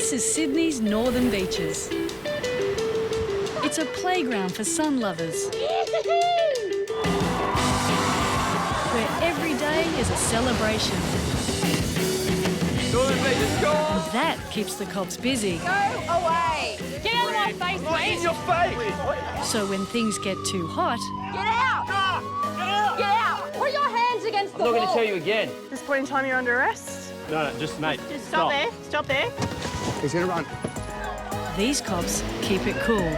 This is Sydney's northern beaches. It's a playground for sun lovers, where every day is a celebration. That keeps the cops busy. Go away! Get out of my face, mate! In your face! So when things get too hot, Get out! Get out! Get out! Put your hands against the I'm not wall. going to tell you again. At this point in time, you're under arrest. No, just mate. Just stop there. Stop there. He's going to run. these cops keep it cool.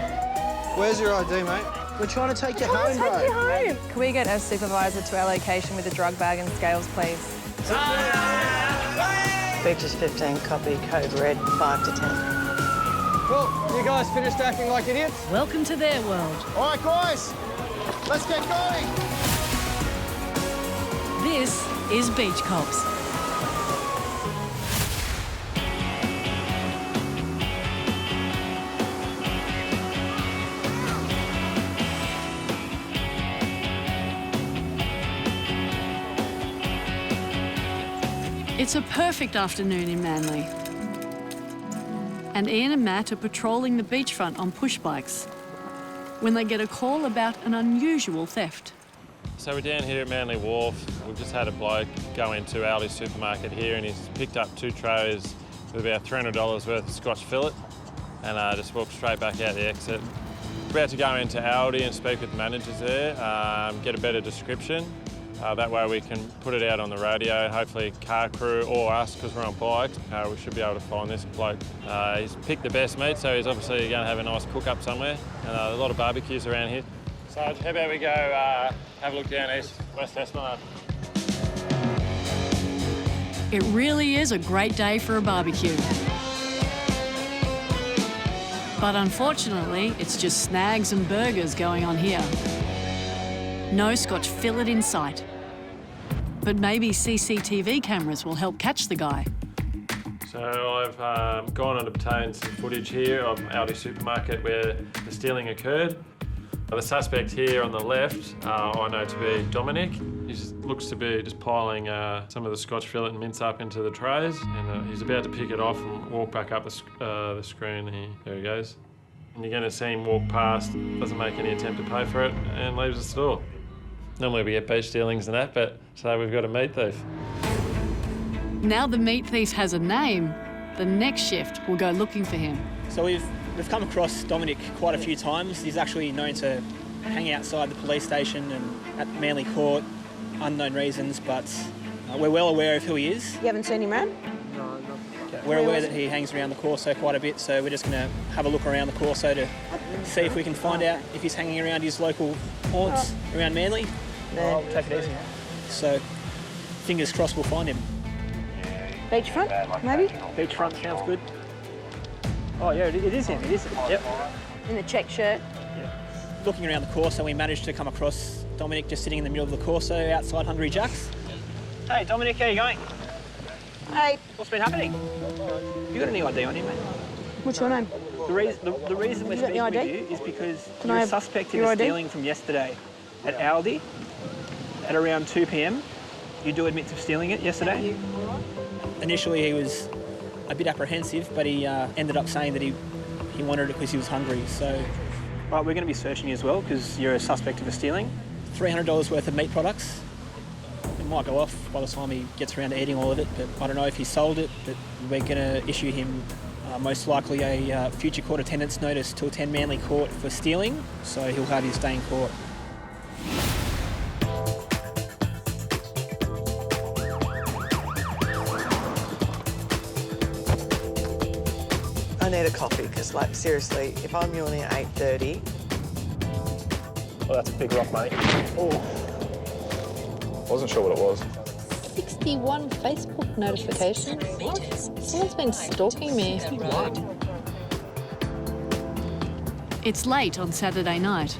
Where's your ID, mate? We're trying to take you home, bro. Take you home. Can we get a supervisor to our location with a drug bag and scales, please? Beaches 15, copy, code red, 5 to 10. Well, you guys finished acting like idiots? Welcome to their world. All right, guys, let's get going. This is Beach Cops. It's a perfect afternoon in Manly. And Ian and Matt are patrolling the beachfront on push bikes when they get a call about an unusual theft. So we're down here at Manly Wharf. We've just had a bloke go into Aldi's supermarket here and he's picked up 2 trays with about $300 worth of scotch fillet and just walked straight back out the exit. We're about to go into Aldi and speak with the managers there, get a better description. That way we can put it out on the radio, hopefully car crew or us, because we're on bikes, we should be able to find this bloke. He's picked the best meat, so he's obviously going to have a nice cook-up somewhere. And a lot of barbecues around here. So how about we go have a look down West Esplanade. It really is a great day for a barbecue. But unfortunately, it's just snags and burgers going on here. No scotch fillet in sight. But maybe CCTV cameras will help catch the guy. So I've gone and obtained some footage here of Aldi supermarket where the stealing occurred. The suspect here on the left, I know to be Dominic. He looks to be just piling some of the scotch fillet and mince up into the trays, and he's about to pick it off and walk back up the screen. There he goes. And you're going to see him walk past, doesn't make any attempt to pay for it, and leaves the store. Normally we get beach stealings and that, but today we've got a meat thief. Now the meat thief has a name, the next shift will go looking for him. So we've come across Dominic quite a few times. He's actually known to hang outside the police station and at Manly Court, unknown reasons, but we're well aware of who he is. You haven't seen him around? No, not. We're aware that he hangs around the Corso quite a bit, so we're just going to have a look around the Corso to see if we can find out if he's hanging around his local haunts around Manly. No, take it easy. So fingers crossed we'll find him. Beachfront, maybe? Beachfront sounds good. Oh yeah, it is him. It is him. Yep. In the check shirt. Looking around the Corso, we managed to come across Dominic just sitting in the middle of the Corso outside Hungry Jack's. Hey Dominic, how you going? Hey. What's been happening? You got any ID on you, mate? What's your name? The reason we're You got speaking the ID? with you is because Can you're I a have suspect in your a ID? stealing from yesterday at Aldi at around 2 p.m. You do admit to stealing it yesterday? Initially he was a bit apprehensive, but he ended up saying that he wanted it because he was hungry. So, right, we're going to be searching you as well because you're a suspect of a stealing. $300 worth of meat products. It might go off by the time he gets around to eating all of it, but I don't know if he sold it, but we're going to issue him most likely a future court attendance notice to attend Manly Court for stealing, so he'll have his day in court. I need a coffee because, like, seriously, if I'm yawning at 8:30... Well, that's a big rock, mate. Oh. Wasn't sure what it was. 61 Facebook notifications. Someone's been stalking me. It's late on Saturday night.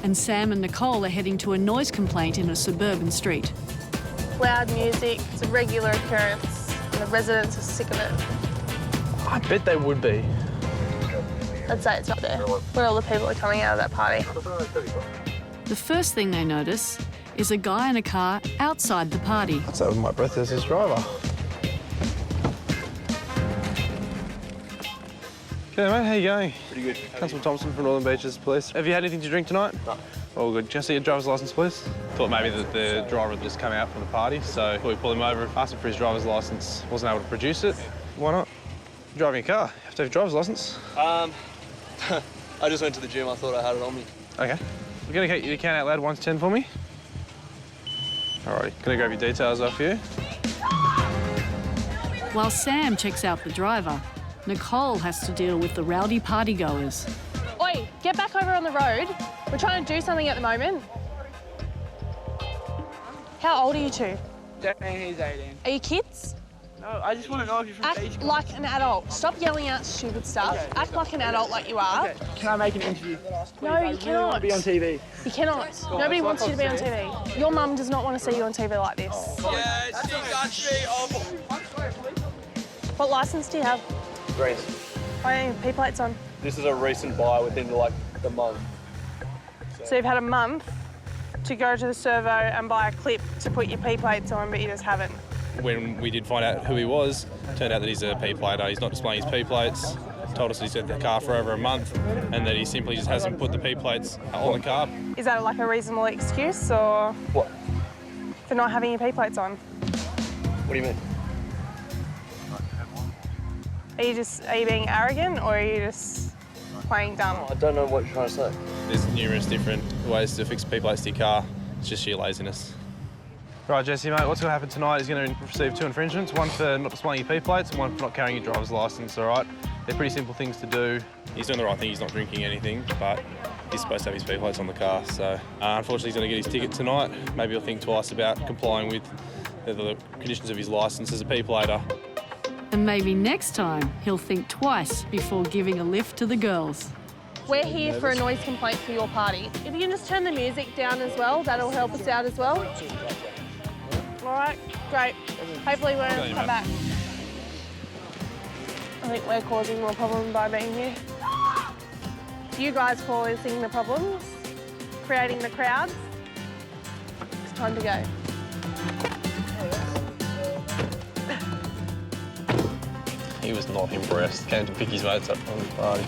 And Sam and Nicole are heading to a noise complaint in a suburban street. Loud music, it's a regular occurrence, and the residents are sick of it. I bet they would be. I'd say it's not there, where all the people are coming out of that party. The first thing they notice is a guy in a car outside the party. I'd say with my breath as his driver. Yeah, mate, how you going? Pretty good. Constable Thompson from Northern Beaches Police. Have you had anything to drink tonight? No. All good. Can I see your driver's licence, please? Thought maybe that the driver had just come out from the party, so we pulled him over, asked him for his driver's licence, wasn't able to produce it. Why not? You're driving a car. You have to have your driver's licence. I just went to the gym. I thought I had it on me. OK. You're going to get your count out loud 1 to 10 for me? All right. Can I grab your details off you? While Sam checks out the driver, Nicole has to deal with the rowdy partygoers. Oi, get back over on the road. We're trying to do something at the moment. How old are you two? 17, he's 18. Are you kids? No, I just want to know if you're from Act like an adult. Stop yelling out stupid stuff. Okay. Act like an adult like you are. Okay. Can I make an interview? No, you I cannot. really want to be on TV. You cannot. Nobody wants you to be on TV. Your mum does not want to see you on TV like this. Yeah, she got me. What licence do you have? Greece. Why don't you have P-plates on? This is a recent buy within the month. So you've had a month to go to the servo and buy a clip to put your P-plates on, but you just haven't. When we did find out who he was, turned out that he's a P-plater. He's not displaying his P-plates. Told us he's had the car for over a month and that he simply just hasn't put the P-plates on the car. Is that like a reasonable excuse or What? for not having your P-plates on? What do you mean? Are you being arrogant or are you just playing dumb? I don't know what you're trying to say. There's numerous different ways to fix P-plates to your car. It's just sheer laziness. Right, Jesse, mate, what's going to happen tonight? He's going to receive 2 infringements, one for not displaying your P-plates and one for not carrying your driver's licence, all right? They're pretty simple things to do. He's doing the right thing. He's not drinking anything, but he's supposed to have his P-plates on the car. So unfortunately, he's going to get his ticket tonight. Maybe he'll think twice about complying with the conditions of his licence as a P-plater. And maybe next time he'll think twice before giving a lift to the girls. We're here for a noise complaint for your party. If you can just turn the music down as well, that'll help us out as well. All right, great. Hopefully we won't come back. I think we're causing more problems by being here. You guys causing the problems, creating the crowds. It's time to go. He was not impressed. Came to pick his mates up from the party.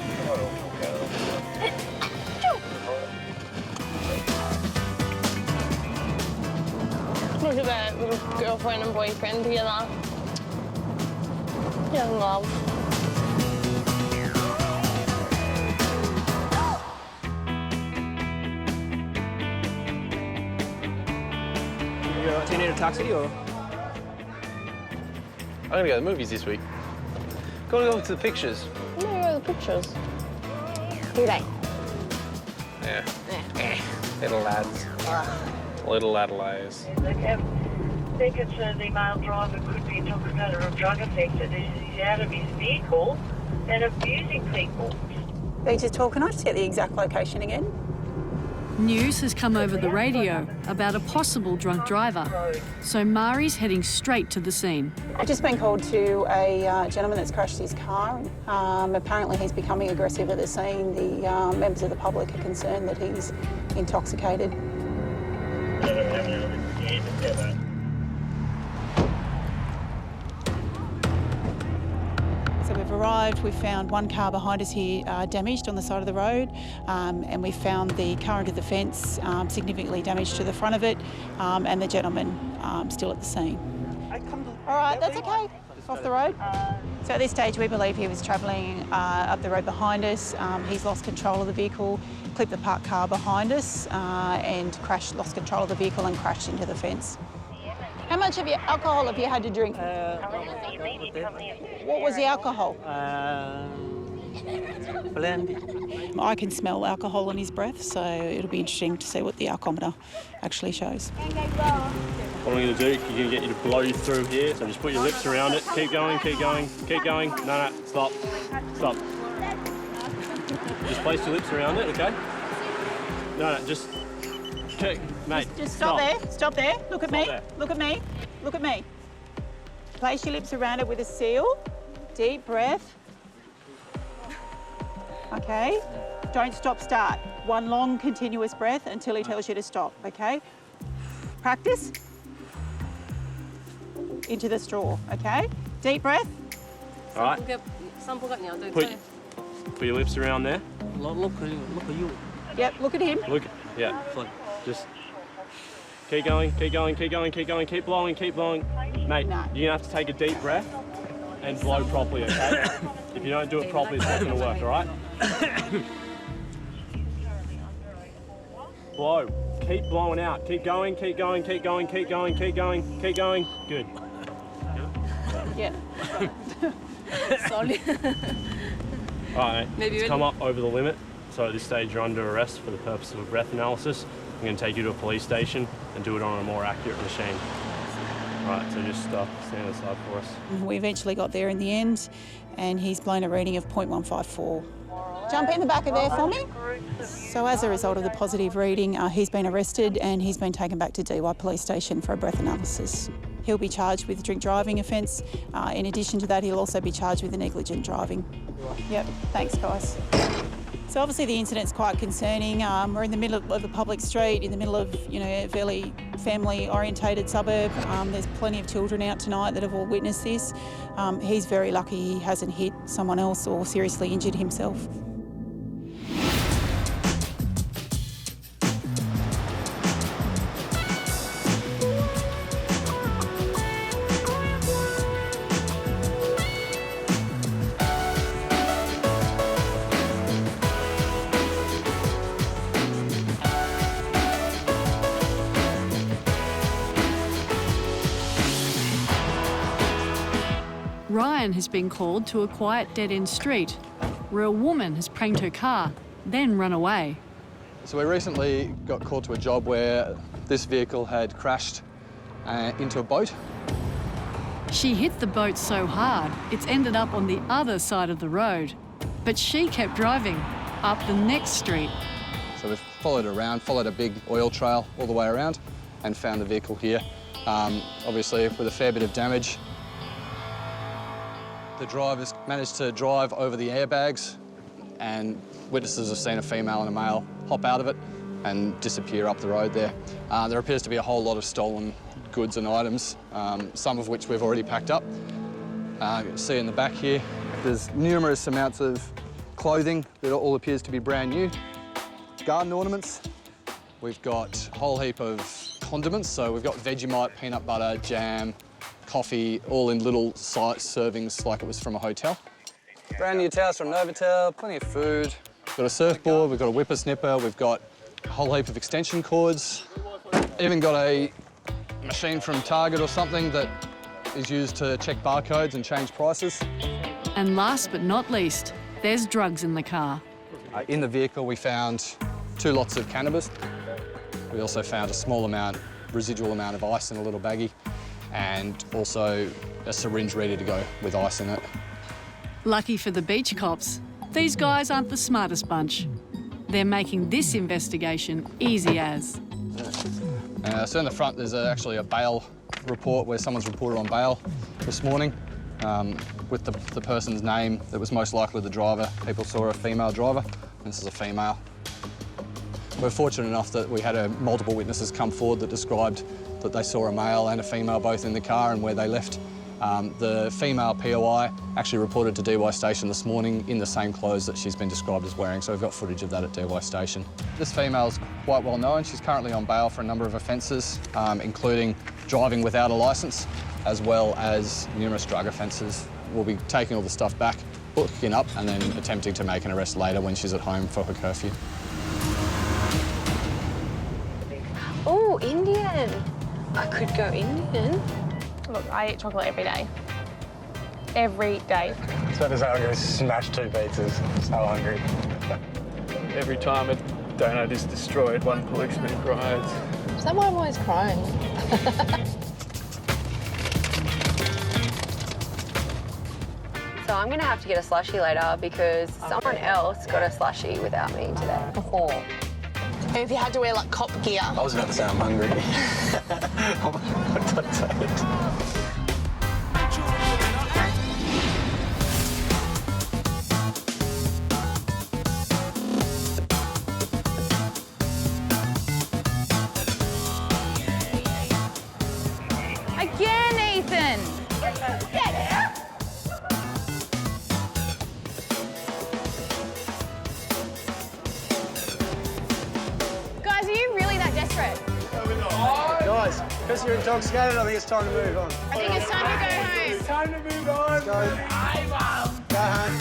Look at that little girlfriend and boyfriend together. Young love. Do you need a taxi or? I'm going to go to the movies this week. Got to go to the pictures. No, you're at the pictures. Who they? Yeah. Little lads. Little Adelaides. They're concerned the male driver could be intoxicated or drug affected as he's out of his vehicle and abusing people. Beaches Talk, can I just get the exact location again? News has come over the radio about a possible drunk driver, so Mari's heading straight to the scene. I've just been called to a gentleman that's crashed his car. Apparently he's becoming aggressive at the scene. The members of the public are concerned that he's intoxicated. So we've arrived, we've found one car behind us here damaged on the side of the road, and we found the car under the fence significantly damaged to the front of it, and the gentleman still at the scene. All right, that's okay. Off the road. So at this stage we believe he was travelling up the road behind us. He's lost control of the vehicle, clipped the parked car behind us and lost control of the vehicle and crashed into the fence. How much of your alcohol have you had to drink? What was the alcohol? Blended. I can smell alcohol in his breath, so it'll be interesting to see what the alcometer actually shows. What I'm going to do, you're going to get you to blow through here, so just put your lips around it. Keep going, keep going, keep going. No, stop, stop. Just place your lips around it, okay? No, just... Mate, Just stop there, stop there. Look at me, there. look at me, look at me. Place your lips around it with a seal. Deep breath. Okay? Don't stop, start. One long continuous breath until he tells you to stop, okay? Practice. Into the straw, okay? Deep breath. All right. Put your lips around there. Look at you. Yep, look at him. Look, yeah. Just keep going, keep going, keep going, keep going, keep blowing, keep blowing. Mate, you're gonna have to take a deep breath and blow properly, okay? If you don't do it properly, it's not gonna work, all right? Blow. Keep blowing out. Keep going, keep going, keep going, keep going, keep going, keep going. Good. Yeah. Sorry. All right, Maybe it's when- come up over the limit. So at this stage, you're under arrest for the purpose of a breath analysis. I'm going to take you to a police station and do it on a more accurate machine. All right, so just stand aside for us. We eventually got there in the end, and he's blown a reading of 0.154. Jump in the back of there for me. So as a result of the positive reading, he's been arrested and he's been taken back to DY Police Station for a breath analysis. He'll be charged with a drink driving offence. In addition to that, he'll also be charged with a negligent driving. Yep, thanks guys. So obviously the incident's quite concerning. We're in the middle of a public street, in the middle of, a fairly family-orientated suburb. There's plenty of children out tonight that have all witnessed this. He's very lucky he hasn't hit someone else or seriously injured himself. Ryan has been called to a quiet dead-end street where a woman has pranked her car, then run away. So we recently got called to a job where this vehicle had crashed into a boat. She hit the boat so hard, it's ended up on the other side of the road. But she kept driving up the next street. So we've followed it around, followed a big oil trail all the way around and found the vehicle here. Obviously with a fair bit of damage. The driver's managed to drive over the airbags and witnesses have seen a female and a male hop out of it and disappear up the road there. There appears to be a whole lot of stolen goods and items, some of which we've already packed up. You can see in the back here, there's numerous amounts of clothing that all appears to be brand new. Garden ornaments. We've got a whole heap of condiments, so we've got Vegemite, peanut butter, jam, coffee, all in little size servings like it was from a hotel. Brand new towels from Novotel, plenty of food. We've got a surfboard, we've got a whippersnipper, we've got a whole heap of extension cords. Even got a machine from Target or something that is used to check barcodes and change prices. And last but not least, there's drugs in the car. In the vehicle we found 2 lots of cannabis. We also found a small amount, residual amount of ice in a little baggie, and also a syringe ready to go with ice in it. Lucky for the beach cops, these guys aren't the smartest bunch. They're making this investigation easy as. So in the front there's actually a bail report where someone's reported on bail this morning with the person's name that was most likely the driver. People saw a female driver, and this is a female. We're fortunate enough that we had multiple witnesses come forward that described that they saw a male and a female both in the car and where they left. The female POI actually reported to DY Station this morning in the same clothes that she's been described as wearing, so we've got footage of that at DY Station. This female's quite well known. She's currently on bail for a number of offences, including driving without a licence, as well as numerous drug offences. We'll be taking all the stuff back, booking up, and then attempting to make an arrest later when she's at home for her curfew. Oh, Indian. I could go Indian. Look, I eat chocolate every day. Every day. So does I'm going to smash 2 pizzas. I'm so hungry. Every time a donut is destroyed, one policeman cries. Is that why I'm always crying? So I'm going to have to get a slushie later because someone else got a slushie without me today. Oh. If you had to wear like cop gear. I was about to say I'm hungry. What did I say? Again, Ethan! Because you're intoxicated, I think it's time to move on. I think it's time to go home. It's time to move on. Go. Go home.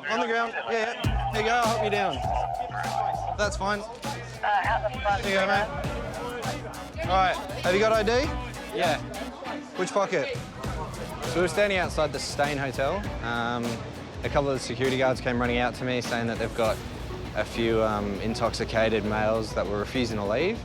On the ground. Yeah. Here you go. I'll help you down. That's fine. Out the front. Here you go, mate. All right. Have you got ID? Yeah. Which pocket? So we were standing outside the Stain Hotel. A couple of the security guards came running out to me saying that they've got a few intoxicated males that were refusing to leave.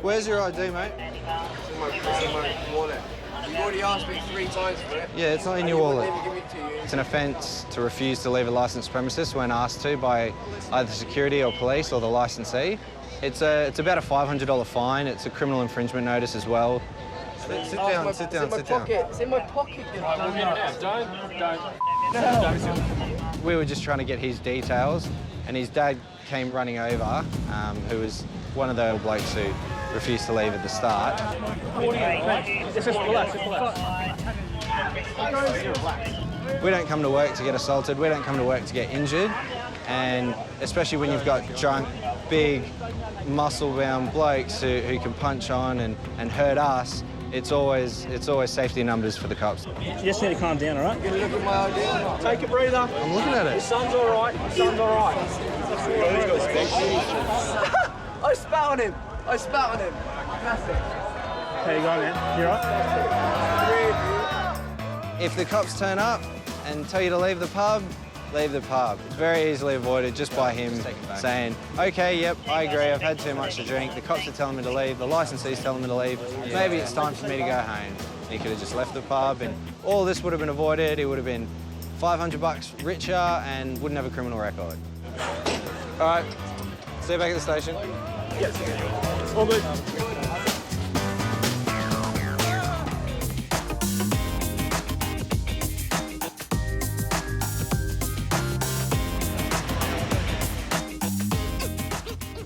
Where's your ID, mate? It's in my wallet. You've already asked me 3 times for it. Yeah, it's not in your wallet. Give it to you. It's an offence to refuse to leave a licensed premises when asked to by either security or police or the licensee. It's about a $500 fine. It's a criminal infringement notice as well. Sit down, sit down, sit down. It's in my pocket. Don't. We were just trying to get his details, and his dad came running over, who was one of the blokes who refused to leave at the start. We don't come to work to get assaulted, we don't come to work to get injured, and especially when you've got drunk, big, muscle-bound blokes who can punch on and hurt us, it's always safety numbers for the cops. You just need to calm down, all right? You look at my idea. Take a breather. I'm looking at it. Your son's all right. Your son's all right. I spat on him. I spat on him. Massive. How you going, man? You all right? If the cops turn up and tell you to leave the pub, leave the pub. It's very easily avoided just by him saying, OK, yep, I agree, I've had too much to drink. The cops are telling me to leave, the licensee's telling me to leave. Maybe it's time for me to go home. He could have just left the pub and all this would have been avoided. He would have been $500 richer and wouldn't have a criminal record. All right, see you back at the station. Yes. All good.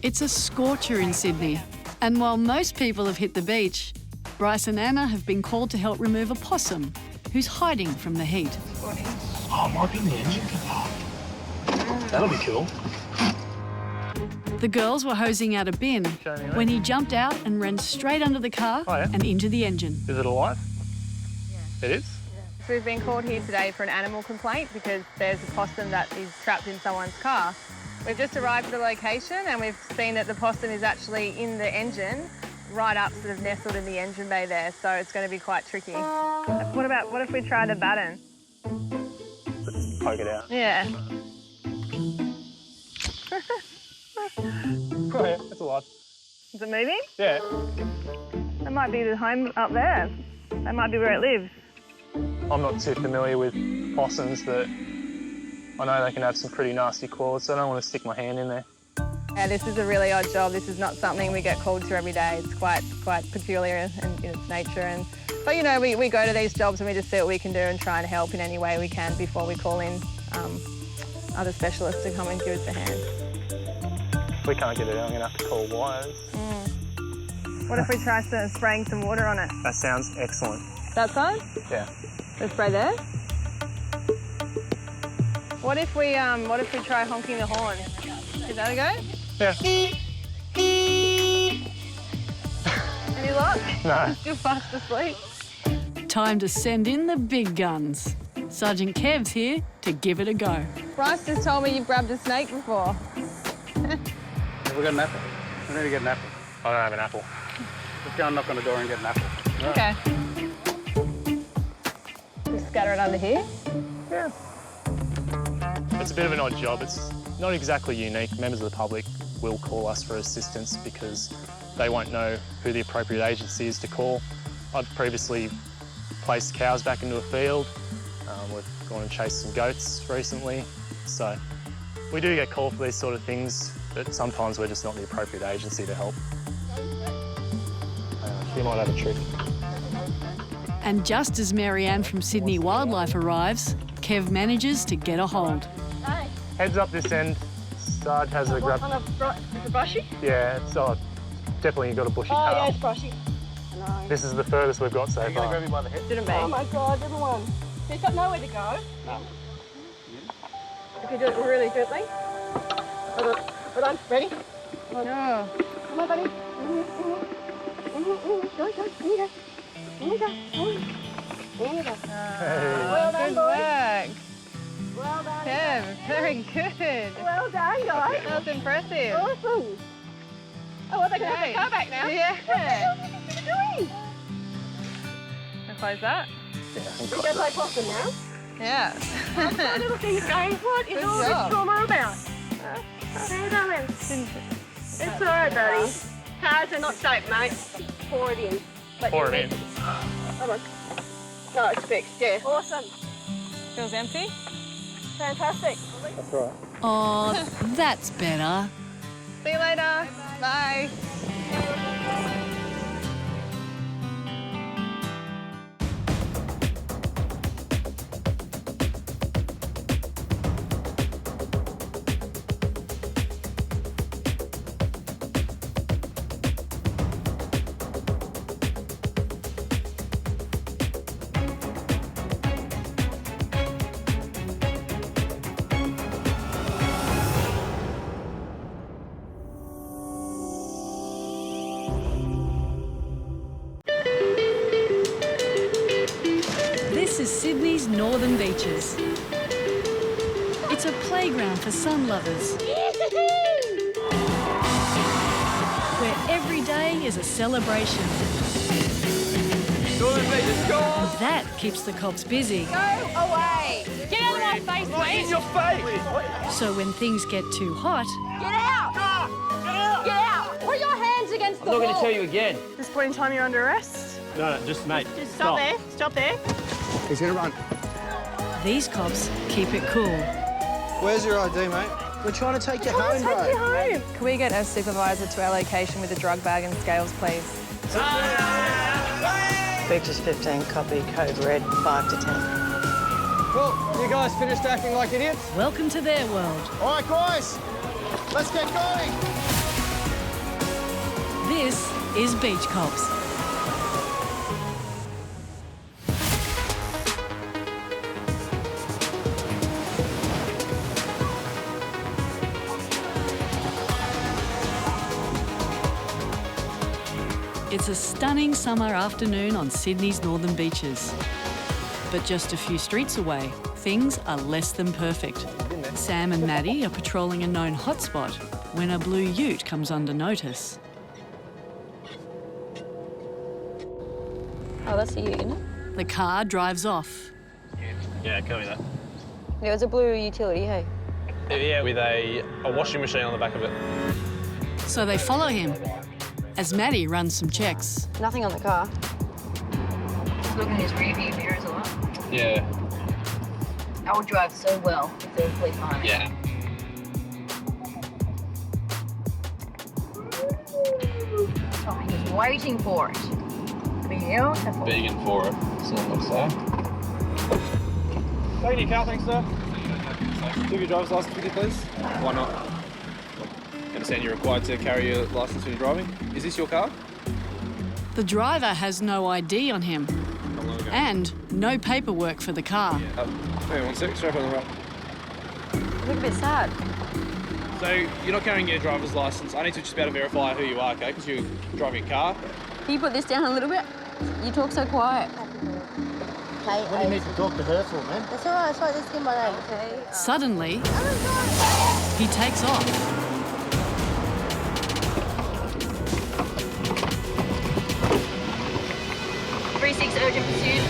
It's a scorcher in Sydney, and while most people have hit the beach, Bryce and Anna have been called to help remove a possum who's hiding from the heat. Oh, might be in the engine car. That'll be cool. The girls were hosing out a bin when he jumped out and ran straight under the car and into the engine. Is it alive? Yeah. It is? So we've been called here today for an animal complaint because there's a possum that is trapped in someone's car. We've just arrived at the location and we've seen that the possum is actually in the engine, right up, sort of nestled in the engine bay there, so it's going to be quite tricky. What if we tried a baton? Poke it out. Yeah. Oh, yeah, it's alive. Is it moving? Yeah. That might be the home up there. That might be where it lives. I'm not too familiar with possums, but I know they can have some pretty nasty claws, so I don't want to stick my hand in there. Yeah, this is a really odd job. This is not something we get called to every day. It's quite peculiar in its nature. But, you know, we go to these jobs and we just see what we can do and try and help in any way we can before we call in other specialists to come and give us a hand. If we can't get it out, I'm going to have to call wires. What if we try spraying some water on it? That sounds excellent. That side? Yeah. Let's spray there. What if we try honking the horn? Is that a go? Yeah. Any luck? No. You're fast asleep. Time to send in the big guns. Sergeant Kev's here to give it a go. Bryce just told me you've grabbed a snake before. Have we got an apple? We need to get an apple. I don't have an apple. Let's go and knock on the door and get an apple. Okay. Just scatter it under here? Yeah. It's a bit of an odd job. It's not exactly unique. Members of the public will call us for assistance because they won't know who the appropriate agency is to call. I've previously placed cows back into a field. We've gone and chased some goats recently. So we do get called for these sort of things, but sometimes we're just not the appropriate agency to help. She might have a trick. And just as Marianne from Sydney Wildlife arrives, Kev manages to get a hold. Hi. Heads up this end. Sarge has a grab. Is it brushy? Yeah, it's definitely got a bushy Oh, tail. yeah, it's brushy. No. This is the furthest we've got so far. You're going to grab me by the head? Didn't be. Oh my God, everyone. He's got nowhere to go. No. If you do it really gently. Hold on. Ready? No. Come on, buddy. Well done, good work. Well done. Yeah, very good. Well done, guys. That was impressive. Awesome. Oh, well, they can have the car back now. Yeah. What the hell are you doing? And close that. You go play possum now? Yeah. How's my little thing going? What is Good all job. this drama about? How you going? It's all right, buddy. Cars are not safe, mate. Pour it in. Pour it in. Come on. No, it's fixed, yeah. Awesome. Feels empty? Fantastic. That's right. Oh, that's better. See you later. Bye. This is Sydney's northern beaches. It's a playground for sun lovers, where every day is a celebration. Northern Beaches, go on! That keeps the cops busy. Go away. Get out of my face, mate. In your face! So when things get too hot, Get out. Get out. Get out. Put your hands against the I'm not wall. going to tell you again. At this point in time, you're under arrest. No, just mate. Just stop there. Stop there. He's going to run. these cops keep it cool. Where's your ID, mate? We're trying to take you home, bro. Can we get a supervisor to our location with a drug bag and scales, please? Beaches 15, copy, code red, 5 to 10. Well, you guys finished acting like idiots? Welcome to their world. All right, guys, let's get going. This is Beach Cops. It's a stunning summer afternoon on Sydney's northern beaches. But just a few streets away, things are less than perfect. Sam and Maddie are patrolling a known hotspot when a blue ute comes under notice. Oh, that's a ute, isn't it? The car drives off. Yeah, copy that. Yeah, it was a blue utility, hey? Yeah, with a washing machine on the back of it. So they follow him as Maddie runs some checks. Nothing on the car. Just look at his rearview mirrors a lot. Yeah. I would drive so well if there was police behind me. Yeah. Tommy was waiting for it. Beautiful. Begging for it. So it looks like. Take your car, thanks, sir. Took your driver's license with you, please. Why not? Understand you're required to carry your license when you're driving. Is this your car? The driver has no ID on him and no paperwork for the car. Hang on one sec, strap on the right. You look a bit sad. So you're not carrying your driver's license. I need to just be able to verify who you are, okay? Because you're driving a car. Can you put this down a little bit? You talk so quiet. What do you need to talk to her for, man? That's all right, that's right, let's get my name, okay? Suddenly, he takes off. 3-6 urgent pursuit.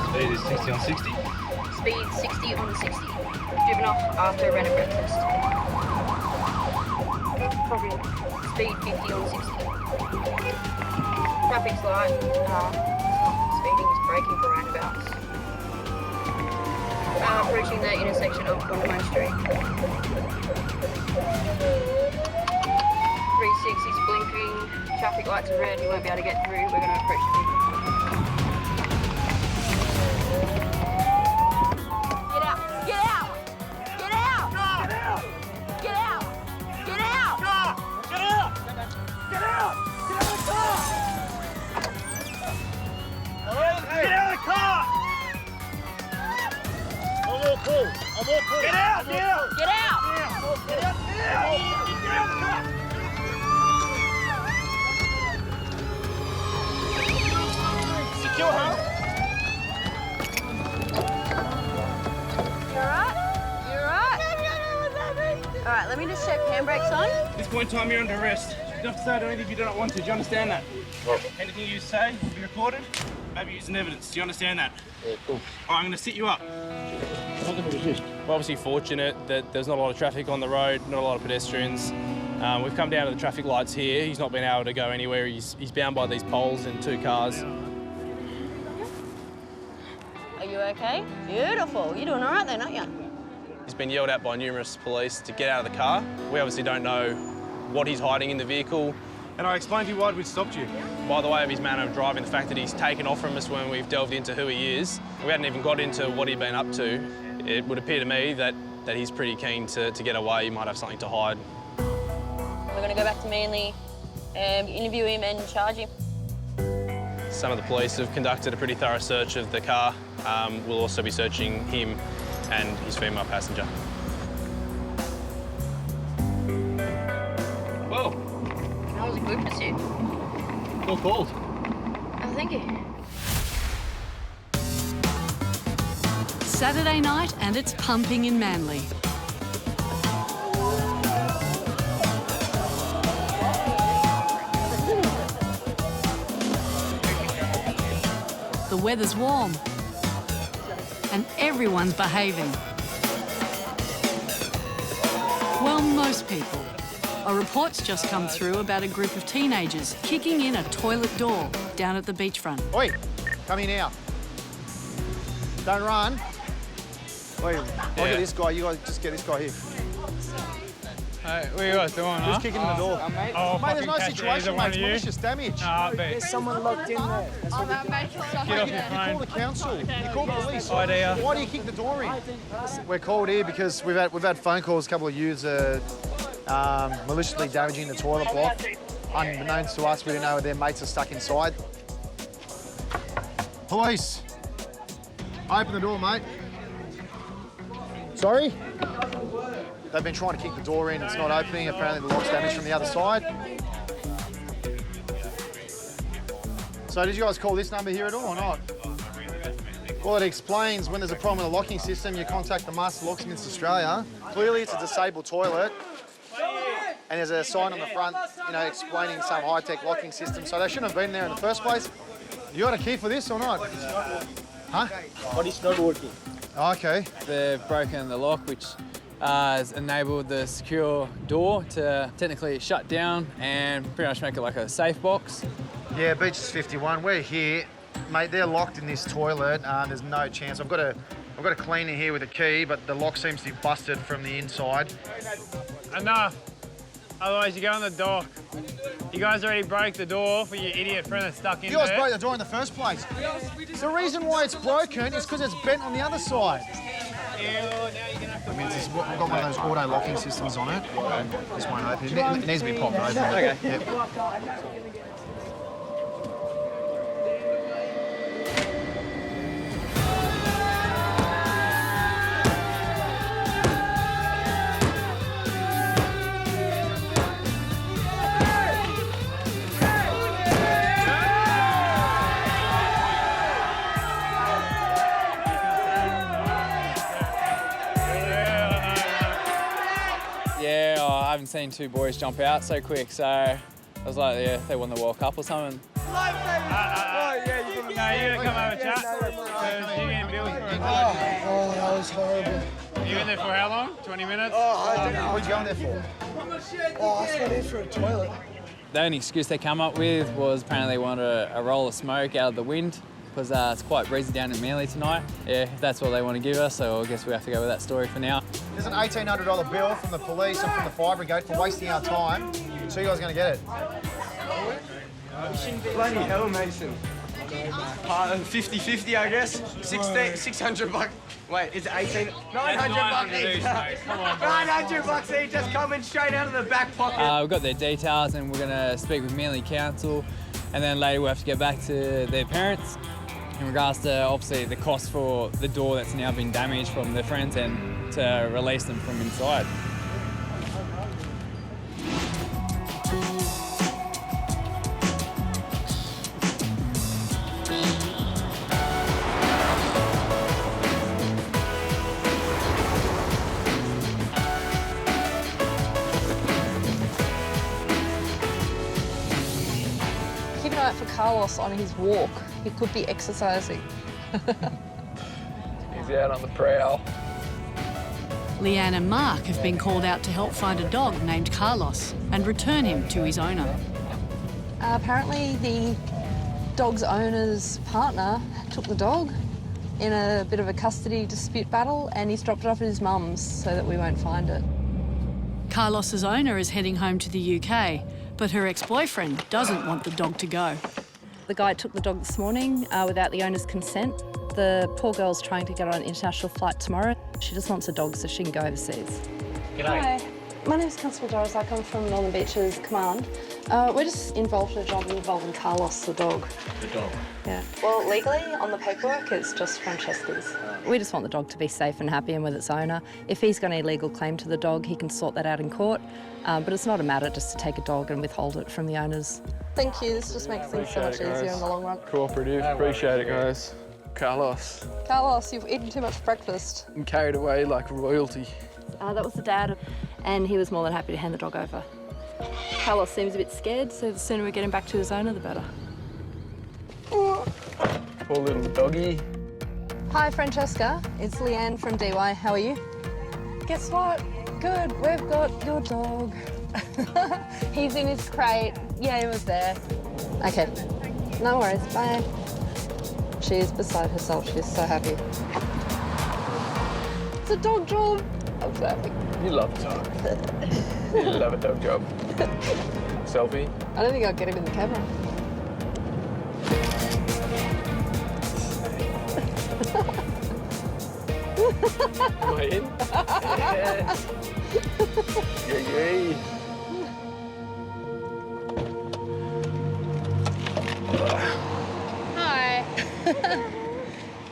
Speed is 60 on 60. Speed 60 on 60. Driven off after a random breakfast. Speed 50 on 60. Traffic's light. It's not speeding, it's braking for roundabouts. Approaching the intersection of Condamine Street. 3-6 is blinking. Traffic lights are red. You won't be able to get through. We're going to approach the vehicle. Get out! Get out! Get out! Get out! Get out! Get out! Get out! Get out of the car! Get out of the car! Get out! Get out! Get out! Secure her. You alright? You alright? All right, let me just check handbrakes on. At this point in time, you're under arrest. You don't have to say anything if you do not want to. Do you understand that? Anything you say will be recorded, maybe used in evidence. Do you understand that? Yeah, cool. All right, I'm going to sit you up. We're obviously fortunate that there's not a lot of traffic on the road, not a lot of pedestrians. We've come down to the traffic lights here. He's not been able to go anywhere. He's bound by these poles and 2 cars. Are you okay? Beautiful. You're doing all right then, aren't you? He's been yelled at by numerous police to get out of the car. We obviously don't know what he's hiding in the vehicle. And I explained to you why we stopped you. By the way of his manner of driving, the fact that he's taken off from us when we've delved into who he is, we hadn't even got into what he'd been up to. It would appear to me that he's pretty keen to get away. He might have something to hide. We're going to go back to Manly, interview him and charge him. Some of the police have conducted a pretty thorough search of the car. We'll also be searching him and his female passenger. Whoa. That was a good pursuit. Well called. Oh, thank you. Saturday night and it's pumping in Manly. The weather's warm and everyone's behaving. Well, most people. A report's just come through about a group of teenagers kicking in a toilet door down at the beachfront. Oi, come here now. Don't run. Wait, I'll get this guy. You guys just get this guy here. Hey, what are you guys doing, Who's kicking in the door? Oh, mate, there's no fucking situation, mate. It's you? malicious damage. There's someone locked in there. Get off your phone. You call the council. You call police. Idea. Why do you kick the door in? We're called here because we've had phone calls. A couple of youths maliciously damaging the toilet block. Unbeknownst to us, we didn't know their mates are stuck inside. Police, open the door, mate. Sorry? They've been trying to kick the door in, it's not opening. Apparently the lock's damaged from the other side. So did you guys call this number here at all or not? Well, it explains when there's a problem with the locking system, you contact the Master Locksmiths Australia. Clearly it's a disabled toilet and there's a sign on the front, explaining some high-tech locking system. So they shouldn't have been there in the first place. You got a key for this or not? Huh? But it's not working. Okay. They've broken the lock, which has enabled the secure door to technically shut down and pretty much make it like a safe box. Yeah, Beach is 51. We're here. Mate, they're locked in this toilet. There's no chance. I've got a cleaner here with a key, but the lock seems to be busted from the inside. Enough. Otherwise, you go on the dock. You guys already broke the door for your idiot friend that's stuck in You guys there. broke the door in the first place. The reason why it's broken is because it's bent on the other side. I mean, we've got one of those auto locking systems on it. This won't open. It needs to be popped open. Okay. Yep. Yeah, I haven't seen two boys jump out so quick, so I was like, yeah, they won the World Cup or something. You gotta come have a chat. You getting billed for it. Oh, that was horrible. You in there for how long? 20 minutes? Oh, I don't know. What are you going there for? Oh, I just went in for a toilet. The only excuse they come up with was apparently they wanted a roll of smoke out of the wind because it's quite breezy down in Manly tonight. Yeah, if that's what they want to give us, so I guess we have to go with that story for now. There's an $1,800 bill from the police and from the fire brigade for wasting our time. So you guys are going to get it? Bloody hell, Mason. 50-50, I guess. 600 bucks. Wait, is it 18? 900 bucks each. Come on, 900 bucks each, just coming straight out of the back pocket. We've got their details and we're going to speak with Manly Council, and then later we'll have to get back to their parents in regards to obviously the cost for the door that's now been damaged from their friends and to release them from inside. Keep an eye out for Carlos on his walk. He could be exercising. He's out on the prowl. Leanne and Mark have been called out to help find a dog named Carlos and return him to his owner. Apparently the dog's owner's partner took the dog in a bit of a custody dispute battle and he's dropped it off at his mum's so that we won't find it. Carlos's owner is heading home to the UK, but her ex-boyfriend doesn't want the dog to go. The guy took the dog this morning without the owner's consent. The poor girl's trying to get on an international flight tomorrow. She just wants a dog so she can go overseas. Hi, my name's Constable Doris. I come from Northern Beaches Command. We're just involved in a job involving Carlos, the dog. The dog? Yeah. Well, legally, on the paperwork, it's just Francesca's. We just want the dog to be safe and happy and with its owner. If he's got any legal claim to the dog, he can sort that out in court. But it's not a matter just to take a dog and withhold it from the owners. Thank you. This just makes things so much easier in the long run. Cooperative. Appreciate it, guys. Carlos. Carlos, you've eaten too much breakfast. I'm carried away like royalty. That was the dad, and he was more than happy to hand the dog over. Carlos seems a bit scared, so the sooner we get him back to his owner, the better. Poor little doggy. Hi, Francesca. It's Leanne from DY. How are you? Guess what? Good. We've got your dog. He's in his crate. Yeah, he was there. Okay. No worries. Bye. She is beside herself. She's so happy. It's a dog job. I'm so happy. You love dogs. You love a dog job. Selfie? I don't think I'll get him in the camera. Am I in? Yes. Yay. Hi.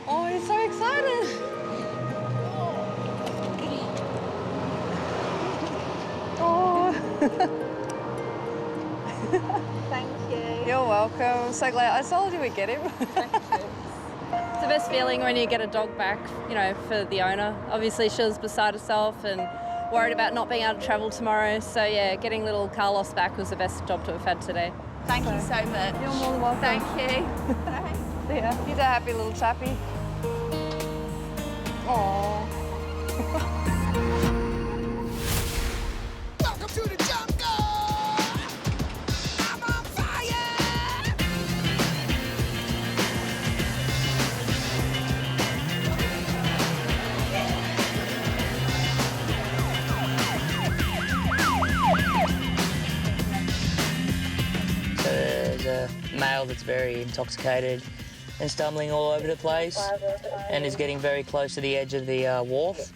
Oh, he's so excited. Oh. Thank you. You're welcome. I'm so glad. I told you we'd get him. It's the best feeling when you get a dog back, you know, for the owner. Obviously, she was beside herself and worried about not being able to travel tomorrow. So, yeah, getting little Carlos back was the best job to have had today. Thank you so much. You're more than welcome. Thank you. Yeah, he's a happy little chappy. Aww. Welcome to the jungle. I'm on fire. So there's a male that's very intoxicated and stumbling all over the place and is getting very close to the edge of the wharf.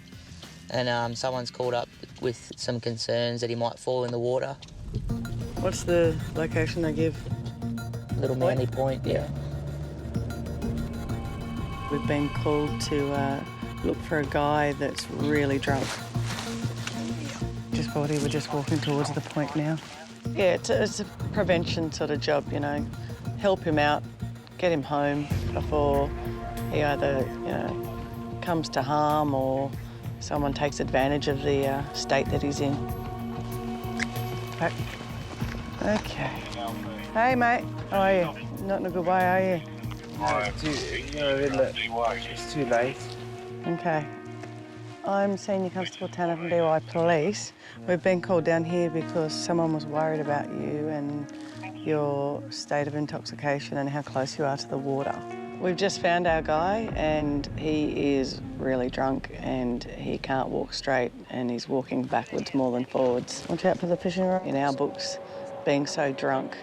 And someone's called up with some concerns that he might fall in the water. What's the location they give? Little Manly Point, yeah. We've been called to look for a guy that's really drunk. Just thought he was just walking towards the point now. Yeah, it's a prevention sort of job, you know. Help him out, get him home before he either, you know, comes to harm or someone takes advantage of the state that he's in. Back. Okay. Hey, mate. How are you? Not in a good way, are you? It's too late. Okay. I'm Senior Constable Tanner from DY Police. We've been called down here because someone was worried about you and your state of intoxication and how close you are to the water. We've just found our guy and he is really drunk and he can't walk straight and he's walking backwards more than forwards. Watch out for the fishing rod. In our books, being so drunk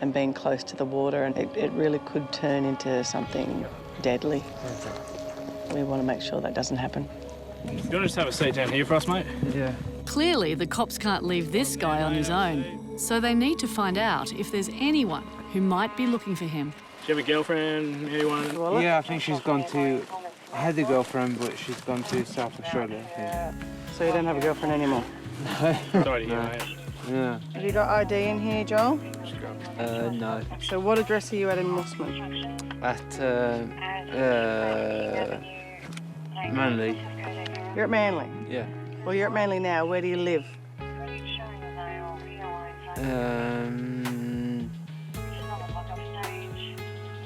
and being close to the water, and it really could turn into something deadly. We want to make sure that doesn't happen. You want to just have a seat down here for us, mate? Yeah. Clearly, the cops can't leave this guy on his own, so they need to find out if there's anyone who might be looking for him. Do you have a girlfriend, anyone? Yeah, I think she's gone to I had a girlfriend, but she's gone to South Australia. Yeah. So you don't have a girlfriend anymore? No. Sorry to hear, mate. Yeah. Have you got ID in here, Joel? No. So what address are you at in Mossman? At Manly. You're at Manly? Yeah. Well, you're at Manly now. Where do you live?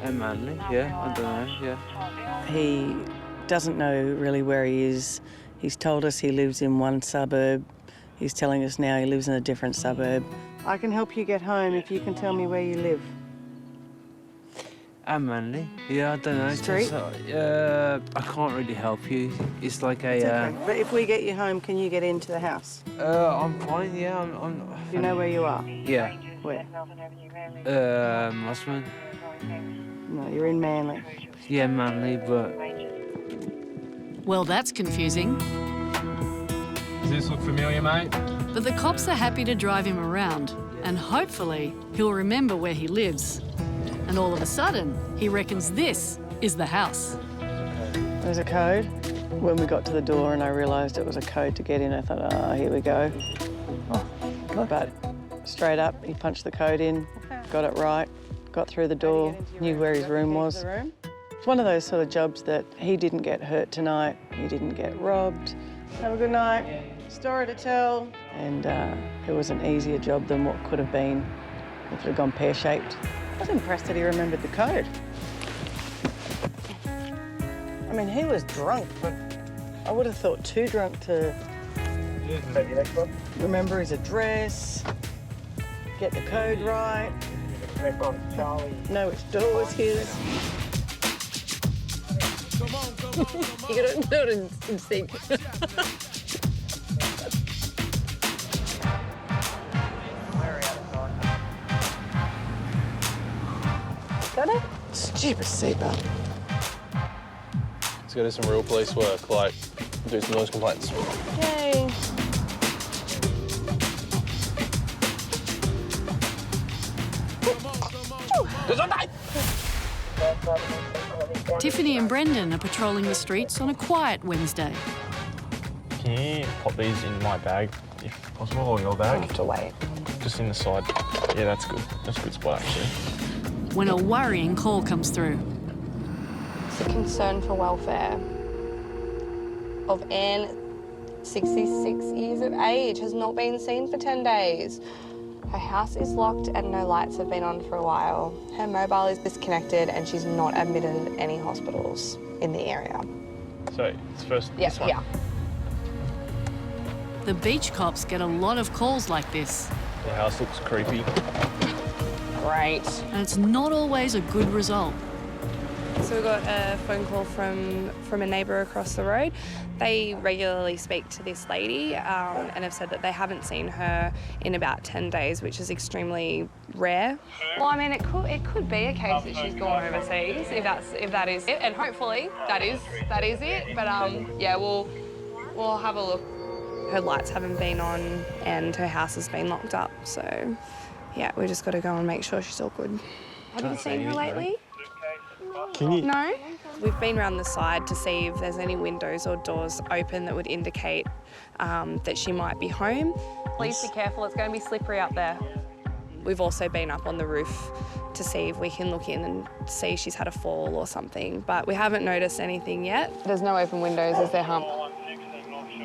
At Manly, yeah, I don't know, yeah. He doesn't know really where he is. He's told us he lives in one suburb. He's telling us now he lives in a different suburb. I can help you get home if you can tell me where you live. At Manly, yeah, I don't know. Street? I can't really help you. It's like a... It's okay. But if we get you home, can you get into the house? I'm fine, yeah, I'm You know where you are? Yeah. Where? Mossman. No, you're in Manly. Yeah, Manly, but... Well, that's confusing. Does this look familiar, mate? But the cops are happy to drive him around, and hopefully he'll remember where he lives. And all of a sudden, he reckons this is the house. There's a code. When we got to the door and I realised it was a code to get in, I thought, oh, here we go. But straight up, he punched the code in, got it right, got through the door, knew where his room was. It's one of those sort of jobs that he didn't get hurt tonight, he didn't get robbed. Have a good night. Story to tell. And it was an easier job than what could have been if it had gone pear-shaped. I was impressed that he remembered the code. I mean, he was drunk, but I would have thought too drunk to remember his address, get the code right, know which door was his. You gotta do it in sync. Got it? Stupid seatbelt. Let's go do some real police work, like do some noise complaints. Yay. Tiffany and Brendan are patrolling the streets on a quiet Wednesday. Can you pop these in my bag, if possible, or your bag? I have to wait. Just in the side. Yeah, that's good. That's a good spot, actually. When a worrying call comes through. It's a concern for welfare of Anne, 66 years of age, has not been seen for 10 days. Her house is locked and no lights have been on for a while. Her mobile is disconnected and she's not admitted at any hospitals in the area. So, it's first Yes, yeah. The beach cops get a lot of calls like this. The house looks creepy. Great. And it's not always a good result. So we got a phone call from a neighbour across the road. They regularly speak to this lady and have said that they haven't seen her in about 10 days, which is extremely rare. Well, I mean, it could be a case that she's gone overseas, if that is it, and hopefully that is it. But yeah, we'll have a look. Her lights haven't been on and her house has been locked up, so yeah, we just got to go and make sure she's all good. Have you seen her lately? Can you? No? We've been around the side to see if there's any windows or doors open that would indicate that she might be home. Please be careful, it's going to be slippery up there. We've also been up on the roof to see if we can look in and see if she's had a fall or something, but we haven't noticed anything yet. There's no open windows, is there, Hump?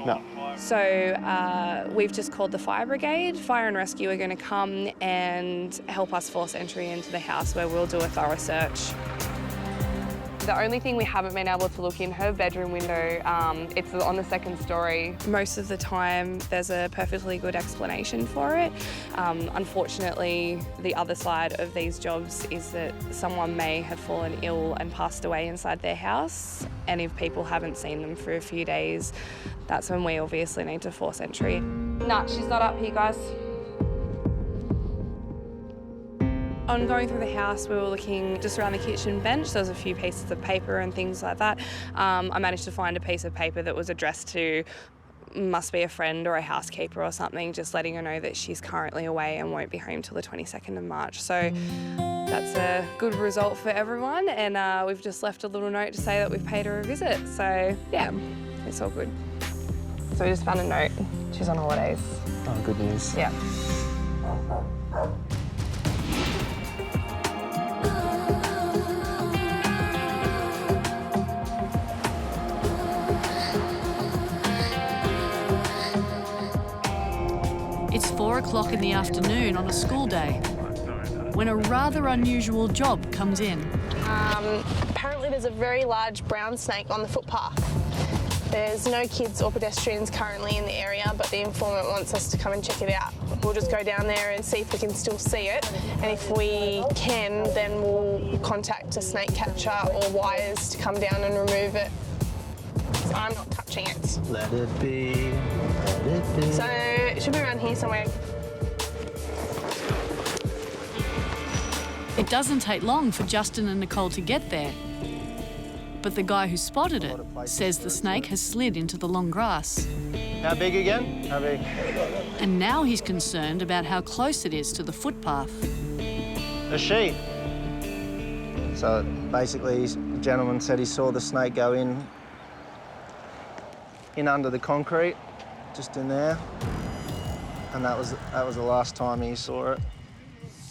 No. So we've just called the fire brigade. Fire and rescue are going to come and help us force entry into the house where we'll do a thorough search. The only thing we haven't been able to look in her bedroom window, it's on the second story. Most of the time there's a perfectly good explanation for it. Unfortunately, the other side of these jobs is that someone may have fallen ill and passed away inside their house, and if people haven't seen them for a few days, that's when we obviously need to force entry. Nah, she's not up here, guys. On going through the house, we were looking just around the kitchen bench. There was a few pieces of paper and things like that. I managed to find a piece of paper that was addressed to, must be a friend or a housekeeper or something, just letting her know that she's currently away and won't be home till the 22nd of March. So that's a good result for everyone, and we've just left a little note to say that we've paid her a visit. So yeah, it's all good. So we just found a note. She's on holidays. Oh, good news. Yeah. It's 4 o'clock in the afternoon on a school day when a rather unusual job comes in. Apparently there's a very large brown snake on the footpath. There's no kids or pedestrians currently in the area, but the informant wants us to come and check it out. We'll just go down there and see if we can still see it, and if we can, then we'll contact a snake catcher or wires to come down and remove it. So I'm not touching it. Let it be, let it be. So it should be around here somewhere. It doesn't take long for Justin and Nicole to get there. But the guy who spotted it says the snake has slid into the long grass. How big again? How big? And now he's concerned about how close it is to the footpath. A sheep. So basically, the gentleman said he saw the snake go in under the concrete, just in there, and that was the last time he saw it.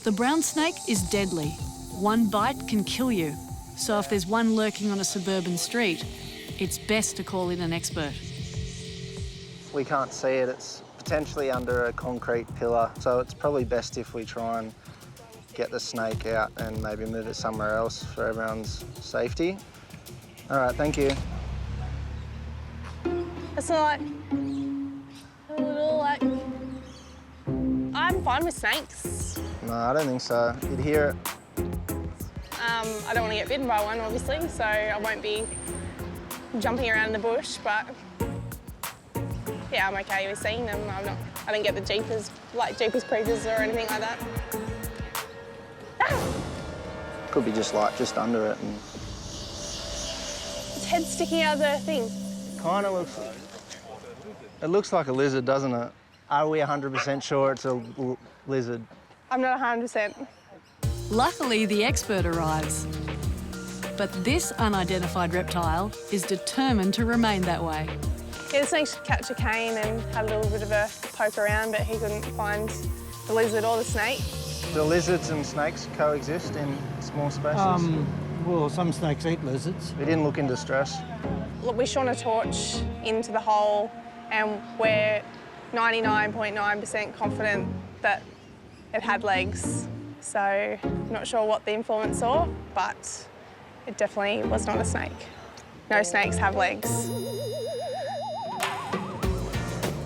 The brown snake is deadly. One bite can kill you. So if there's one lurking on a suburban street, it's best to call in an expert. We can't see it. It's potentially under a concrete pillar, so it's probably best if we try and get the snake out and maybe move it somewhere else for everyone's safety. All right, thank you. It's not a little like... I'm fine with snakes. No, I don't think so. You'd hear it. I don't want to get bitten by one, obviously, so I won't be jumping around in the bush, but yeah, I'm okay with seeing them. I don't get the Jeepers creepers or anything like that. Could be just under it. And... Its head sticking out of the thing. Kind of looks... It looks like a lizard, doesn't it? Are we 100% sure it's a lizard? I'm not 100%. Luckily, the expert arrives. But this unidentified reptile is determined to remain that way. Yeah, the snake should catch a cane and have a little bit of a poke around, but he couldn't find the lizard or the snake. Do lizards and snakes coexist in small spaces? Well, some snakes eat lizards. We didn't look in distress. Look, we shone a torch into the hole and we're 99.9% confident that it had legs. So, not sure what the informant saw, but it definitely was not a snake. No snakes have legs.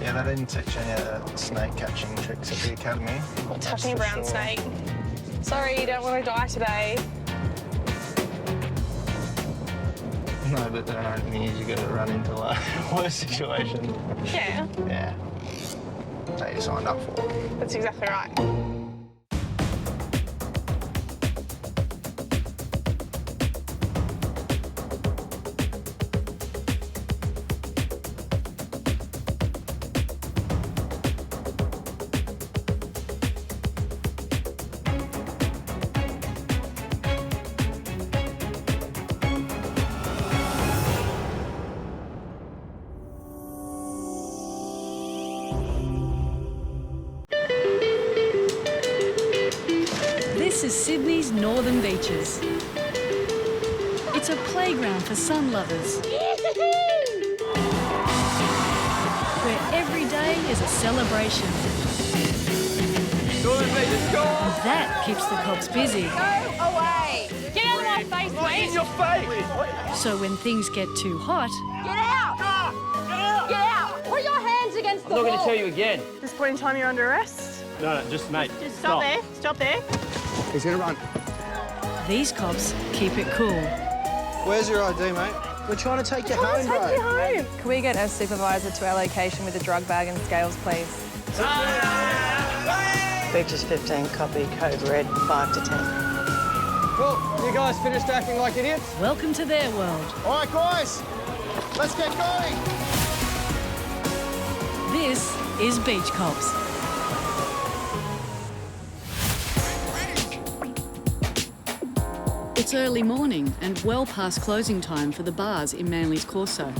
Yeah, they didn't teach any of the snake catching tricks at the academy. Not touching a brown snake. Sorry, you don't want to die today. No, but there aren't news. You're going to run into a worse situation. Yeah. Yeah. That you signed up for. That's exactly right. This is Sydney's northern beaches. It's a playground for sun lovers, where every day is a celebration. That keeps the cops busy. Go away! Get out of my face, mate! In your face! So when things get too hot, Get out! Get out! Put your hands against the wall! I'm not going to tell you again. At this point in time, you're under arrest. No, just mate. Just stop there. Stop there. He's going to run. these cops keep it cool. Where's your ID, mate? We're trying to take you home, bro. Take you home. Can we get a supervisor to our location with a drug bag and scales, please? Beaches 15, copy, code red, 5 to 10. Well, you guys finished acting like idiots? Welcome to their world. All right, guys, let's get going. This is Beach Cops. It's early morning and well past closing time for the bars in Manly's Corso.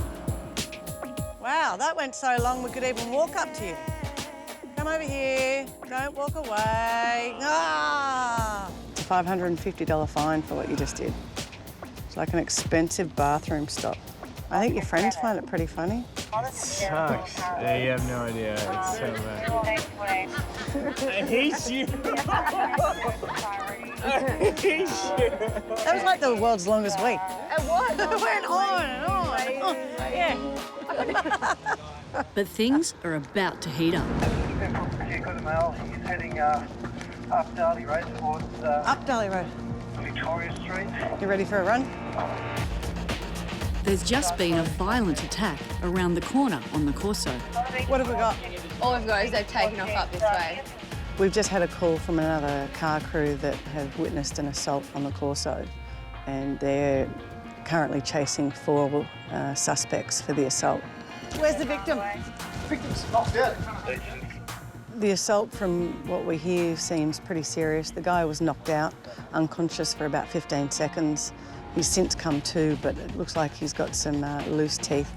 Wow, that went so long we could even walk up to you. Come over here. Don't walk away. Ah! It's a $550 fine for what you just did. It's like an expensive bathroom stop. I think your friends find it pretty funny. Sucks. Yeah, you have no idea. It's so bad. I hate you. I hate you. That was like the world's longest week. It was. It went on and on. Yeah. But things are about to heat up. He's heading up Darley Road towards Up Darley Road. Victoria Street. You ready for a run? There's just been a violent attack around the corner on the Corso. What have we got? All we've got is they've taken off up this way. We've just had a call from another car crew that have witnessed an assault on the Corso, and they're currently chasing 4 suspects for the assault. Where's the victim? Victim's knocked out. The assault, from what we hear, seems pretty serious. The guy was knocked out, unconscious for about 15 seconds. He's since come to, but it looks like he's got some loose teeth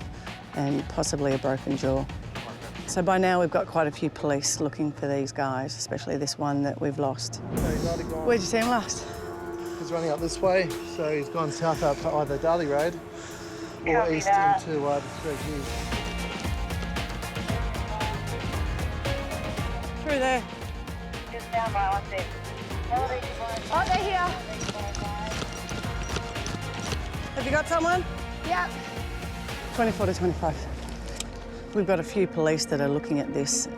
and possibly a broken jaw. So by now we've got quite a few police looking for these guys, especially this one that we've lost. Where'd you see him last? He's running up this way, so he's gone south up to either Darley Road or east into the Street Hughes. Through there. Just down by one sec. Oh, they're here. Have you got someone? Yep. 24 to 25. We've got a few police that are looking at this,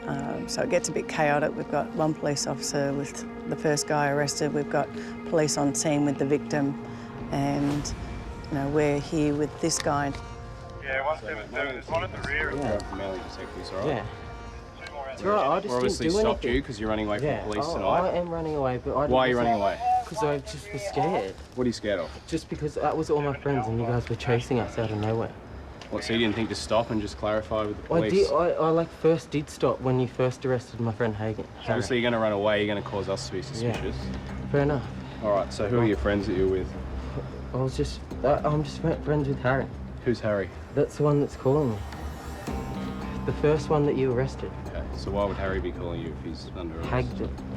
so it gets a bit chaotic. We've got one police officer with the first guy arrested. We've got police on scene with the victim, and we're here with this guy. Yeah, 172. There's one at the rear. Yeah. It's all right, I just We're obviously didn't do stopped anything. you because you're running away from the police I tonight. am running away, but I Why are you running away? Because I just was scared. What are you scared of? Just because that was all my friends and you guys were chasing us out of nowhere. What, so you didn't think to stop and just clarify with the police? I first did stop when you first arrested my friend Hagen. So obviously you're going to run away, you're going to cause us to be suspicious. Yeah. Fair enough. All right, so who are your friends that you're with? I'm just friends with Harry. Who's Harry? That's the one that's calling me. The first one that you arrested. Okay, so why would Harry be calling you if he's under arrest?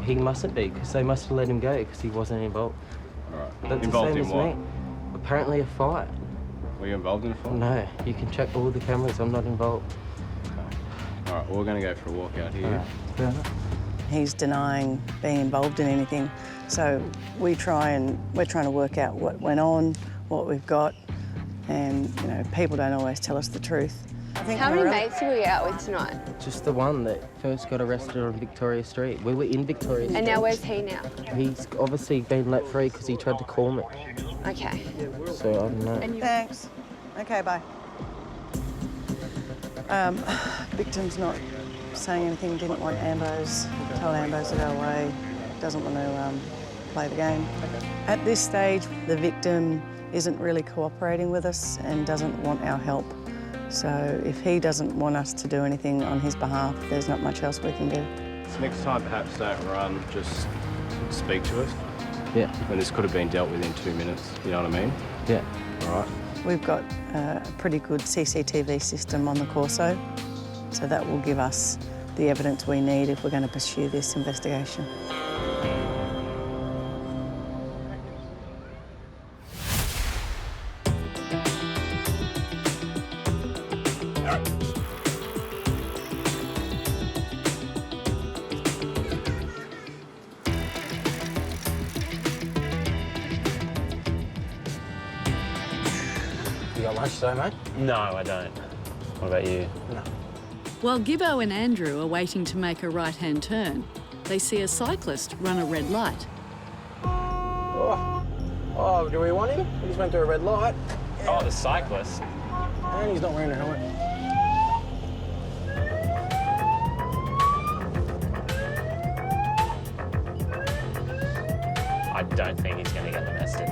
He mustn't be, because they must have let him go because he wasn't involved. All right. That's Involved the same in as what? me. Apparently a fight. Were you involved in a fight? No, you can check all the cameras. I'm not involved. Okay. All right, well, we're going to go for a walk out here. All right. Fair enough. He's denying being involved in anything, so we're trying to work out what went on, what we've got, and people don't always tell us the truth. How many mates did we get out with tonight? Just the one that first got arrested on Victoria Street. We were in Victoria Street. And now where's he now? He's obviously been let free because he tried to call me. Okay. So I don't know. Thanks. Okay, bye. Victim's not saying anything, didn't want Ambos, told Ambos to go away, doesn't want to play the game. At this stage, the victim isn't really cooperating with us and doesn't want our help. So if he doesn't want us to do anything on his behalf, there's not much else we can do. So next time, perhaps don't run, just speak to us. Yeah. And this could have been dealt with in 2 minutes, you know what I mean? Yeah. All right. We've got a pretty good CCTV system on the Corso, so that will give us the evidence we need if we're going to pursue this investigation. You got lunch today, mate? No, I don't. What about you? No. While Gibbo and Andrew are waiting to make a right-hand turn, they see a cyclist run a red light. Oh, do we want him? He just went through a red light. Oh, the cyclist? And he's not wearing a helmet. I don't think he's going to get the message.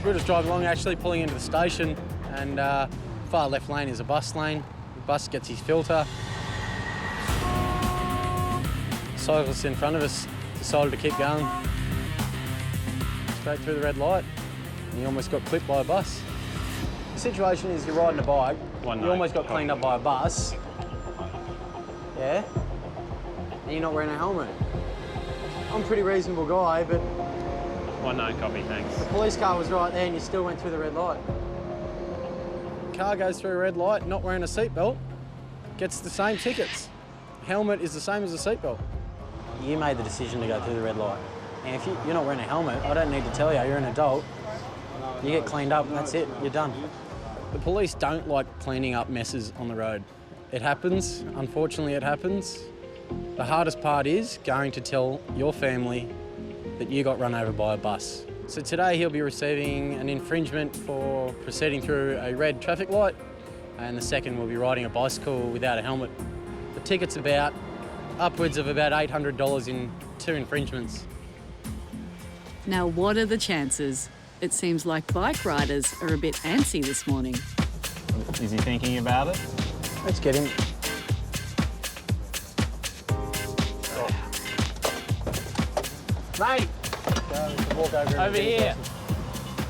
We're just driving along, actually pulling into the station, and far left lane is a bus lane. The bus gets his filter. cyclist in front of us decided to keep going straight through the red light, and he almost got clipped by a bus. The situation is you're riding a bike, you almost got cleaned up by a bus, yeah, and you're not wearing a helmet. I'm a pretty reasonable guy, but... 19 copy, thanks. The police car was right there and you still went through the red light. Car goes through a red light, not wearing a seatbelt, gets the same tickets. Helmet is the same as a seatbelt. You made the decision to go through the red light. And if you're not wearing a helmet, I don't need to tell you, you're an adult. You get cleaned up, that's it, you're done. The police don't like cleaning up messes on the road. It happens, unfortunately it happens. The hardest part is going to tell your family that you got run over by a bus. So today he'll be receiving an infringement for proceeding through a red traffic light, and the second will be riding a bicycle without a helmet. The ticket's upwards of about $800 in 2 infringements. Now, what are the chances? It seems like bike riders are a bit antsy this morning. Is he thinking about it? Let's get him. Mate! Walk over here.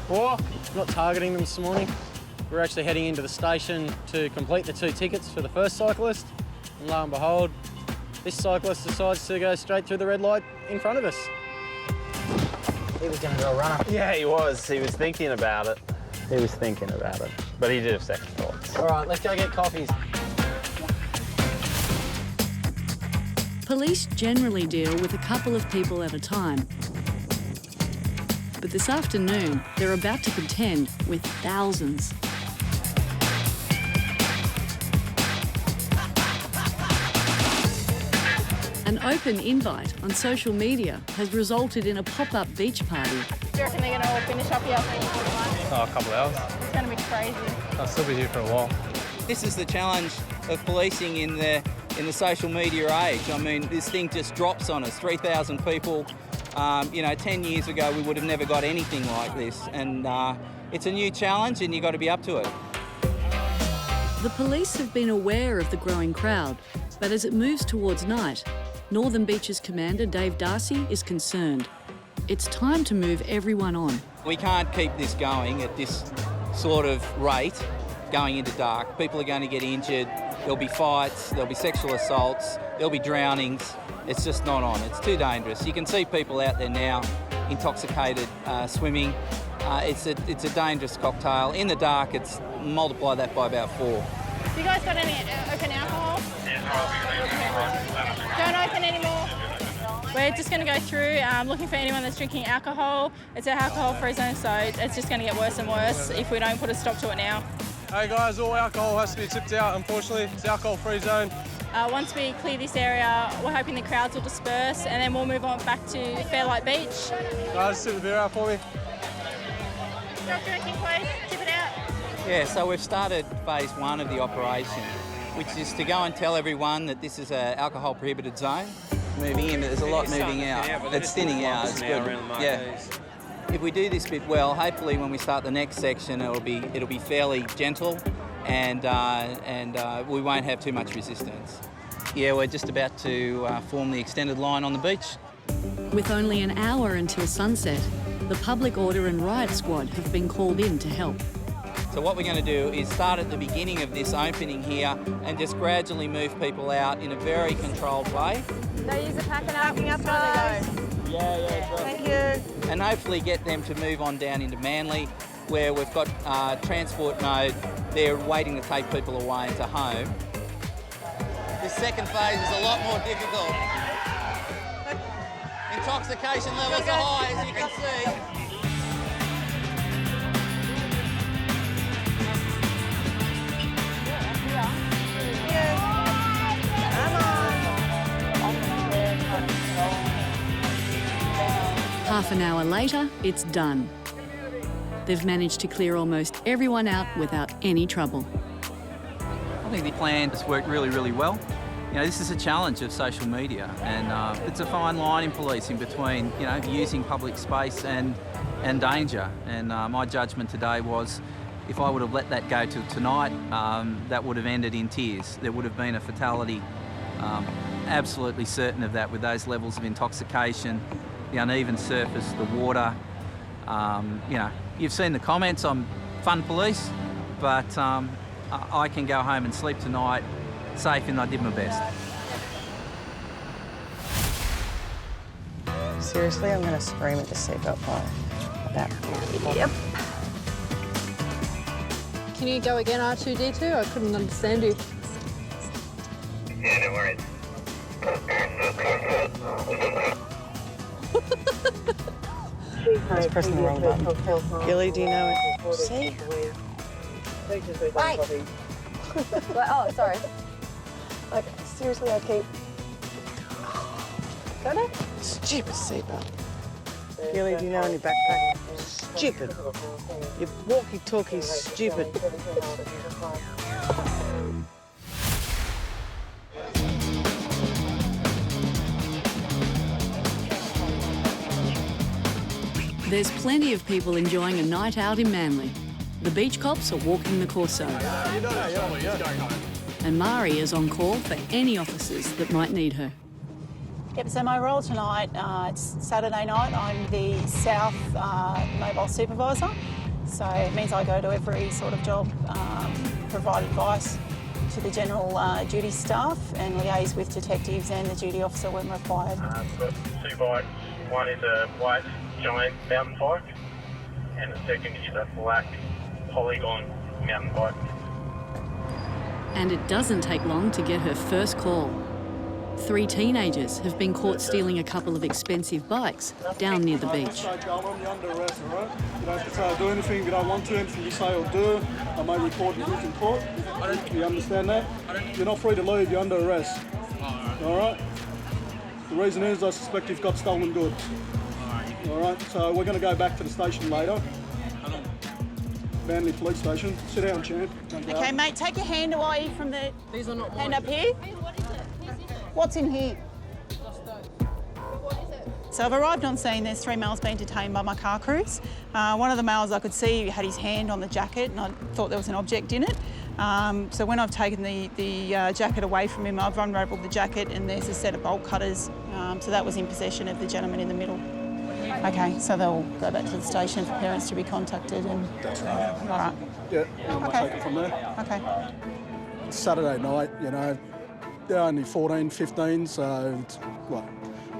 Walk. Not targeting them this morning. We're actually heading into the station to complete the 2 tickets for the first cyclist. And lo and behold, this cyclist decides to go straight through the red light in front of us. He was going to go runner. Yeah, he was. He was thinking about it. But he did have second thoughts. All right, let's go get coffees. Police generally deal with a couple of people at a time. But this afternoon, they're about to contend with thousands. An open invite on social media has resulted in a pop-up beach party. Do you reckon they're going to all finish up here? Oh, a couple of hours. It's going to be crazy. I'll still be here for a while. This is the challenge of policing in the social media age. I mean, this thing just drops on us. 3,000 people. 10 years ago we would have never got anything like this, and it's a new challenge and you've got to be up to it. The police have been aware of the growing crowd, but as it moves towards night, Northern Beaches Commander Dave Darcy is concerned. It's time to move everyone on. We can't keep this going at this sort of rate, going into dark. People are going to get injured, there'll be fights, there'll be sexual assaults, there'll be drownings. It's just not on. It's too dangerous. You can see people out there now, intoxicated, swimming. It's a dangerous cocktail. In the dark, it's multiply that by about 4. Have you guys got any open alcohol? Don't open anymore. We're just going to go through looking for anyone that's drinking alcohol. It's an alcohol-free zone, so it's just going to get worse and worse if we don't put a stop to it now. Hey guys, all alcohol has to be tipped out, unfortunately. It's alcohol-free zone. Once we clear this area, we're hoping the crowds will disperse and then we'll move on back to Fairlight Beach. Guys, sit the beer out for me. Stop drinking, please. Tip it out. Yeah, so we've started phase 1 of the operation, which is to go and tell everyone that this is an alcohol prohibited zone. Moving in, but there's a lot moving out. It's thinning out. It's good. Yeah. If we do this bit well, hopefully when we start the next section, it'll be fairly gentle, and we won't have too much resistance. Yeah, we're just about to form the extended line on the beach. With only an hour until sunset, the Public Order and Riot Squad have been called in to help. So what we're going to do is start at the beginning of this opening here and just gradually move people out in a very controlled way. They use a packing up, guys. Yeah. Thank you. And hopefully get them to move on down into Manly, where we've got transport node. They're waiting to take people away into home. This second phase is a lot more difficult. Intoxication levels are high, as you can see. Half an hour later, it's done. They've managed to clear almost everyone out without any trouble. I think the plan has worked really, really well. You know, this is a challenge of social media, and it's a fine line in policing between, using public space and danger. And my judgment today was, if I would have let that go till tonight, that would have ended in tears. There would have been a fatality Absolutely certain of that with those levels of intoxication, the uneven surface, the water. You know, you've seen the comments, I'm fun police, but I can go home and sleep tonight safe and I did my best. Seriously, I'm going to scream at the seatbelt guy about that. Yep. Can you go again, R2-D2? I couldn't understand you. Yeah, no worries. I was pressing the wrong button. Gilly, do you know it? See? Wait. Oh, sorry. Like, seriously, I keep... Got it? Stupid seatbelt. Gilly, do you know in your backpack? Stupid. Your walkie-talkie's stupid. There's plenty of people enjoying a night out in Manly. The beach cops are walking the Corso. And Mari is on call for any officers that might need her. Yep, so my role tonight, it's Saturday night. I'm the South Mobile Supervisor. So it means I go to every sort of job, provide advice to the general duty staff and liaise with detectives and the duty officer when required. We've got 2 bikes. One is a white giant mountain bike and the second is a black polygon mountain bike. And it doesn't take long to get her first call. 3 teenagers have been caught stealing a couple of expensive bikes down near the beach. You don't have to say I'll do anything if you don't want to. Anything you say I'll do, I may report you in court. You understand that? You're not free to leave, you're under arrest. All right? The reason is I suspect you've got stolen goods. All right, so we're going to go back to the station later. Manly Police Station. Sit down, champ. Okay, mate, take your hand away from the... These are not hand up here. What's in here? So I've arrived on scene, there's 3 males being detained by my car crews. One of the males I could see had his hand on the jacket and I thought there was an object in it. So when I've taken the jacket away from him, I've unravelled the jacket and there's a set of bolt cutters. So that was in possession of the gentleman in the middle. Okay, so they'll go back to the station for parents to be contacted and... That's right. All right. Yeah, we'll Okay. take it from there. Okay. It's Saturday night, you know, they're only 14, 15, so it's, what,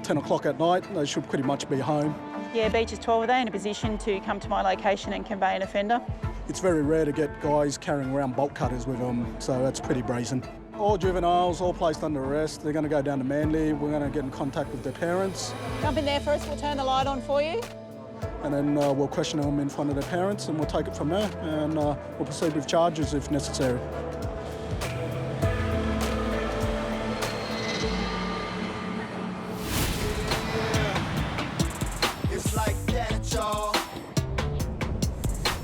10 o'clock at night, they should pretty much be home. Yeah, Beaches 12, are they in a position to come to my location and convey an offender? It's very rare to get guys carrying around bolt cutters with them, so that's pretty brazen. All juveniles, all placed under arrest. They're going to go down to Manly. We're going to get in contact with their parents. Jump in there first, we'll turn the light on for you. And then we'll question them in front of their parents and we'll take it from there and we'll proceed with charges if necessary. It's like that, y'all.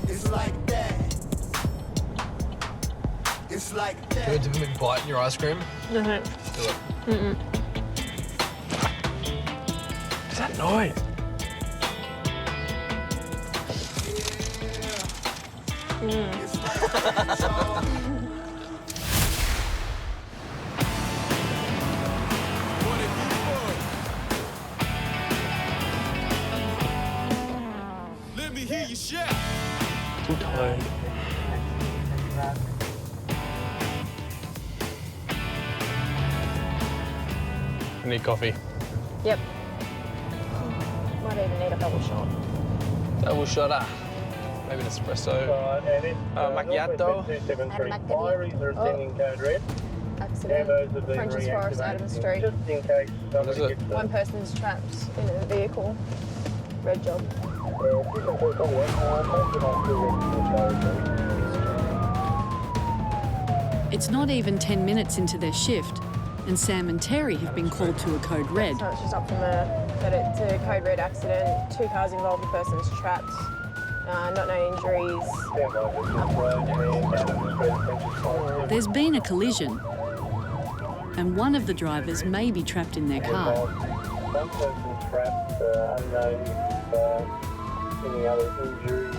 It's like that. It's like that. Can you dip a big bite in your ice cream? No. Do it. What's that noise? Let me hear you shout. Too tired. I need coffee. Yep. Might even need a double shot. Double shotter. Maybe an espresso. Macchiato. Accident. French's Forest, Adams Street. What is it? One person's trapped in a vehicle. Red job. It's not even 10 minutes into their shift, and Sam and Terry have been called to a code red. So it's just up from to code red accident. 2 cars involved, the person's trapped. Not no injuries. There's been a collision, and one of the drivers may be trapped in their car. One person's trapped, unknown if any other injuries.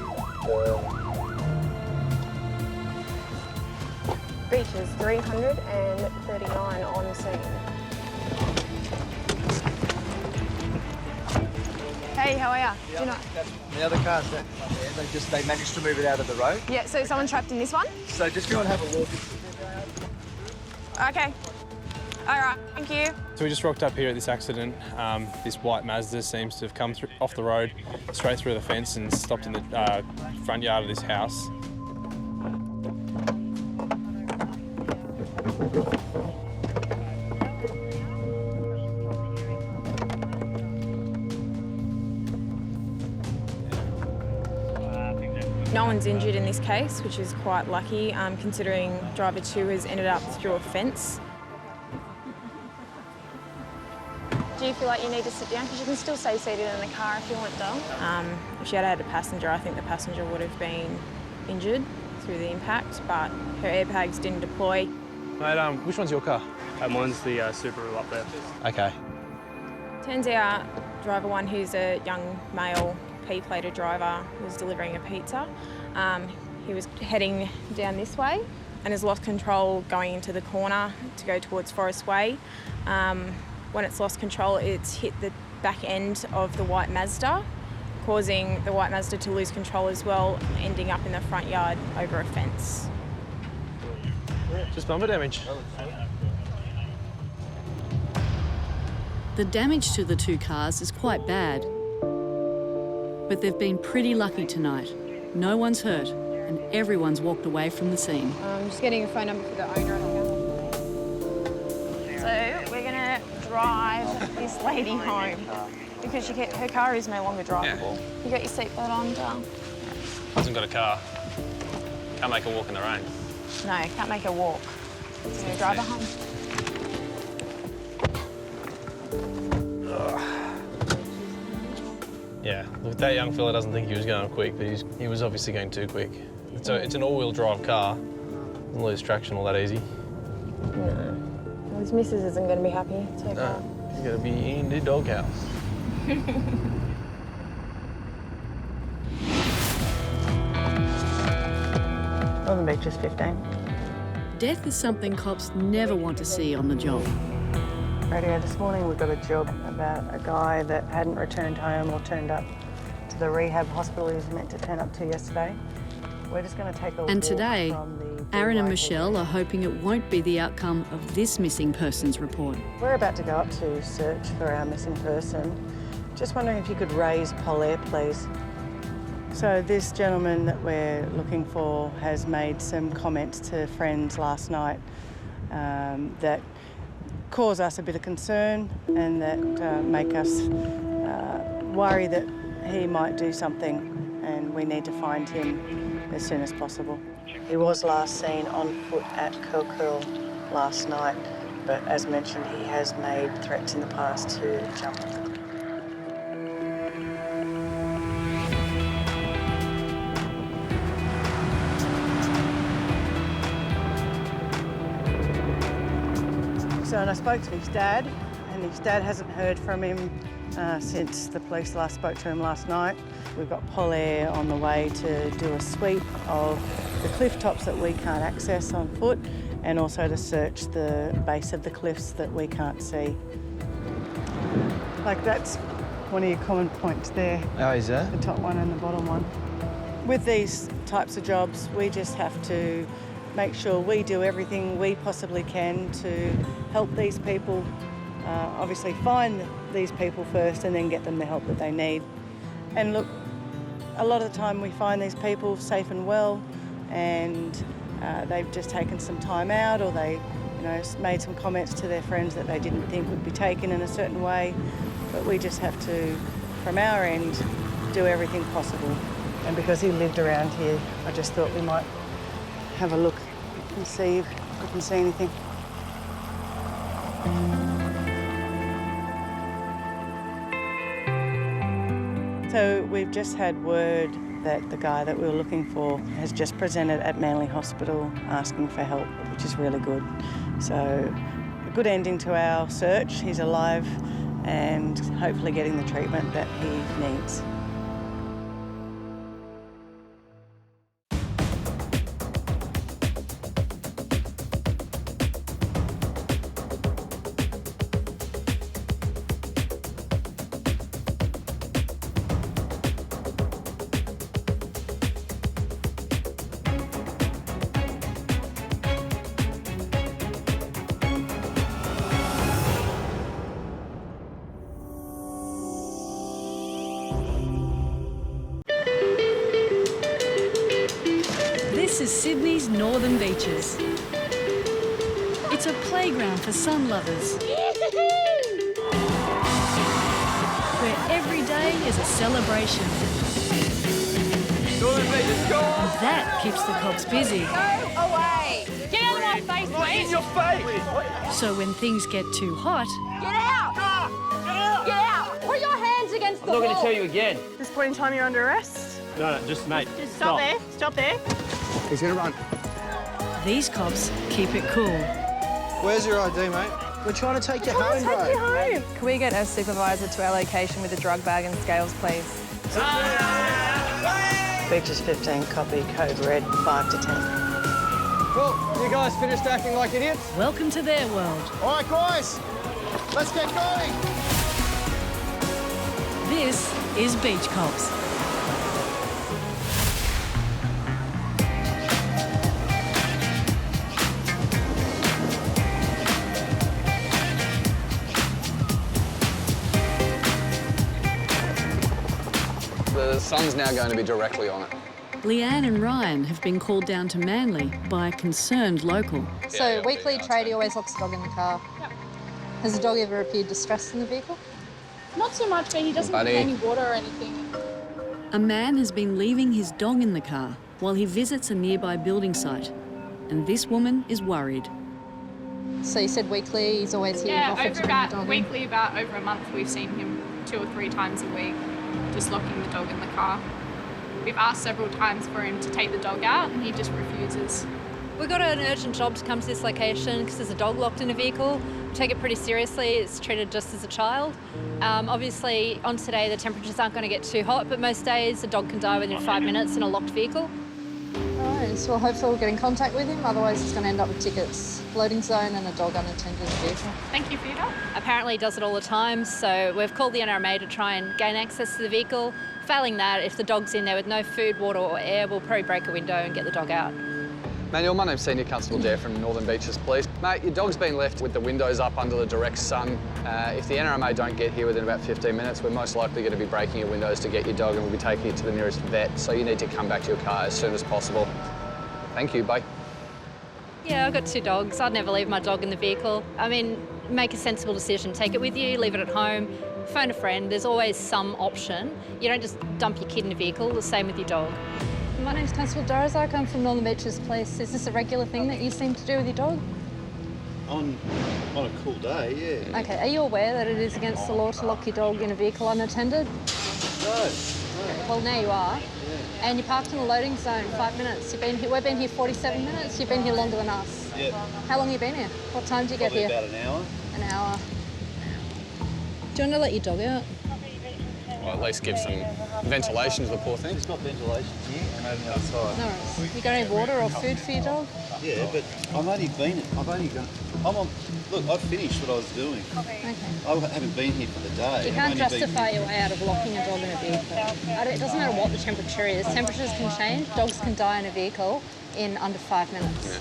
Reaches 339 on scene. Hey, how are ya? Do you know? The other car's there. Yeah, they managed to move it out of the road. Yeah, so someone trapped in this one? So just go and have a walk. Okay. All right, thank you. So we just rocked up here at this accident. This white Mazda seems to have come off the road, straight through the fence and stopped in the front yard of this house. No one's injured in this case, which is quite lucky, considering driver 2 has ended up through a fence. Do you feel like you need to sit down? Because you can still stay seated in the car if you want, Dom. If she had had a passenger, I think the passenger would have been injured through the impact, but her airbags didn't deploy. Mate, which one's your car? Mine's the Subaru up there. Okay. Turns out driver 1, who's a young male P-plated driver, was delivering a pizza. He was heading down this way and has lost control going into the corner to go towards Forest Way. When it's lost control, it's hit the back end of the white Mazda, causing the white Mazda to lose control as well, ending up in the front yard over a fence. Just bumper damage. The damage to the 2 cars is quite bad, but they've been pretty lucky tonight. No one's hurt and everyone's walked away from the scene. I'm just getting a phone number for the owner. So we're gonna drive this lady home because her car is no longer drivable. You got your seatbelt on, Dal? Hasn't got a car. Can't make her walk in the rain. No, can't make her walk. So we drive her home. Yeah, look, that young fella doesn't think he was going quick, but he was obviously going too quick. It's an all-wheel drive car. Doesn't lose traction all that easy. No. His missus isn't going to be happy so far. He's going to be in the doghouse. Northern Beach is 15. Death is something cops never want to see on the job. Radio this morning we got a job about a guy that hadn't returned home or turned up to the rehab hospital he was meant to turn up to yesterday. We're just going to take a And walk today, from the Aaron and DY Michelle are hoping it won't be the outcome of this missing persons report. We're about to go up to search for our missing person. Just wondering if you could raise Polaire, please. So this gentleman that we're looking for has made some comments to friends last night that cause us a bit of concern and that make us worry that he might do something, and we need to find him as soon as possible. He was last seen on foot at Curl last night, but as mentioned, he has made threats in the past to jump. So, and I spoke to his dad, and his dad hasn't heard from him since the police last spoke to him last night. We've got Polaire on the way to do a sweep of the cliff tops that we can't access on foot, and also to search the base of the cliffs that we can't see. Like, that's one of your common points there. Oh, is that? The top one and the bottom one. With these types of jobs, we just have to make sure we do everything we possibly can to help these people, obviously find these people first and then get them the help that they need. And look, a lot of the time we find these people safe and well, and they've just taken some time out, or they, made some comments to their friends that they didn't think would be taken in a certain way. But we just have to, from our end, do everything possible. And because he lived around here, I just thought we might have a look and see if we can see anything. So we've just had word that the guy that we were looking for has just presented at Manly Hospital asking for help, which is really good. So a good ending to our search. He's alive and hopefully getting the treatment that he needs. Northern Beaches. It's a playground for sun lovers, where every day is a celebration. That keeps the cops busy. Go away! Get out of my face, mate! In your face! So when things get too hot, Get out! Get out! Put your hands against the wall. I'm not going to tell you again. At this point in time, you're under arrest. No, just mate. Just stop there. Stop there. He's going to run. these cops keep it cool. Where's your ID, mate? We're trying to take you home, bro. Take you home. Can we get a supervisor to our location with a drug bag and scales, please? Beaches 15, copy, code red, 5 to 10. Well, you guys finished acting like idiots? Welcome to their world. All right, guys, let's get going. This is Beach Cops. The sun's now going to be directly on it. Leanne and Ryan have been called down to Manly by a concerned local. So weekly tradie always locks the dog in the car. Yep. Has the dog ever appeared distressed in the vehicle? Not so much, but he doesn't Buddy. drink any water or anything. A man has been leaving his dog in the car while he visits a nearby building site, and this woman is worried. So you said weekly, he's always here. Yeah, offered over to bring the about dog in? weekly, about over a month, we've seen him 2 or 3 times a week, just locking the dog in the car. We've asked several times for him to take the dog out, and he just refuses. We got an urgent job to come to this location because there's a dog locked in a vehicle. We take it pretty seriously. It's treated just as a child. Obviously, on today, the temperatures aren't going to get too hot, but most days a dog can die within 5 minutes in a locked vehicle. All right, so hopefully we'll get in contact with him, otherwise it's going to end up with tickets, loading zone and a dog unattended in the vehicle. Thank you for your help. Apparently he does it all the time, so we've called the NRMA to try and gain access to the vehicle. Failing that, if the dog's in there with no food, water or air, we'll probably break a window and get the dog out. Manuel, my name's Senior Constable Dare from Northern Beaches Police. Mate, your dog's been left with the windows up under the direct sun. If the NRMA don't get here within about 15 minutes, we're most likely going to be breaking your windows to get your dog, and we'll be taking you to the nearest vet, so you need to come back to your car as soon as possible. Thank you, bye. Yeah, I've got 2 dogs. I'd never leave my dog in the vehicle. I mean, make a sensible decision. Take it with you, leave it at home, phone a friend. There's always some option. You don't just dump your kid in a vehicle, the same with your dog. My name's Constable Dorazak, I'm from Northern Beaches Police. Is this a regular thing that you seem to do with your dog? On a cool day, yeah. Okay, are you aware that it is against the law to lock your dog in a vehicle unattended? No. Well, now you are. Yeah. And you parked in the loading zone 5 minutes. You've been here, we've been here 47 minutes. You've been here longer than us. Yeah. How long have you been here? What time did you get Probably here? about an hour. An hour. Do you want to let your dog out? Well, at least give some ventilation to the poor thing. There's not ventilation here and only outside. No worries. You got any water or food for your dog? Yeah, but I've only look, I've finished what I was doing. Okay. I haven't been here for the day. You can't justify your way out of locking a dog in a vehicle. It doesn't matter what the temperature is. Temperatures can change. Dogs can die in a vehicle in under 5 minutes. Yeah.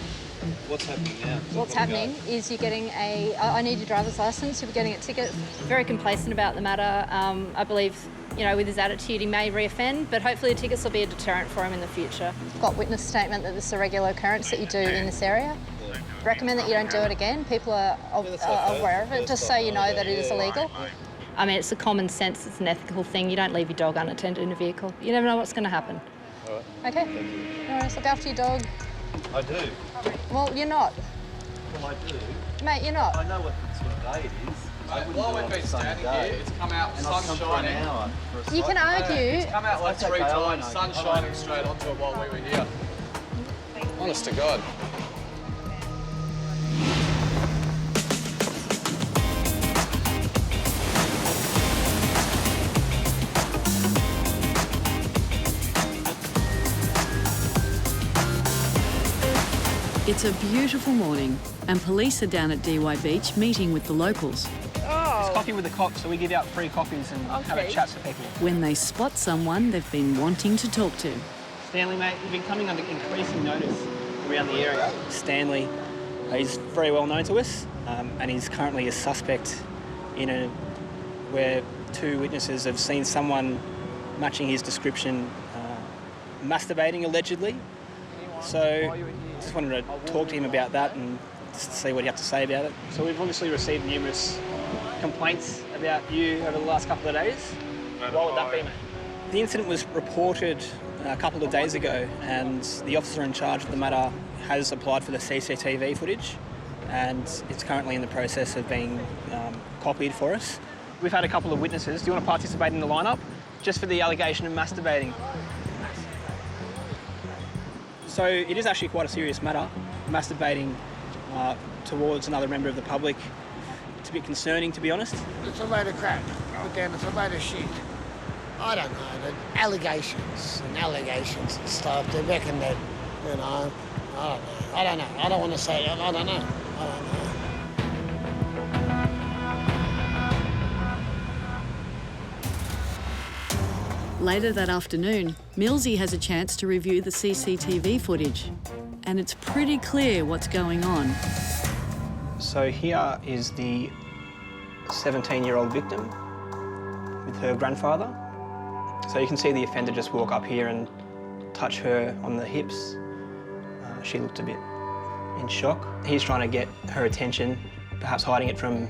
What's happening now? What's happening is you're getting I need your driver's licence, you're getting a ticket. Very complacent about the matter. I believe, you know, with his attitude, he may reoffend, but hopefully the tickets will be a deterrent for him in the future. Got witness statement that this is a regular occurrence that you do in this area. Recommend that you don't do it again. People are aware of it, just so you know that it is illegal. I mean, it's a common sense, it's an ethical thing. You don't leave your dog unattended in a vehicle. You never know what's going to happen. All right. Okay. All right, look after your dog. I do. Well, you're not. Well, I do. Mate, you're not. I know what sort of day it is. While we've been standing here, it's come out, sun shining. You can argue. It's come out like 3 times, sun shining straight onto it while we were here. Honest to God. It's a beautiful morning, and police are down at DY Beach meeting with the locals. It's coffee with the cops, so we give out free coffees and have a chat to people. When they spot someone they've been wanting to talk to. Stanley, mate, you've been coming under increasing notice around the area. Stanley, he's very well known to us, and he's currently a suspect in where 2 witnesses have seen someone matching his description masturbating allegedly. So Just wanted to talk to him about that and just see what he had to say about it. So we've obviously received numerous complaints about you over the last couple of days. What would that be, mate? The incident was reported a couple of days ago, and the officer in charge of the matter has applied for the CCTV footage, and it's currently in the process of being copied for us. We've had a couple of witnesses. Do you want to participate in the lineup? Just for the allegation of masturbating. So it is actually quite a serious matter, masturbating towards another member of the public. It's a bit concerning, to be honest. It's a load of crap. Put down, it's a load of shit. I don't know, the allegations and stuff. They reckon that, you know, I don't know. I don't want to say it. I don't know. Later that afternoon, Millsy has a chance to review the CCTV footage, and it's pretty clear what's going on. So here is the 17-year-old victim with her grandfather. So you can see the offender just walk up here and touch her on the hips. She looked a bit in shock. He's trying to get her attention, perhaps hiding it from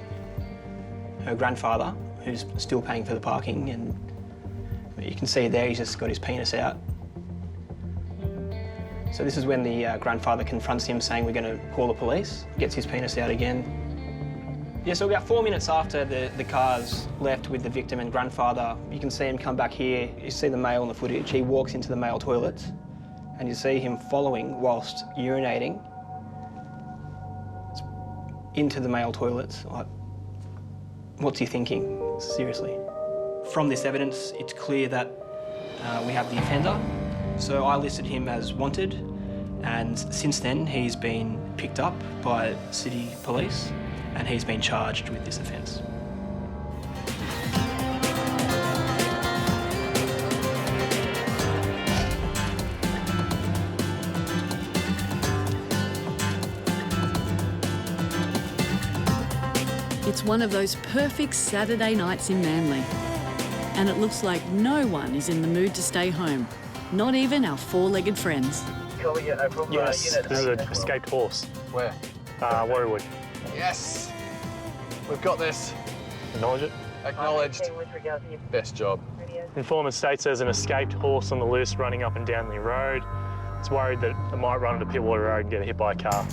her grandfather, who's still paying for the parking, and you can see there he's just got his penis out. So this is when the grandfather confronts him, saying we're going to call the police, gets his penis out again. Yeah, so about 4 minutes after the car's left with the victim and grandfather, you can see him come back here. You see the male in the footage. He walks into the male toilet, and you see him following whilst urinating into the male toilet. Like, what's he thinking? Seriously. From this evidence, it's clear that we have the offender. So I listed him as wanted, and since then he's been picked up by city police and he's been charged with this offence. It's one of those perfect Saturday nights in Manly, and it looks like no one is in the mood to stay home, not even our four-legged friends. Yes, there's an escaped horse. Where? Warrwood. Yes, we've got this. Acknowledge it. Acknowledged. Best job. Informant states there's an escaped horse on the loose running up and down the road. It's worried that it might run onto Pitwater Road and get hit by a car.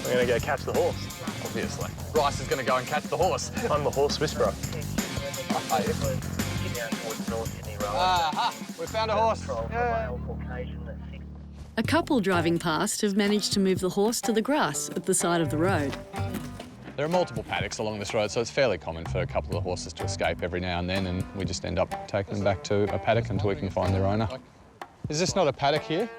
We're going to go catch the horse. Obviously. Bryce is going to go and catch the horse. I'm the horse whisperer. Are you? Aha! We found a horse. Yeah. A couple driving past have managed to move the horse to the grass at the side of the road. There are multiple paddocks along this road, so it's fairly common for a couple of the horses to escape every now and then, and we just end up taking them back to a paddock until we can find their owner. Is this not a paddock here?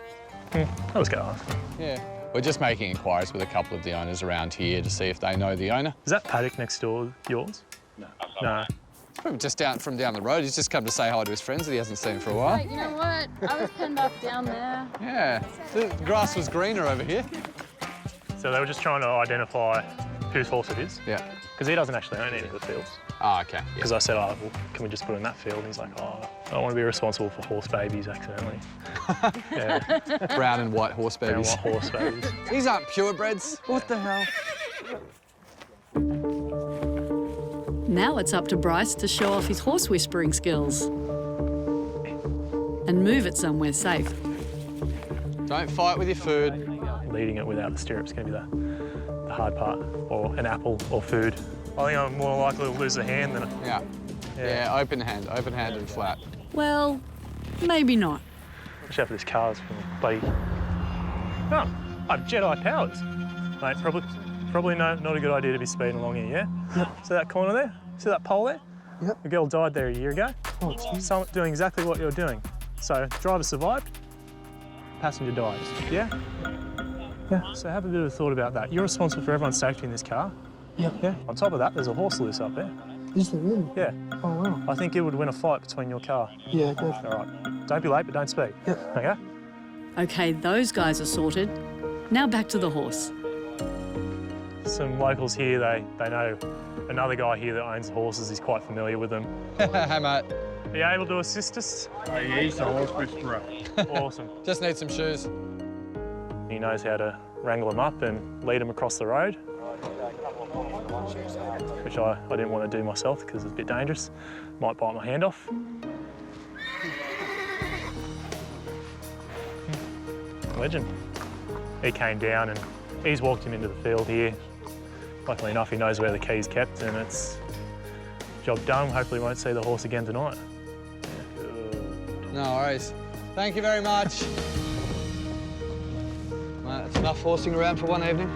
I was going to ask. Yeah. We're just making inquiries with a couple of the owners around here to see if they know the owner. Is that paddock next door yours? No. No. It's probably just down the road. He's just come to say hi to his friends that he hasn't seen for a while. Wait, you know what? I was penned up down there. Yeah. The grass was greener over here. So they were just trying to identify whose horse it is? Yeah. Because he doesn't actually own any of the fields. Oh, okay. Because I said, oh, well, can we just put it in that field? And he's like, oh, I don't want to be responsible for horse babies accidentally. Yeah. Brown and white horse babies. Brown and white horse babies. These aren't purebreds. What the hell? Now it's up to Bryce to show off his horse whispering skills and move it somewhere safe. Don't fight with your food. Leading it without the stirrup's going to be the hard part, or an apple or food. I think I'm more likely to lose a hand than Yeah, open hand and flat. Well, maybe not. Watch out for this car's bloody... Oh, I have Jedi powers. Mate, probably not a good idea to be speeding along here, yeah? Yep. See that corner there? See that pole there? Yep. A girl died there a year ago. Oh, geez. Someone doing exactly what you're doing. So, driver survived, passenger dies, yeah? Yeah. So have a bit of a thought about that. You're responsible for everyone's safety in this car. Yep. Yeah. On top of that, there's a horse loose up there. Is there really? Yeah. Oh, wow. I think it would win a fight between your car. Yeah, good. All right. Don't be late, but don't speed. Yep. Okay? OK, those guys are sorted. Now back to the horse. Some locals here, they know another guy here that owns horses. He's quite familiar with them. Hey, mate. Are you able to assist us? He's the horse whisperer. Awesome. Just need some shoes. He knows how to wrangle them up and lead them across the road, which I didn't want to do myself because it's a bit dangerous. Might bite my hand off. Legend. He came down and he's walked him into the field here. Luckily enough, he knows where the key's kept and it's job done. Hopefully won't see the horse again tonight. No worries. Thank you very much. Well, that's enough horsing around for one evening.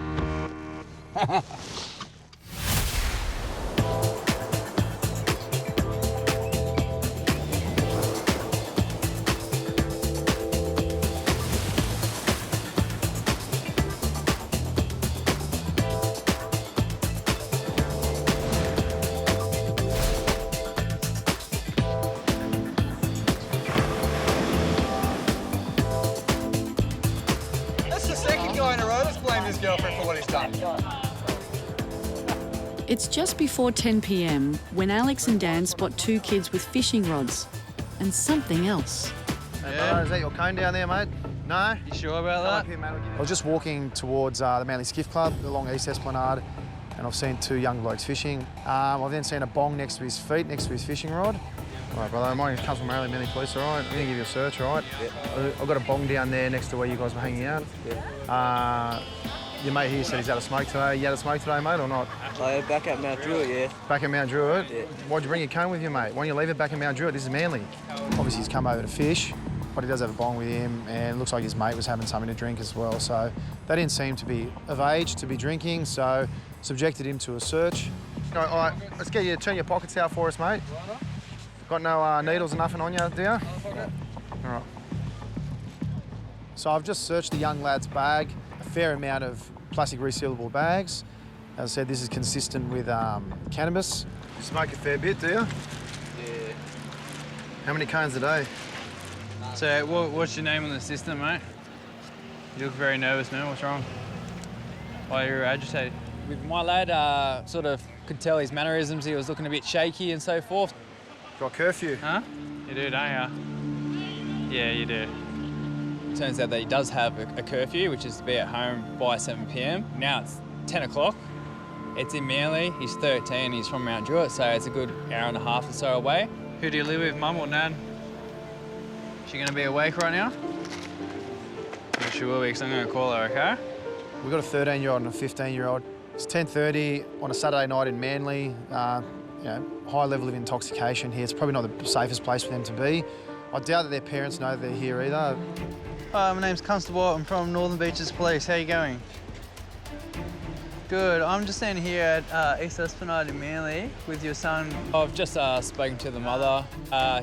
It's just before 10 p.m. when Alex and Dan spot two kids with fishing rods and something else. Yeah. Is that your cone down there, mate? No? You sure about that? I was just walking towards the Manly Skiff Club along East Esplanade, and I've seen two young blokes fishing. I've then seen a bong next to his feet, next to his fishing rod. All right, brother, my name comes from Manly Police, all right? I'm going to give you a search, all right? Yeah. I've got a bong down there next to where you guys were hanging out. Yeah. Your mate here said he's had a smoke today. You had a smoke today, mate, or not? Back at Mount Druitt, yeah. Back at Mount Druitt? Yeah. Why'd you bring your cone with you, mate? Why don't you leave it back at Mount Druitt? This is Manly. Obviously, he's come over to fish, but he does have a bong with him, and it looks like his mate was having something to drink as well. So they didn't seem to be of age to be drinking, so subjected him to a search. All right, let's get you to turn your pockets out for us, mate. Got no needles or nothing on you, do you? All right. So I've just searched the young lad's bag, a fair amount of plastic resealable bags. As I said, this is consistent with cannabis. You smoke a fair bit, do you? Yeah. How many cones a day? So, what's your name on the system, mate? You look very nervous, man. What's wrong? Why are you agitated? With my lad, sort of could tell his mannerisms. He was looking a bit shaky and so forth. Got curfew? Huh? You do, don't you? Yeah, you do. Turns out that he does have a curfew, which is to be at home by 7 p.m. Now it's 10 o'clock. It's in Manly. He's 13. He's from Mount Druitt, so it's a good hour and a half or so away. Who do you live with, mum or nan? She gonna be awake right now? Yeah, she will be, because I'm gonna call her, okay? We've got a 13-year-old and a 15-year-old. It's 10:30 on a Saturday night in Manly. You know, high level of intoxication here. It's probably not the safest place for them to be. I doubt that their parents know they're here either. Hi, my name's Constable. I'm from Northern Beaches Police. How you going? Good. I'm just standing here at East Esplanade in Manly with your son. I've just spoken to the mother.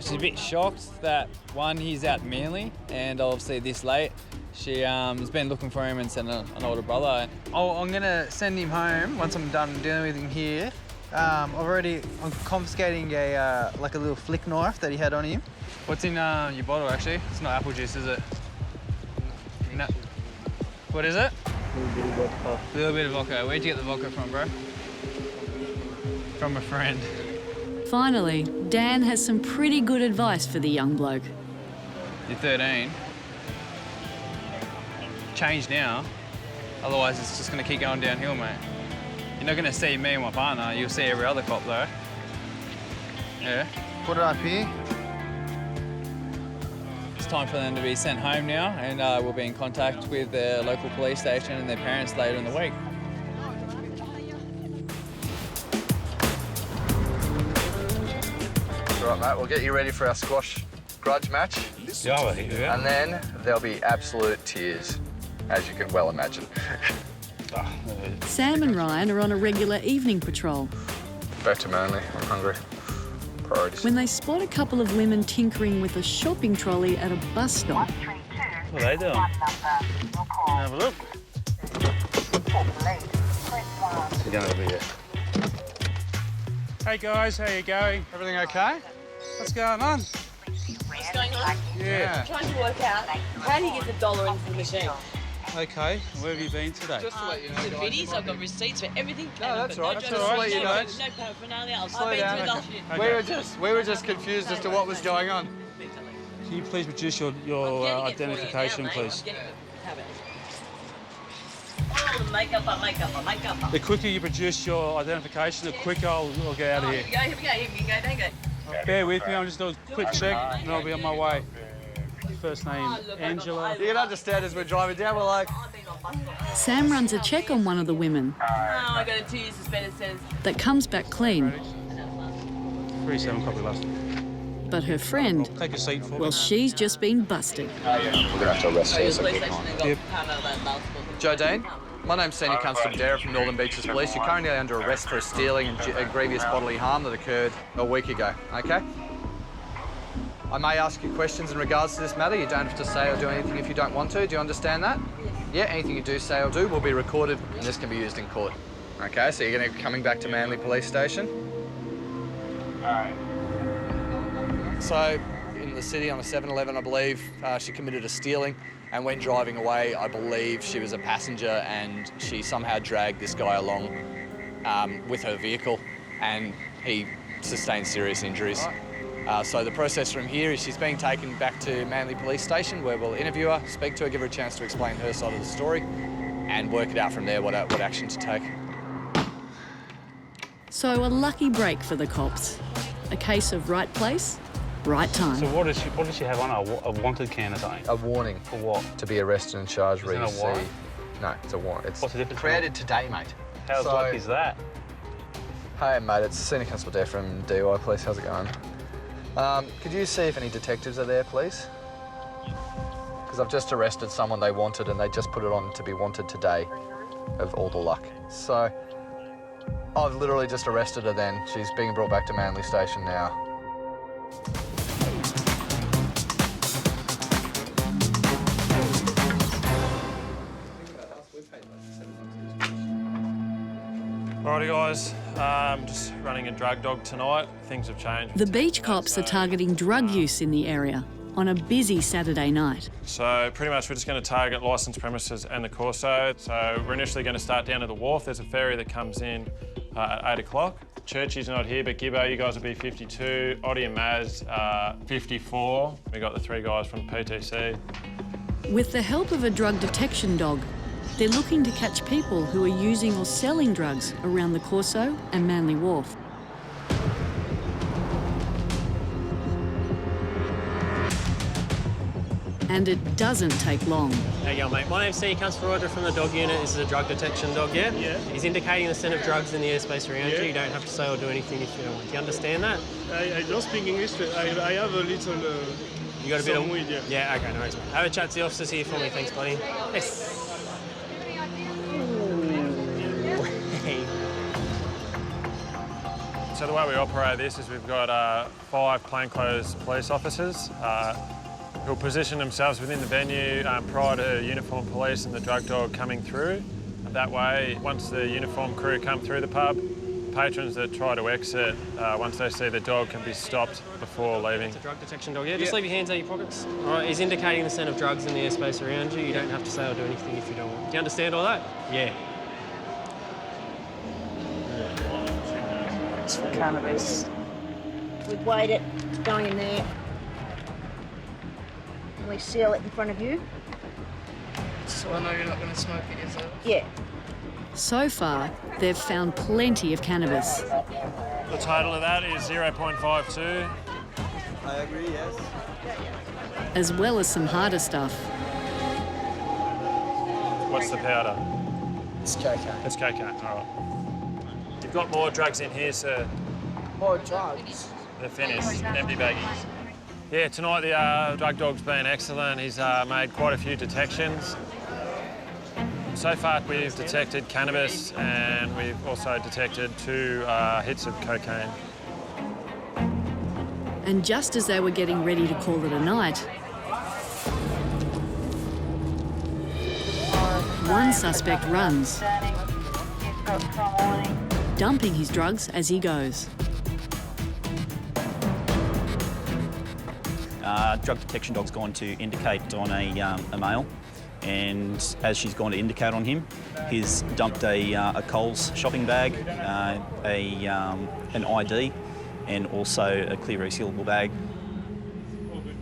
She's a bit shocked that, one, he's out in Manly, and obviously this late. She has been looking for him and sent an older brother. Oh, I'm gonna send him home once I'm done dealing with him here. I'm confiscating a like a little flick knife that he had on him. What's in your bottle, actually? It's not apple juice, is it? No. What is it? A little bit of vodka. Where'd you get the vodka from, bro? From a friend. Finally, Dan has some pretty good advice for the young bloke. You're 13. Change now, otherwise it's just going to keep going downhill, mate. You're not going to see me and my partner, you'll see every other cop, though. Yeah? Put it up here. It's time for them to be sent home now, and we'll be in contact with the local police station and their parents later in the week. Right, mate, we'll get you ready for our squash grudge match. Yeah. And then there'll be absolute tears, as you can well imagine. Sam and Ryan are on a regular evening patrol Back to Manly, I'm hungry. Priorities. when they spot a couple of women tinkering with a shopping trolley at a bus stop. What are they doing? Have a look. You're gonna be here. Hey guys, how you going? Everything okay? What's going on? What's going on? Yeah. I'm trying to work out how do you get the dollar into the machine? Okay, where have you been today? Just to let you know. The biddies, I've got receipts for everything. No, that's all right. No That's all right. You know. No paraphernalia. I've Slow been down. through the Okay. We were just confused as to what was going on. Can you please produce your identification, please? The quicker you produce your identification, the quicker I'll get out of here. Here we go. Bear with me, I'm just doing a quick check and I'll be on my way. First name, Angela. You can understand as we're driving down, we're like... Sam runs a check on one of the women Oh, I got a 2-year suspended sentence. that comes back clean. 37 copy last. But her friend, Take a seat for me. well, she's just been busted. We're going to have to arrest her. So Yep. Jodine, my name's Senior Constable Dara from Northern Beaches Police. You're currently under arrest for a stealing and a grievous bodily harm that occurred a week ago, okay? I may ask you questions in regards to this matter. You don't have to say or do anything if you don't want to. Do you understand that? Yeah, anything you do say or do will be recorded and this can be used in court. Okay, so you're going to be coming back to Manly Police Station. Alright. So, in the city on a 7-Eleven, I believe, she committed a stealing, and when driving away, I believe she was a passenger and she somehow dragged this guy along with her vehicle, and he sustained serious injuries. So the process from here is she's being taken back to Manly Police Station, where we'll interview her, speak to her, give her a chance to explain her side of the story, and work it out from there what action to take. So a lucky break for the cops. A case of right place, right time. So what does she have on her? A wanted can or something? A warning. For what? To be arrested and charged. Isn't it a warrant? No, it's a warrant. It's What's the difference? created today, mate. How's luck is that? Hey, mate, it's Senior Constable Dare from DUI Police. How's it going? Could you see if any detectives are there, please? Because I've just arrested someone they wanted and they just put it on to be wanted today, of all the luck. So, I've literally just arrested her then. She's being brought back to Manly Station now. Alrighty guys, just running a drug dog tonight. Things have changed. The beach cops are targeting drug use in the area on a busy Saturday night. So pretty much we're just going to target licensed premises and the Corso. So we're initially going to start down at the Wharf. There's a ferry that comes in at 8 o'clock. Churchy's not here, but Gibbo, you guys will be 52. Oddie and Maz, 54. We got the 3 guys from PTC. With the help of a drug detection dog, they're looking to catch people who are using or selling drugs around the Corso and Manly Wharf. And it doesn't take long. How you going, mate? My name's Senior Constable Roger from the dog unit. This is a drug detection dog, yeah? Yeah. He's indicating the scent of drugs in the airspace around Yeah. you. You don't have to say or do anything if you don't want. Do you understand that? I don't speak English. I have a little. You got a bit some of... weed, yeah. Yeah, okay, no worries, mate. Have a chat to the officers here for me, thanks, buddy. Yes. So the way we operate this is we've got 5 plainclothes police officers who'll position themselves within the venue prior to uniformed police and the drug dog coming through. That way, once the uniformed crew come through the pub, patrons that try to exit, once they see the dog, can be stopped before leaving. It's a drug detection dog, yeah? Just leave your hands out of your pockets. All right, he's indicating the scent of drugs in the airspace around you. You don't have to say or do anything if you don't want. Do you understand all that? Yeah. It's for cannabis. We've weighed it, it's going in there. And we seal it in front of you. So I know you're not going to smoke it yourself? Yeah. So far, they've found plenty of cannabis. The total of that is 0.52. I agree, yes. As well as some harder stuff. What's the powder? It's cocaine. It's cocaine, all right. You've got more drugs in here, sir. More drugs? They're finished, empty baggies. Yeah, tonight the drug dog's been excellent. He's made quite a few detections. So far we've detected cannabis and we've also detected 2 hits of cocaine. And just as they were getting ready to call it a night, one suspect runs, dumping his drugs as he goes. Drug detection dog's gone to indicate on a male, and as she's gone to indicate on him, he's dumped a Coles shopping bag, an ID, and also a clear resealable bag.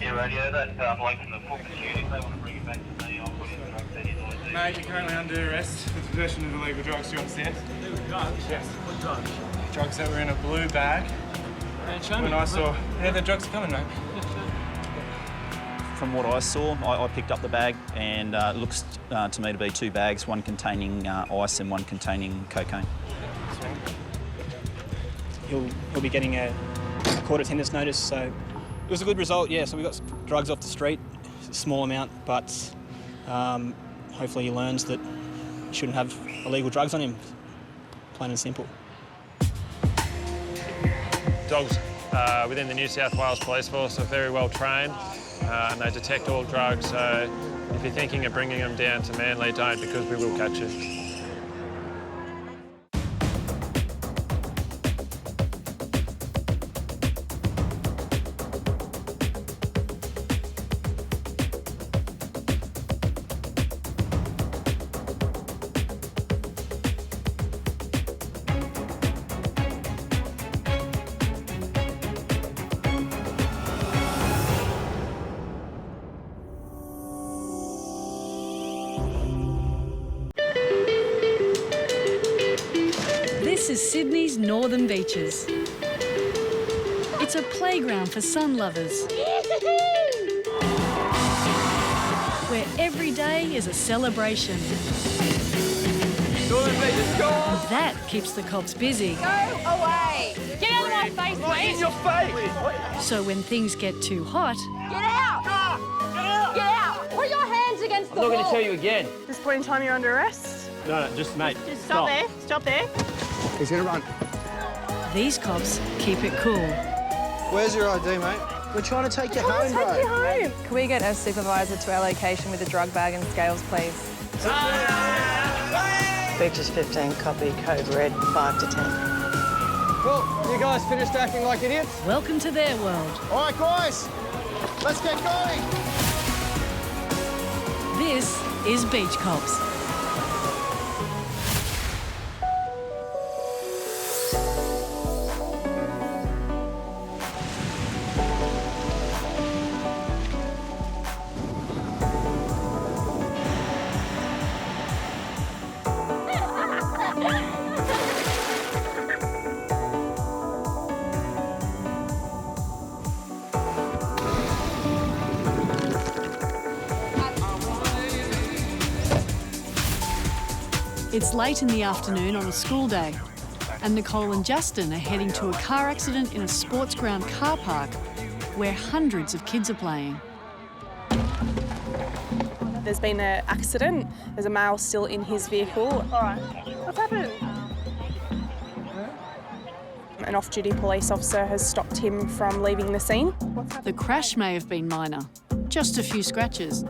Yeah, radio, that bloke from the full pursuit, if they want to bring it back to me, I'll put in the drug ID. Mate, you're currently under arrest for Possession of illegal drugs, do you understand? Illegal drugs? Yes. What drugs? Drugs that were in a blue bag. When I saw... Yeah, the drugs are coming, mate. From what I saw, I picked up the bag and it looks to me to be 2 bags, one containing ice and one containing cocaine. He'll be getting a court attendance notice, so it was a good result, yeah. So we got drugs off the street, a small amount, but hopefully he learns that he shouldn't have illegal drugs on him, plain and simple. Dogs within the New South Wales Police Force are very well trained and they detect all drugs, so if you're thinking of bringing them down to Manly, don't, because we will catch you. This is Sydney's Northern Beaches. It's a playground for sun lovers, where every day is a celebration. Northern Beaches, go on! That keeps the cops busy. Go away! Get out of my face, mate! In your face! So when things get too hot, Get out! Get out! Get out! Put your hands against the wall! I'm not going to tell you again. At this point in time, you're under arrest. No, just mate. Just stop there. Stop there. He's going to run. these cops keep it cool. Where's your ID, mate? We're trying to take you home, bro. Take you home. Can we get a supervisor to our location with a drug bag and scales, please? Beaches 15, copy, code red, 5 to 10. Well, you guys finished acting like idiots? Welcome to their world. All right, guys, let's get going. This is Beach Cops. It's late in the afternoon on a school day, and Nicole and Justin are heading to a car accident in a sports ground car park where hundreds of kids are playing. There's been an accident. There's a male still in his vehicle. All right. What's happened? An off-duty police officer has stopped him from leaving the scene. The crash may have been minor, just a few scratches,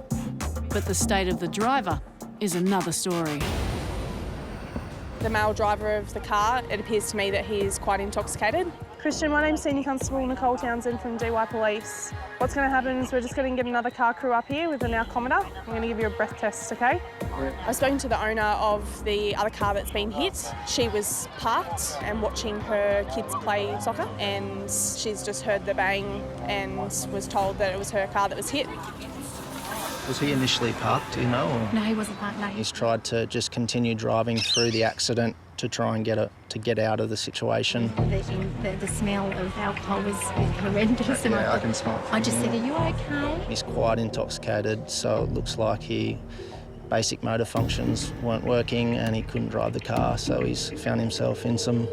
but the state of the driver is another story. The male driver of the car, it appears to me that he is quite intoxicated. Christian, my name's Senior Constable Nicole Townsend from DY Police. What's going to happen is we're just going to get another car crew up here with an alcometer. I'm going to give you a breath test, OK? I've spoken to the owner of the other car that's been hit. She was parked and watching her kids play soccer, and she's just heard the bang and was told that it was her car that was hit. Was he initially parked, do you know? Or? No, he wasn't parked, no. He's tried to just continue driving through the accident to try and get out of the situation. The smell of alcohol was horrendous. And I can smell. I just said, are you okay? He's quite intoxicated, so it looks like basic motor functions weren't working and he couldn't drive the car, so he's found himself in some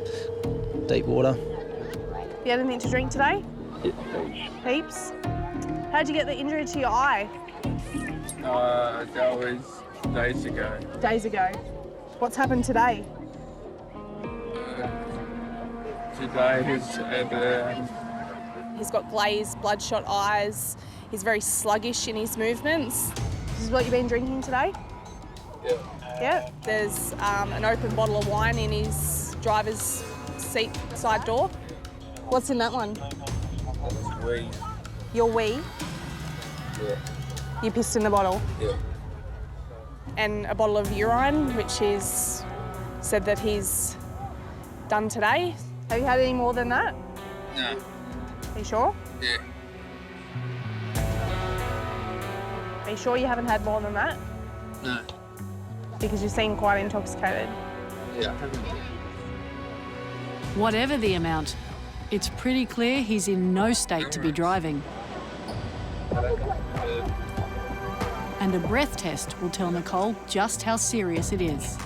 deep water. You had anything to drink today? Heaps. How'd you get the injury to your eye? That was days ago. Days ago. What's happened today? Today He's got glazed, bloodshot eyes. He's very sluggish in his movements. This is what you've been drinking today? Yeah. Yeah. There's an open bottle of wine in his driver's seat side door. What's in that one? Wee. Your wee? Yeah. You pissed in the bottle? Yeah. And a bottle of urine, which is said that he's done today. Have you had any more than that? No. Are you sure? Yeah. Are you sure you haven't had more than that? No. because you seem quite intoxicated. Yeah. Whatever the amount, it's pretty clear he's in no state to be driving. And a breath test will tell Nicole just how serious it is.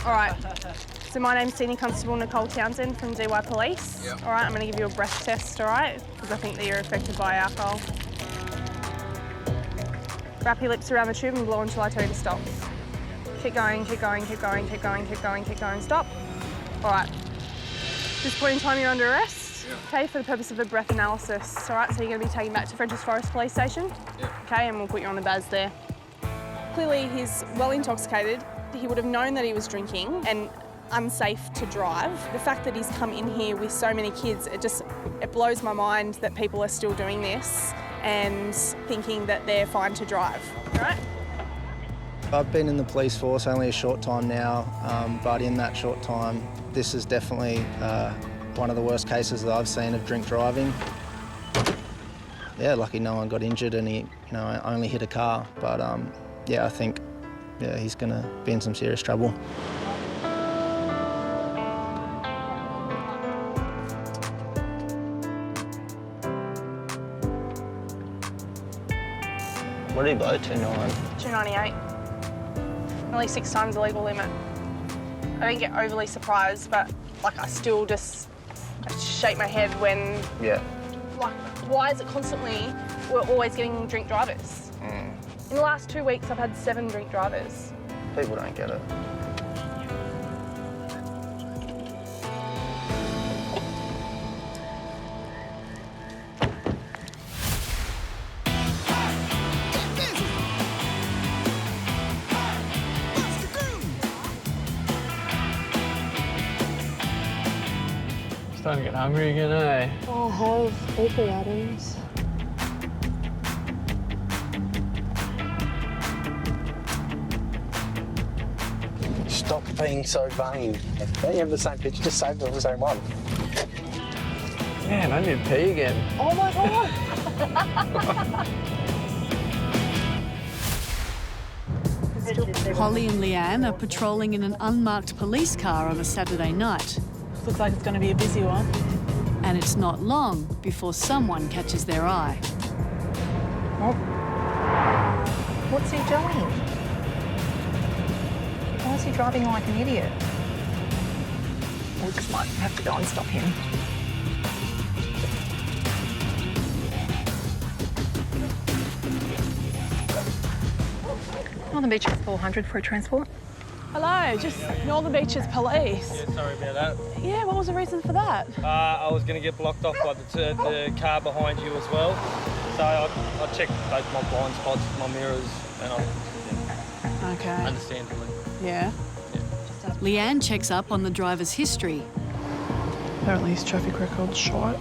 All right, so my name's Senior Constable Nicole Townsend from DY Police. Yep. All right, I'm going to give you a breath test, all right? Because I think that you're affected by alcohol. Wrap your lips around the tube and blow until I tell you to stop. Keep going, keep going, keep going, keep going, keep going, keep going, stop. All right. At this point in time, you're under arrest, okay, for the purpose of a breath analysis. All right, so you're going to be taken back to Frenchs Forest Police Station, okay, and we'll put you on the baz there. Clearly, he's well intoxicated. He would have known that he was drinking and unsafe to drive. The fact that he's come in here with so many kids, it blows my mind that people are still doing this and thinking that they're fine to drive, right? I've been in the police force only a short time now, but in that short time, this is definitely one of the worst cases that I've seen of drink driving. Yeah, lucky no one got injured and he, only hit a car. But yeah, I think he's going to be in some serious trouble. What did he blow? 2.9? 298. Nearly 6 times the legal limit. I don't get overly surprised, but I still just shake my head when, why is it constantly, we're always getting drink drivers? In the last 2 weeks, I've had 7 drink drivers. People don't get it. Starting to get hungry again, eh? I have heapy items. Stop being so vain. Don't you have the same picture? Just save the same one. Man, I need to pee again. Oh my God! Holly and Leanne are patrolling in an unmarked police car on a Saturday night. Looks like it's going to be a busy one. And it's not long before someone catches their eye. What's he doing? Why is he driving like an idiot? We just might have to go and stop him. Northern Beaches 400 for a transport. Hello, just Northern Beaches Police. Yeah, sorry about that. Yeah, what was the reason for that? I was going to get blocked off by the car behind you as well. So I checked both my blind spots, my mirrors, and Okay. understandably. Yeah. Leanne checks up on the driver's history Apparently his traffic record's short.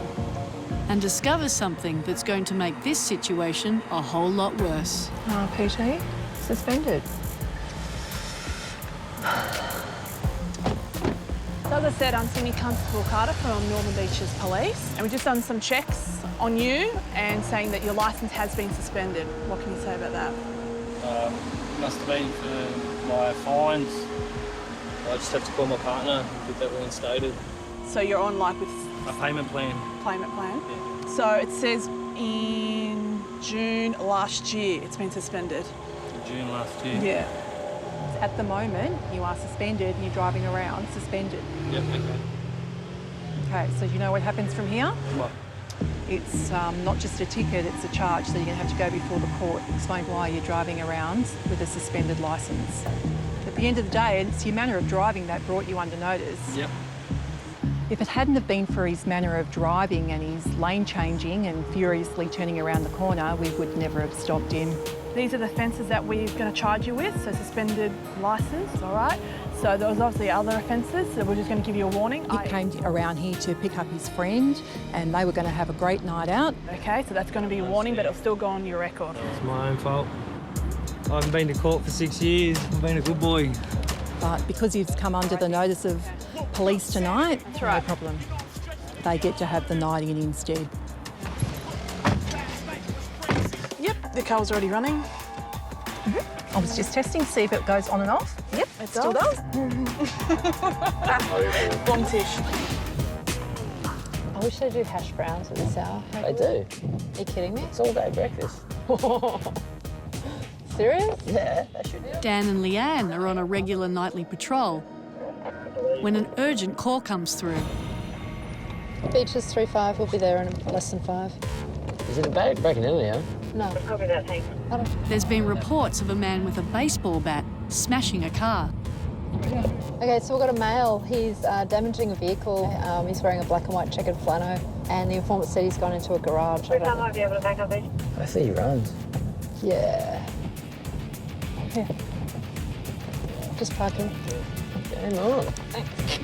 and discovers something that's going to make this situation a whole lot worse. PT, suspended. So as I said, I'm Senior Constable Carter from Northern Beaches Police, and we've just done some checks on you and saying that your licence has been suspended. What can you say about that? Must have been for my fines. I just have to call my partner and get that reinstated. So you're on with A payment plan. payment plan? Yeah. So it says in June last year it's been suspended. June last year. Yeah. At the moment, you are suspended and you're driving around suspended. Yep, okay. Okay, so you know what happens from here? What? It's not just a ticket, it's a charge, so you're going to have to go before the court, explain why you're driving around with a suspended licence. At the end of the day, it's your manner of driving that brought you under notice. Yep. If it hadn't have been for his manner of driving and his lane changing and furiously turning around the corner, we would never have stopped him. These are the offences that we're going to charge you with, so suspended licence, all right? So there was obviously other offences, so we're just going to give you a warning. He came around here to pick up his friend and they were going to have a great night out. Okay, so that's going to be a warning, but it'll still go on your record. It's my own fault. I haven't been to court for 6 years. I've been a good boy. But because he's come under the notice of police tonight, That's right. no problem. They get to have the night in instead. Yep, the car's already running. I was just testing to see if it goes on and off. Yep, it still does. Bomb-tish. I wish they do hash browns at this hour. They do. Are you kidding me? It's all day breakfast. Serious? Yeah, they should. Dan and Leanne are on a regular nightly patrol when an urgent call comes through. Beaches 3-5, we'll be there in less than 5. Is it a bag breaking in there? No. Copy that, thanks. There's been reports of a man with a baseball bat smashing a car. Okay, so we've got a male. He's damaging a vehicle. He's wearing a black and white checkered flannel, and the informant said he's gone into a garage. I might be able to back up these. I see he runs. Yeah. Here. Just park him. Game on. Thanks.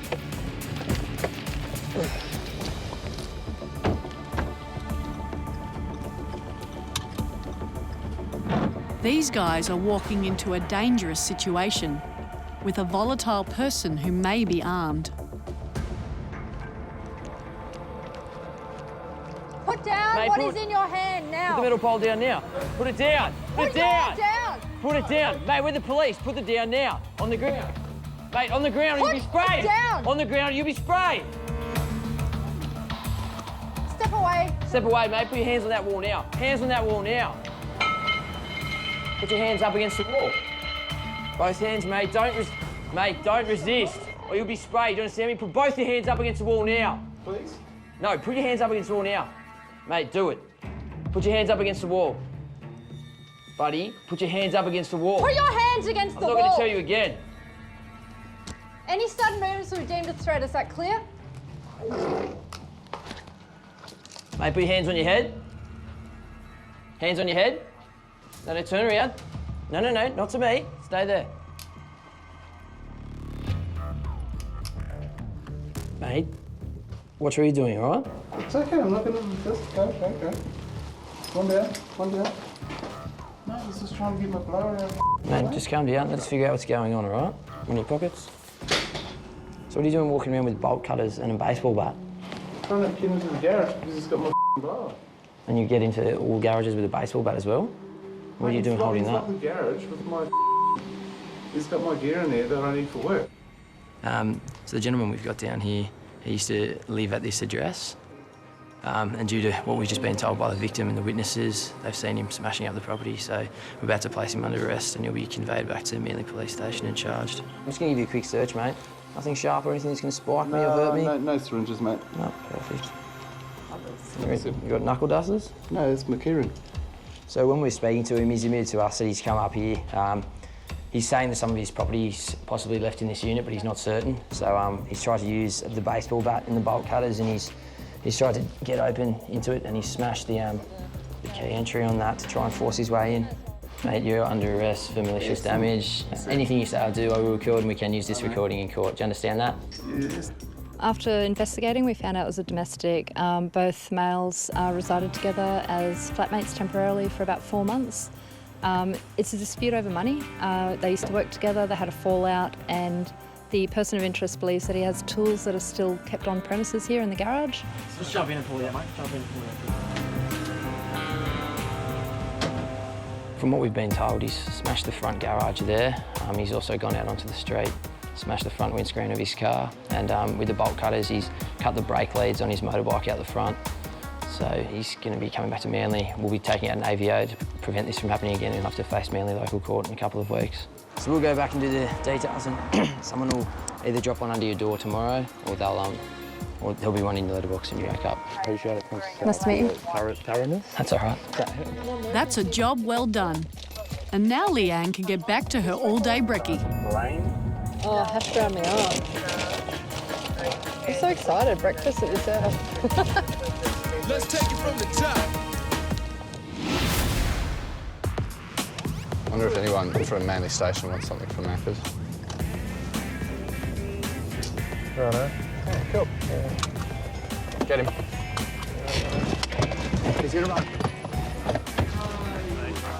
These guys are walking into a dangerous situation with a volatile person who may be armed. Put down Mate, what is in your hand now. Put the metal pole down now. Put it down. Put it down. Down. Put it down. Mate, we're the police. Put it down now. On the ground. Mate, on the ground, Put you'll be sprayed. it down. On the ground, you'll be sprayed. Step away. Step away, mate. Put your hands on that wall now. Hands on that wall now. Put your hands up against the wall. Both hands, mate. Don't resist, or you'll be sprayed. Do you understand me? Put both your hands up against the wall now. Please? No, put your hands up against the wall now. Mate, do it. Put your hands up against the wall. Buddy, put your hands up against the wall. Put your hands against the wall. I'm not going to tell you again. Any sudden movements will be deemed a threat. Is that clear? Mate, put your hands on your head. Hands on your head. No, turn around. No, not to me. Stay there. Mate, watch what you're doing, all right? It's okay, I'm not going to just go. One down. No, I was just trying to get my blower out. Mate, just calm down. Let's figure out what's going on, all right? In your pockets. So what are you doing walking around with bolt cutters and a baseball bat? I'm trying to get into the garage because it's got my blower. And you get into all garages with a baseball bat as well? What are you doing holding that? It's not the garage with my it's got my gear in there that I need for work. So the gentleman we've got down here, he used to live at this address. And due to what we've just been told by the victim and the witnesses, they've seen him smashing up the property, so we're about to place him under arrest and he'll be conveyed back to Manly Police Station and charged. I'm just going to give you a quick search, mate. Nothing sharp or anything that's going to spike me or hurt me? No syringes, mate. No, perfect. You got knuckle dusters? No, it's McKieran. So when we're speaking to him, he's admitted to us that he's come up here. He's saying that some of his property's possibly left in this unit, but he's not certain. So he's tried to use the baseball bat and the bolt cutters, and he's tried to get open into it, and he's smashed the key entry on that to try and force his way in. Mate, you're under arrest for malicious damage. Anything you say or do, I will record, and we can use this recording in court. Do you understand that? Yes. After investigating, we found out it was a domestic. Both males resided together as flatmates temporarily for about 4 months. It's a dispute over money. They used to work together, they had a fallout, and the person of interest believes that he has tools that are still kept on premises here in the garage. Just jump in and pull it out, mate. Jump in and pull it out. From what we've been told, he's smashed the front garage there. He's also gone out onto the street, smashed the front windscreen of his car, and with the bolt cutters, he's cut the brake leads on his motorbike out the front. So he's going to be coming back to Manly. We'll be taking out an AVO to prevent this from happening again, and he'll have to face Manly local court in a couple of weeks. So we'll go back and do the details, and someone will either drop one under your door tomorrow, or there'll be one in the letterbox when you wake up. Appreciate it. Nice to meet you. That's all right. That's a job well done. And now Leanne can get back to her all-day brekkie. Oh, hash brown me up. I'm so excited. Breakfast at this hour. Let's take it from the top. I wonder if anyone from Manly Station wants something from Macca's. Righto. Oh, cool. Get him. He's going to run.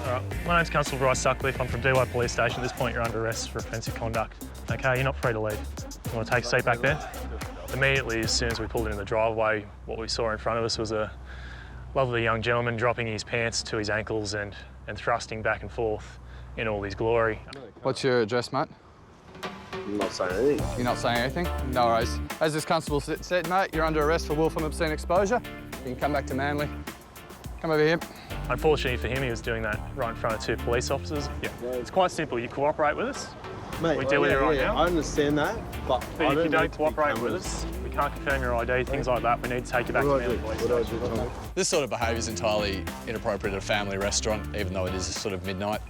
All right. My name's Constable Bryce Sutcliffe. I'm from DY Police Station. At this point, you're under arrest for offensive conduct. Okay, you're not free to leave. You want to take a seat back there? Immediately, as soon as we pulled into the driveway, what we saw in front of us was a lovely young gentleman dropping his pants to his ankles and thrusting back and forth in all his glory. What's your address, mate? I'm not saying anything. You're not saying anything? No worries. As this constable said, mate, you're under arrest for willful and obscene exposure. You can come back to Manly. Come over here. Unfortunately for him, he was doing that right in front of 2 police officers. Yeah, it's quite simple. You cooperate with us. Mate, we deal with you right now. I understand that, but if you don't cooperate with us, we can't confirm your ID, things like that. We need to take you back to Manly Police Station. This sort of behaviour is entirely inappropriate at a family restaurant, even though it is sort of midnight.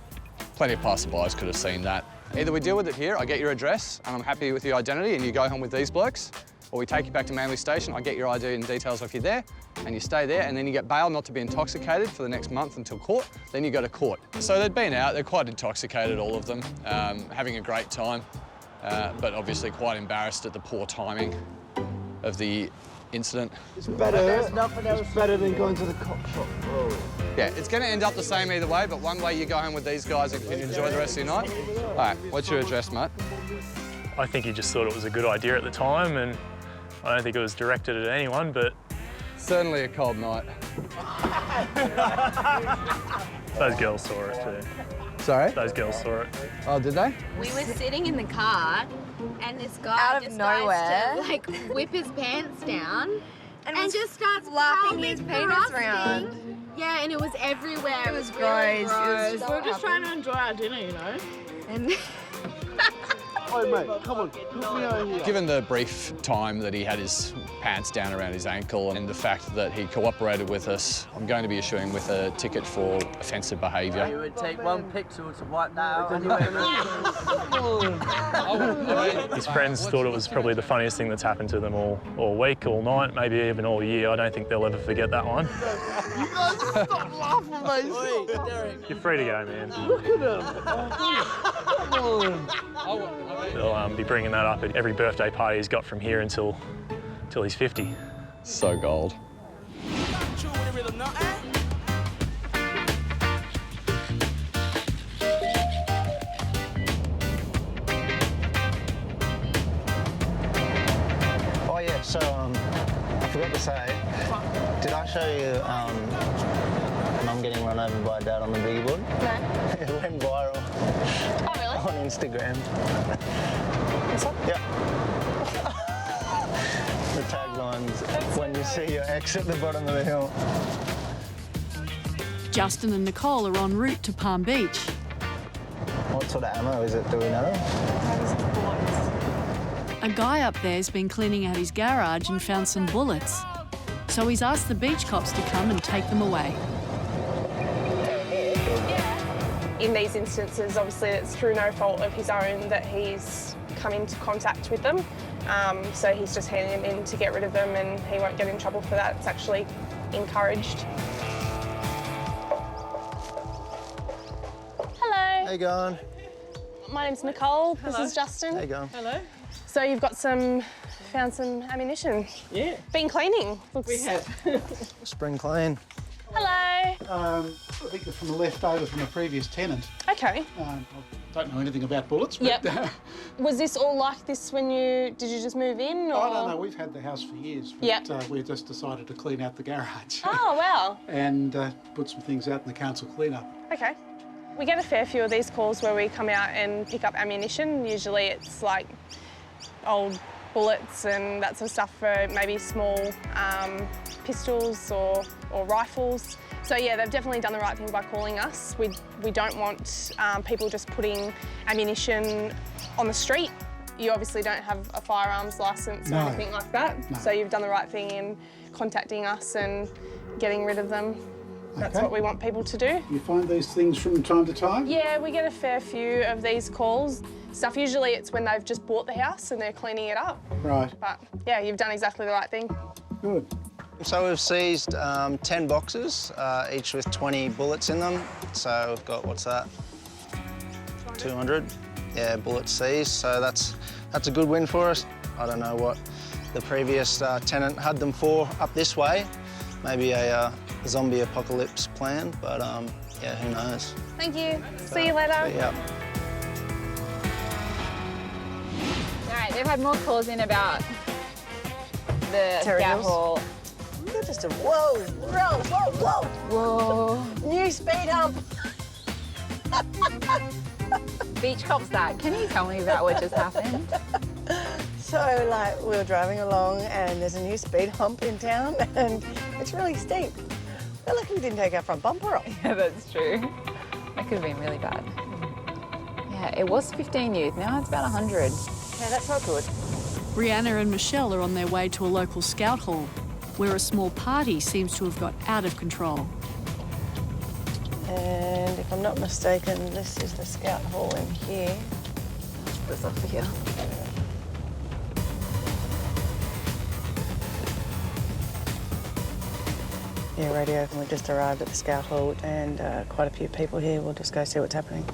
Plenty of passerbys could have seen that. Either we deal with it here, I get your address, and I'm happy with your identity, and you go home with these blokes, or we take you back to Manly Station, I get your ID and details off you there, and you stay there, and then you get bail not to be intoxicated for the next month until court, then you go to court. So they'd been out, they're quite intoxicated, all of them, having a great time, but obviously quite embarrassed at the poor timing of the incident. It's better than going to the cop shop, bro. Yeah, it's going to end up the same either way, but one way you go home with these guys and enjoy the rest of your night. All right, what's your address, mate? I think he just thought it was a good idea at the time, and I don't think it was directed at anyone, but... Certainly a cold night. Those girls saw it too. Sorry? Those girls saw it. Oh, did they? We were sitting in the car and this guy Out of just nowhere. tries to like whip his pants down and just starts flapping his pelvic penis thrusting. around. Yeah, and it was everywhere. It was really gross. gross. It was We were just trying to enjoy our dinner, you know. And Oh, mate, come on, put me over here. Given the brief time that he had his pants down around his ankle and the fact that he cooperated with us, I'm going to be issuing him with a ticket for offensive behaviour. It would take 1 pixel to wipe that out. His friends thought it was probably the funniest thing that's happened to them all week, all night, maybe even all year. I don't think they'll ever forget that one. You guys stop laughing, mate. You're free to go, man. Look at him. Come on. They'll be bringing that up at every birthday party he's got from here until he's 50. So gold. Oh yeah, so I forgot to say, did I show you Mum getting run over by Dad on the boogie board? No. It went viral. Oh, really? On Instagram. This one? Yeah. The taglines, when you see your ex at the bottom of the hill. Justin and Nicole are en route to Palm Beach. What sort of ammo is it, do we know? A guy up there's been cleaning out his garage and found some bullets. So he's asked the beach cops to come and take them away. In these instances, obviously it's through no fault of his own that he's come into contact with them. So he's just handing them in to get rid of them and he won't get in trouble for that. It's actually encouraged. Hello. How you going? My name's Nicole. This is Justin. How you going? Hello. So you've found some ammunition? Yeah. Been cleaning? We have. Spring clean. Hello. I think they're from a leftover from a previous tenant. Okay. I don't know anything about bullets, but... Yep. Was this all like this when did you just move in? Or? I don't know, we've had the house for years, but Yep. we just decided to clean out the garage. Oh, wow. And put some things out in the council clean-up. Okay. We get a fair few of these calls where we come out and pick up ammunition. Usually it's like old bullets and that sort of stuff for maybe small pistols or rifles. So yeah, they've definitely done the right thing by calling us. We don't want people just putting ammunition on the street. You obviously don't have a firearms licence or anything like that. No. So you've done the right thing in contacting us and getting rid of them. That's what we want people to do. You find these things from time to time? Yeah, we get a fair few of these calls. Usually it's when they've just bought the house and they're cleaning it up. Right. But yeah, you've done exactly the right thing. Good. So we've seized 10 boxes, each with 20 bullets in them. So we've got, what's that? 200. Yeah, bullets seized. So that's a good win for us. I don't know what the previous tenant had them for up this way. Maybe a zombie apocalypse plan, but yeah, who knows? Thank you. See you later. See ya. All right, they've had more calls in about the scout hall. Just a whoa, whoa, whoa, whoa. Whoa. New speed hump. Beach cop's that. Can you tell me about what just happened? So, like, we were driving along and there's a new speed hump in town and it's really steep. We're lucky we didn't take our front bumper off. Yeah, that's true. That could have been really bad. Yeah, it was 15 youth. Now it's about 100. Yeah, that's not good. Brianna and Michelle are on their way to a local scout hall, where a small party seems to have got out of control. And if I'm not mistaken, this is the scout hall in here. Let's put this over here. Yeah, radio, and we've just arrived at the scout hall and quite a few people here. We'll just go see what's happening.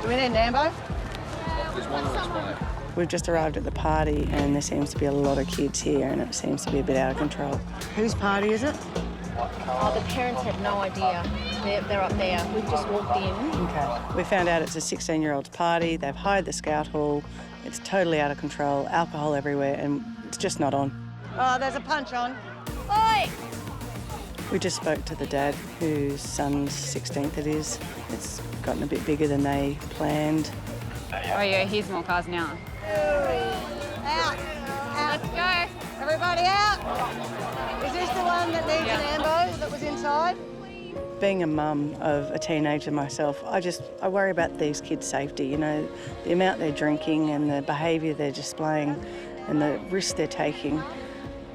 Do we need an ambo? We've just arrived at the party and there seems to be a lot of kids here and it seems to be a bit out of control. Whose party is it? Oh, the parents have no idea. They're up there. We've just walked in. Okay. We found out it's a 16-year-old's party. They've hired the scout hall. It's totally out of control, alcohol everywhere, and it's just not on. Oh, there's a punch on. Oi! We just spoke to the dad, whose son's 16th it is. It's gotten a bit bigger than they planned. Oh yeah, here's more cars now. Out. Let's go. Everybody out. Is this the one that needs an ambo that was inside? Being a mum of a teenager myself, I worry about these kids' safety, you know, the amount they're drinking and the behaviour they're displaying and the risks they're taking.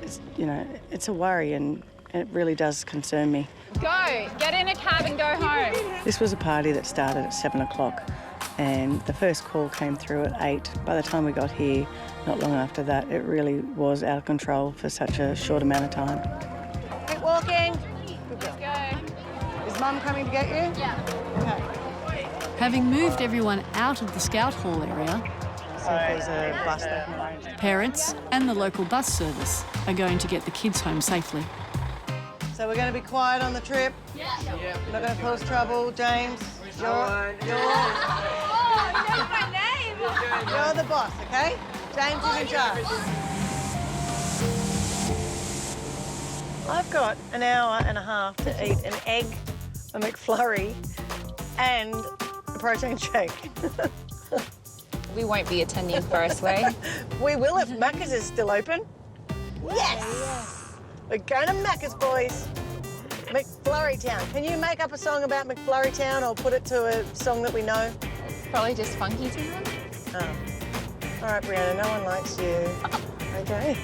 It's a worry and it really does concern me. Go! Get in a cab and go home. This was a party that started at 7 o'clock and the first call came through at 8. By the time we got here, not long after that, it really was out of control for such a short amount of time. Keep walking. Let's go. Is Mum coming to get you? Yeah. Okay. Having moved everyone out of the scout hall area, See if there's a bus they can arrange. parents and the local bus service are going to get the kids home safely. So we're going to be quiet on the trip. Yeah. Not going to cause trouble, James. You're Oh, you know my name. You're the boss, okay? James is in charge. I've got an hour and a half to eat an egg, a McFlurry, and a protein shake. We won't be attending Forest Way. We will if Macca's is still open. Yes! We're going to Macca's, boys. McFlurry Town. Can you make up a song about McFlurry Town or put it to a song that we know? Probably just Funky Town. Oh. All right, Brianna, no one likes you. Okay.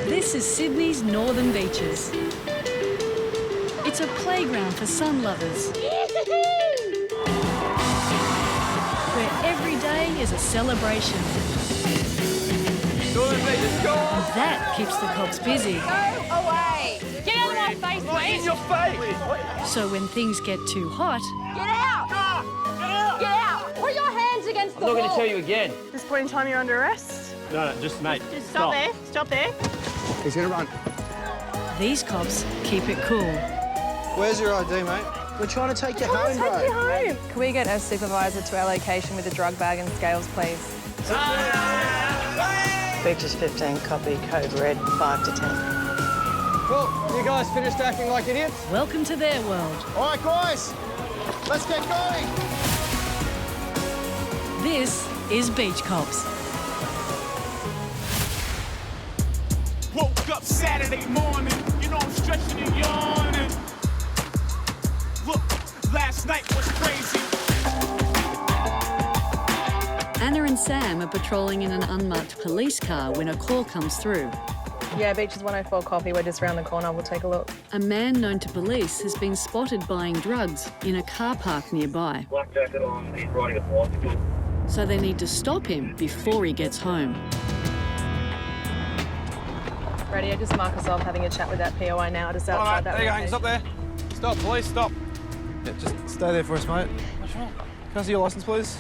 This is Sydney's northern beaches. It's a playground for sun lovers, where every day is a celebration. That keeps the cops busy. Go away! Get out of my face, mate! In your face! So when things get too hot, Get out! Get out! Get out! Put your hands against the wall! I'm not going to tell you again. At this point in time, you're under arrest. No, just mate. Just stop there. Stop there. He's going to run. these cops keep it cool. Where's your ID, mate? We're trying to take you home, bro. Take you home. Can we get a supervisor to our location with a drug bag and scales, please? Beaches 15, copy, code red, 5 to 10. Cool. You guys finished acting like idiots? Welcome to their world. All right, guys. Let's get going. This is Beach Cops. Woke up Saturday morning, you know I'm stretching and yawning. Look, last night was crazy. Anna and Sam are patrolling in an unmarked police car when a call comes through. Yeah, Beaches 104 copy. We're just around the corner. We'll take a look. A man known to police has been spotted buying drugs in a car park nearby. Black jacket on, he's riding a bicycle. so they need to stop him before he gets home. Radio, just mark us off having a chat with that POI now, just outside that. There you go, stop there. Stop, police, stop. Yeah, just stay there for us, mate. What's wrong? Can I see your licence, please?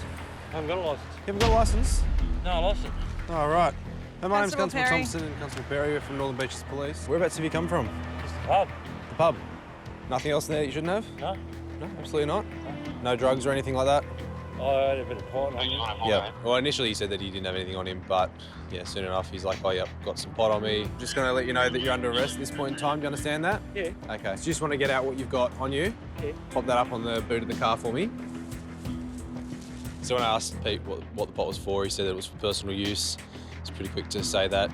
I haven't got a licence. You haven't got a licence? No, I lost it. Oh, right. My name's Constable Constable Perry. Thompson and Constable Perry. We're from Northern Beaches Police. Whereabouts have you come from? Just the pub. The pub? Nothing else there you shouldn't have? No. No, absolutely not? No drugs or anything like that? I had a bit of pot on me. Yeah. Well, initially he said that he didn't have anything on him, but yeah, soon enough he's like, oh, yeah, got some pot on me. Just going to let you know that you're under arrest at this point in time. Do you understand that? Yeah. Okay. So you just want to get out what you've got on you? Yeah. Pop that up on the boot of the car for me. So when I asked Pete what the pot was for, he said that it was for personal use. It's pretty quick to say that.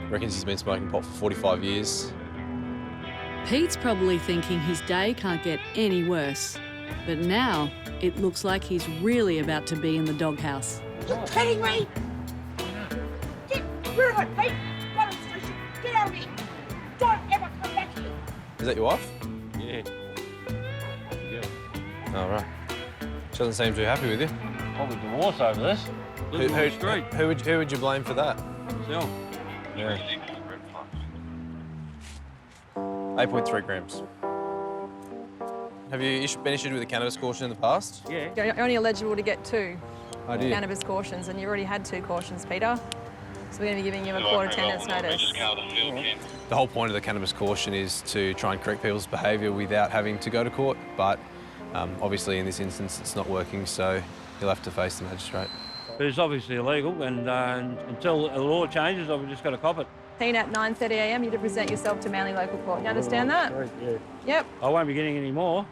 Reckons he's been smoking pot for 45 years. Pete's probably thinking his day can't get any worse. But now, it looks like he's really about to be in the doghouse. You're kidding me! Get rid of it, Pete! Run the station! Get out of here! Don't ever come back here! Is that your wife? Yeah. Oh, right. She doesn't seem too happy with you. Probably divorce over this. Living on the street. Who would you blame for that? Myself. Yeah. 8.3 grams. Have you been issued with a cannabis caution in the past? Yeah. You're only eligible to get 2 I did. cannabis cautions, and you already had 2 cautions, Peter. So we're going to be giving you a court attendance notice. The whole point of the cannabis caution is to try and correct people's behaviour without having to go to court, but obviously in this instance it's not working, so you'll have to face the magistrate. But it's obviously illegal, and until the law changes, I've just got to cop it. Keen at 9:30 a.m. you to present yourself to Manly Local Court. You understand that? Yeah. Yep. I won't be getting any more.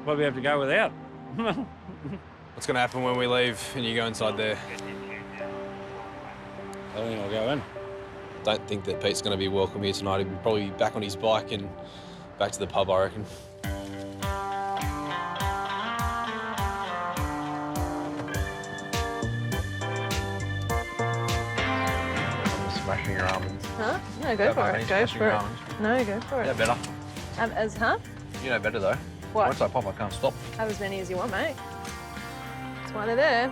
Probably have to go without. What's going to happen when we leave and you go inside there? I think I'll go in. Don't think that Pete's going to be welcome here tonight. He'll probably be back on his bike and back to the pub, I reckon. Smashing your almonds. Huh? No, go for it. Go for it. No, go for it. Yeah, better. Huh? You know better, though. What? Once I pop, I can't stop. Have as many as you want, mate. That's why they're there.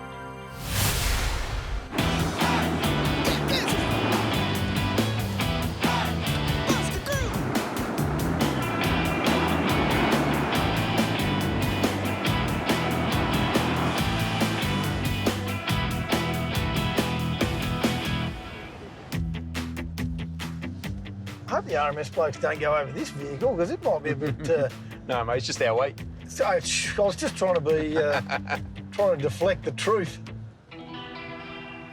I hope the RMS blokes don't go over this vehicle because it might be a bit. No, mate, it's just our weight. I was just trying to be trying to deflect the truth.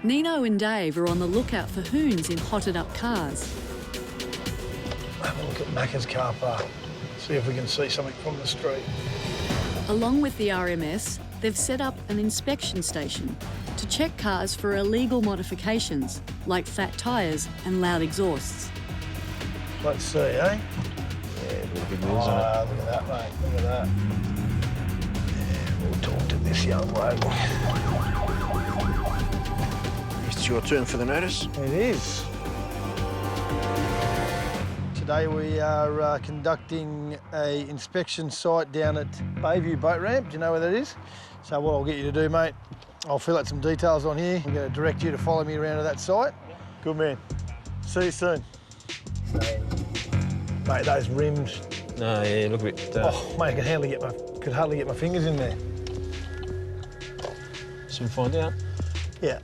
Nino and Dave are on the lookout for hoons in hotted-up cars. Have a look at Macca's car park. See if we can see something from the street. Along with the RMS, they've set up an inspection station to check cars for illegal modifications like fat tyres and loud exhausts. Let's see, eh? Yeah, a little bit Oh, look at that, mate. Look at that. Yeah, we'll talk to this young lady. It's your turn for the notice. It is. Today we are conducting a inspection site down at Bayview Boat Ramp. Do you know where that is? So what I'll get you to do, mate, I'll fill out some details on here. I'm going to direct you to follow me around to that site. Good man. See you soon. Mate, those rims. No, yeah, look a bit. Oh, mate, I could hardly get my fingers in there. Soon find out. Yeah.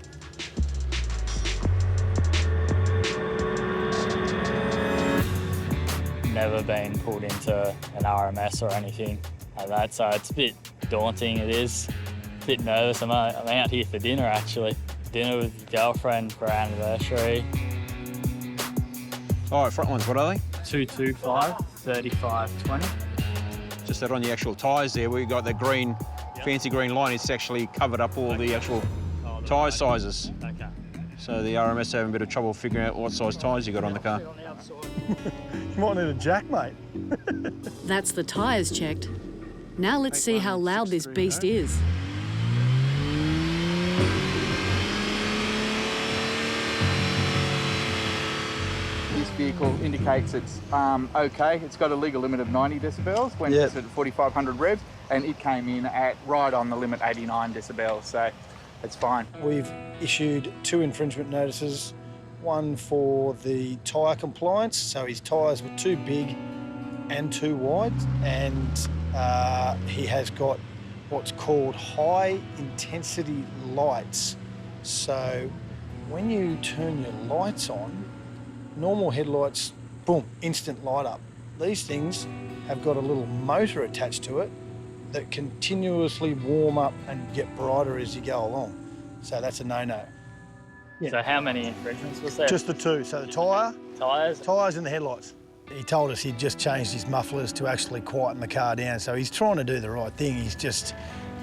Never been pulled into an RMS or anything like that, so it's a bit daunting, it is. A bit nervous. I'm out here for dinner, actually. Dinner with your girlfriend for our anniversary. All right, front ones, what are they? 225, 35, 20. Just that on the actual tyres there, we've got the green, fancy green line. It's actually covered up all the actual tyre sizes. Okay. So the RMS having a bit of trouble figuring out what size tyres you got on the car. You might need a jack, mate. That's the tyres checked. Now let's see how loud this beast is. this vehicle indicates it's okay. It's got a legal limit of 90 decibels when it's at 4,500 revs, and it came in at right on the limit, 89 decibels, so it's fine. We've issued 2 infringement notices, one for the tyre compliance, so his tyres were too big and too wide, and he has got what's called high intensity lights. So when you turn your lights on, normal headlights, boom, instant light up. These things have got a little motor attached to it that continuously warm up and get brighter as you go along. So that's a no-no. Yeah. So how many infringements was there? Just the 2. So the tyres and the headlights. He told us he'd just changed his mufflers to actually quieten the car down. So he's trying to do the right thing. He's just,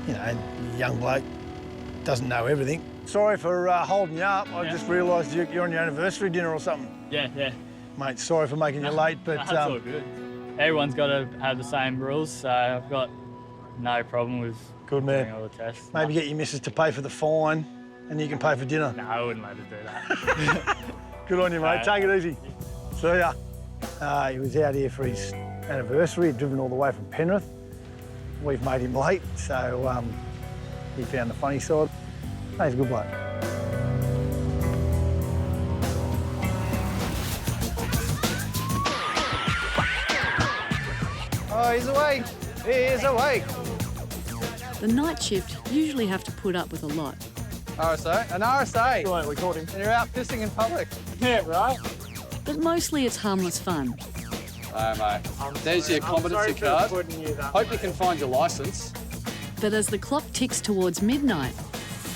you know, a young bloke, doesn't know everything. Sorry for holding you up. I just realised you're on your anniversary dinner or something. Yeah. Mate, sorry for making you late, but... That's all good. Everyone's got to have the same rules, so I've got no problem with doing all the tests. Maybe get your missus to pay for the fine and you can pay for dinner. No, I wouldn't let her do that. Good on you, mate. Take it easy. See ya. He was out here for his anniversary. He'd driven all the way from Penrith. We've made him late, so he found the funny side. He's a good bloke. Oh, he's awake. He is awake. The night shift usually have to put up with a lot. RSA? An RSA. Right, we caught him. And you're out pissing in public. Yeah, right. But mostly it's harmless fun. Mate. There's your competency card. Hope you can find your licence. But as the clock ticks towards midnight,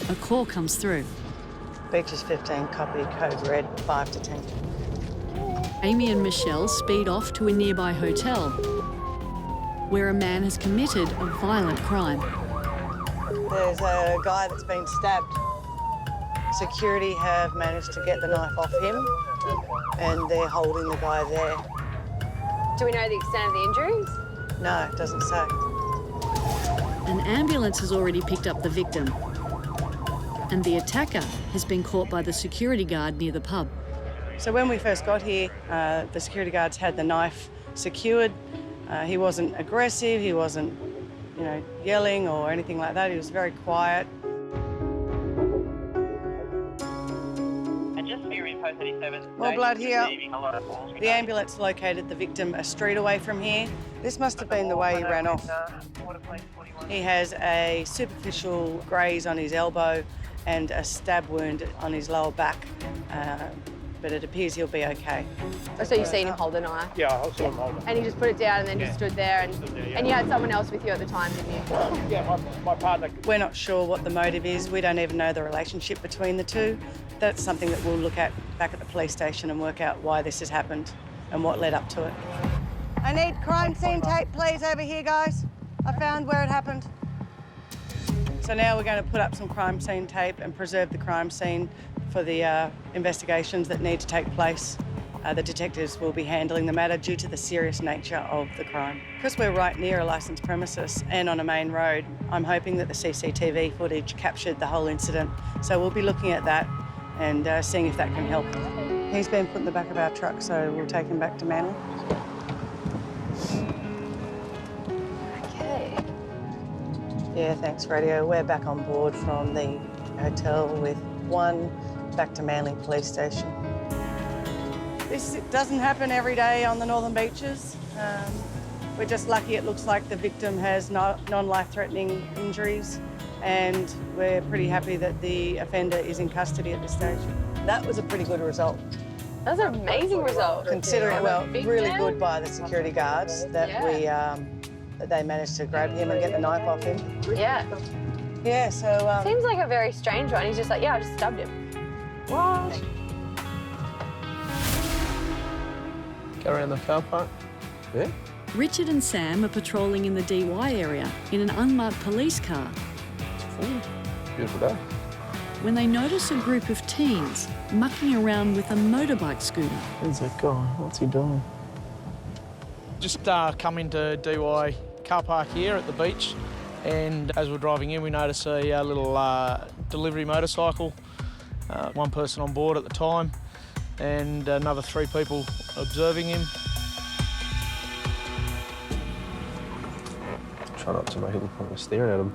a call comes through. Beaches 15, copy, code red, 5 to 10. Amy and Michelle speed off to a nearby hotel where a man has committed a violent crime. There's a guy that's been stabbed. Security have managed to get the knife off him and they're holding the guy there. Do we know the extent of the injuries? No, it doesn't say. An ambulance has already picked up the victim and the attacker has been caught by the security guard near the pub. So when we first got here, the security guards had the knife secured. He wasn't aggressive, he wasn't, you know, yelling or anything like that. He was very quiet. More blood here. The ambulance located the victim a street away from here. This must have been the way he ran off. He has a superficial graze on his elbow and a stab wound on his lower back, but it appears he'll be okay. Oh, so you've seen him hold a knife? Yeah, I saw him hold it. And he just put it down and then just stood there, and you had someone else with you at the time, didn't you? Yeah, my partner. We're not sure what the motive is. We don't even know the relationship between the two. That's something that we'll look at back at the police station and work out why this has happened and what led up to it. I need crime scene tape, please, over here, guys. I found where it happened. So now we're going to put up some crime scene tape and preserve the crime scene for the investigations that need to take place. The detectives will be handling the matter due to the serious nature of the crime. Because we're right near a licensed premises and on a main road, I'm hoping that the CCTV footage captured the whole incident. So we'll be looking at that and seeing if that can help. He's been put in the back of our truck, so we'll take him back to Manly. Okay. Yeah, thanks, Radio. We're back on board from the hotel with one back to Manly Police Station. This doesn't happen every day on the Northern Beaches. We're just lucky it looks like the victim has non-life-threatening injuries, and we're pretty happy that the offender is in custody at this stage. That was a pretty good result. That was an amazing result. Considering, well, really good by the security guards that that they managed to grab him and get the knife off him. Yeah. Yeah, so... Seems like a very strange one. He's just like, yeah, I just stabbed him. What? Go around the car park. Yeah. Richard and Sam are patrolling in the DY area in an unmarked police car Beautiful day. when they notice a group of teens mucking around with a motorbike scooter. Who's that guy? What's he doing? Just come into DY car park here at the beach, and as we're driving in we notice a little delivery motorcycle, one person on board at the time, and another 3 people observing him. Try not to make it look like we're staring at him.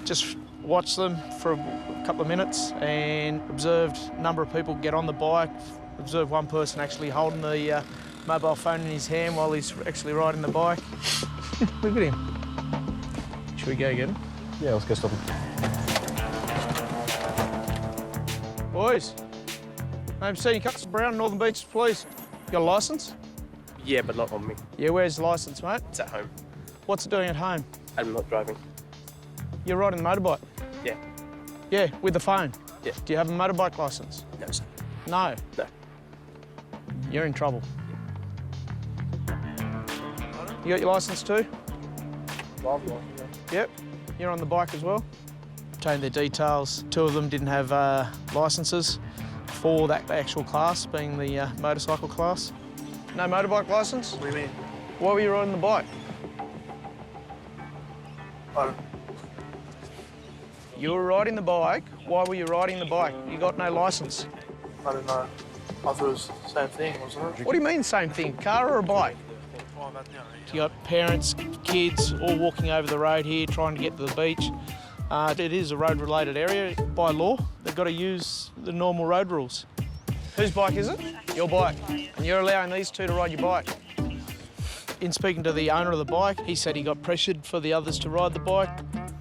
Just watched them for a couple of minutes and observed a number of people get on the bike, observed one person actually holding the mobile phone in his hand while he's actually riding the bike. Look at him. Should we go get him? Yeah, let's go stop him. Boys, I'm Senior Constable Brown, Northern Beaches Police. You got a licence? Yeah, but not on me. Yeah, where's the licence, mate? It's at home. What's it doing at home? I'm not driving. You're riding the motorbike? Yeah. Yeah, with the phone? Yeah. Do you have a motorbike licence? No, sir. No? No. You're in trouble. You got your licence too? Yep. You're on the bike as well? Obtained their details. 2 of them didn't have licences for that actual class, being the motorcycle class. No motorbike licence? What do you mean? Why were you riding the bike? You were riding the bike. Why were you riding the bike? You got no licence. I don't know. I thought it was the same thing, wasn't it? What do you mean same thing? Car or a bike? You got parents, kids all walking over the road here trying to get to the beach. It is a road-related area by law. They've got to use the normal road rules. Whose bike is it? Your bike. And you're allowing these 2 to ride your bike. In speaking to the owner of the bike, he said he got pressured for the others to ride the bike.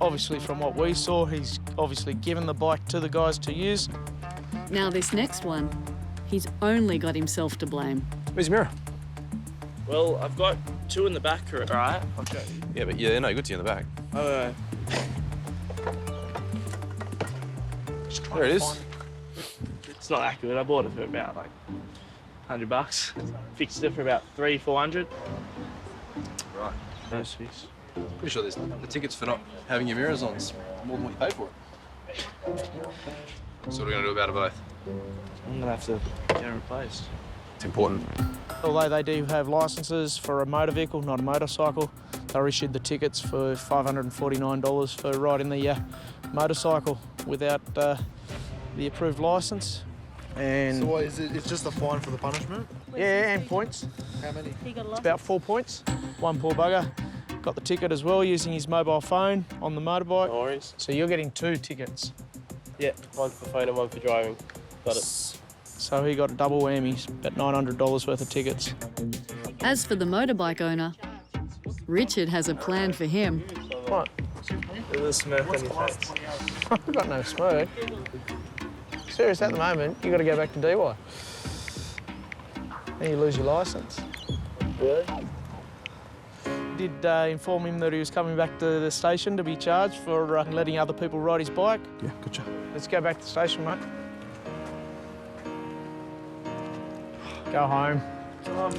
Obviously, from what we saw, he's obviously given the bike to the guys to use. Now this next one, he's only got himself to blame. Where's your mirror? Well, I've got 2 in the back, all right? Okay. Yeah, but yeah, they're no good to you in the back. Oh, There it is. It's not that good. I bought it for about like $100. Fixed it for about $300-400. Right. Those fees. Pretty sure there's the tickets for not having your mirrors on is more than what you paid for it. So what are we going to do about it both? I'm going to have to get it replaced. It's important. Although they do have licences for a motor vehicle, not a motorcycle, they're issued the tickets for $549 for riding the motorcycle without the approved licence. And So what is it? It's just a fine for the punishment? yeah, and points. How many? It's about 4 points. One poor bugger got the ticket as well using his mobile phone on the motorbike. No worries. So you're getting 2 tickets. Yeah, one for phone and one for driving. Got it. So he got a double whammy, about $900 worth of tickets. As for the motorbike owner, Richard has a plan for him. What? There's a smirk on your face. I've got no smirk. Serious, at the moment, you got to go back to DY. Then you lose your licence. Really? Did inform him that he was coming back to the station to be charged for letting other people ride his bike. Yeah, gotcha. Let's go back to the station, mate. Go home. Come on,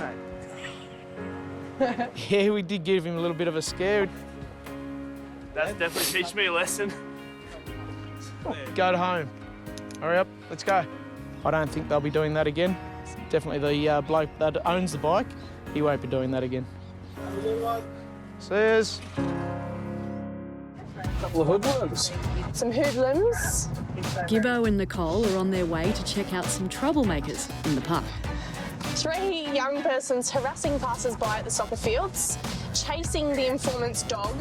mate. Yeah, we did give him a little bit of a scare. That's definitely teach me a lesson. Go to home. Hurry up, let's go. I don't think they'll be doing that again. Definitely the bloke that owns the bike, he won't be doing that again. Says. Couple of hoodlums. Some hoodlums. Gibbo and Nicole are on their way to check out some troublemakers in the park. 3 young persons harassing passers-by at the soccer fields, chasing the informant's dog.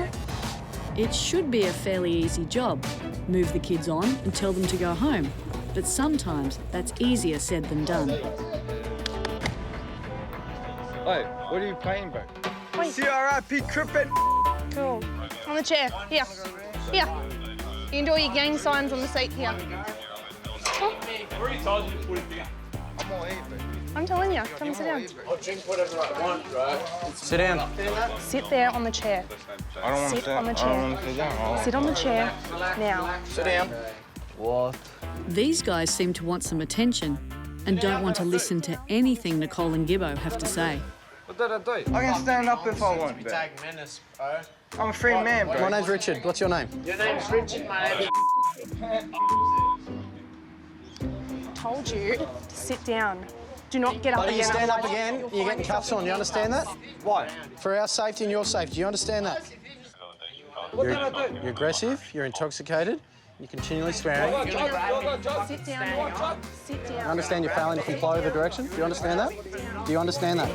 It should be a fairly easy job. Move the kids on and tell them to go home. But sometimes that's easier said than done. Hey, what are you playing, bro? Wait. CRIP Crippin. Cool. On the chair. Here. Here. You can do all your gang signs on the seat here. I'm all here, bro. I'm telling you, come sit down. I'll drink whatever I want, right? Sit down. Sit there on the chair. I don't want to Sit sit on the I chair. don't want to sit down. Sit on the chair now. Sit down. What? These guys seem to want some attention and don't want to listen to anything Nicole and Gibbo have to say. What did I do? I can stand up if I want, bro. menace, bro. I'm a free man, bro. My name's Richard. What's your name? Your name's Richard, mate. Told you to sit down. Do not get up Buddy, again. you stand up otherwise again, you'll you're find getting cuffs on. You understand that? Why? For our safety and your safety. Do you understand that? What did I do? You're aggressive, you're intoxicated, You're continually swearing. Sit down. Sit down. I understand you're failing to comply with the direction. Do you understand that? Do you understand that?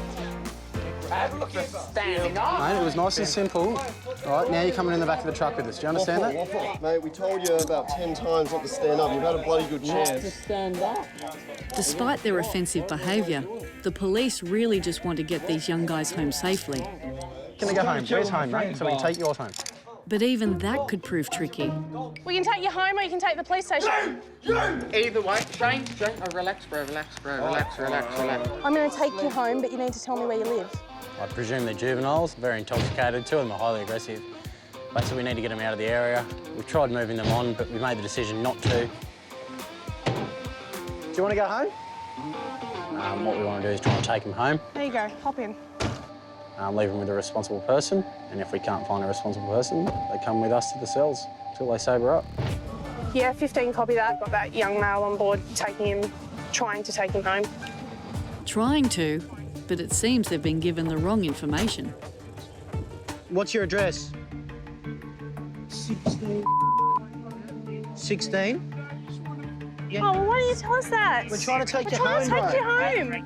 Standing up. Mate, it was nice and simple. All right, now you're coming in the back of the truck with us. Do you understand that? Mate, we told you about 10 times not to stand up. You've had a bloody good chance. To stand up. Despite their offensive behaviour, the police really just want to get these young guys home safely. Can we go home? Where's home, mate? So we can take yours home. But even that could prove tricky. We can take you home or you can take the police station. Either way, Shane, relax, bro, relax. I'm going to take you home, but you need to tell me where you live. I presume they're juveniles, very intoxicated. Two of them are highly aggressive. Basically, we need to get them out of the area. We've tried moving them on, but we made the decision not to. Do you want to go home? What we want to do is try and take them home, There you go, hop in. leave them with a responsible person, and if we can't find a responsible person, they come with us to the cells until they sober up. Yeah, 15 copy that. Got that young male on board, trying to take him home. Trying to, but it seems they've been given the wrong information. What's your address? 16. 16? Yeah. Oh, well, why don't you tell us that? We're trying to take you We're home, trying to take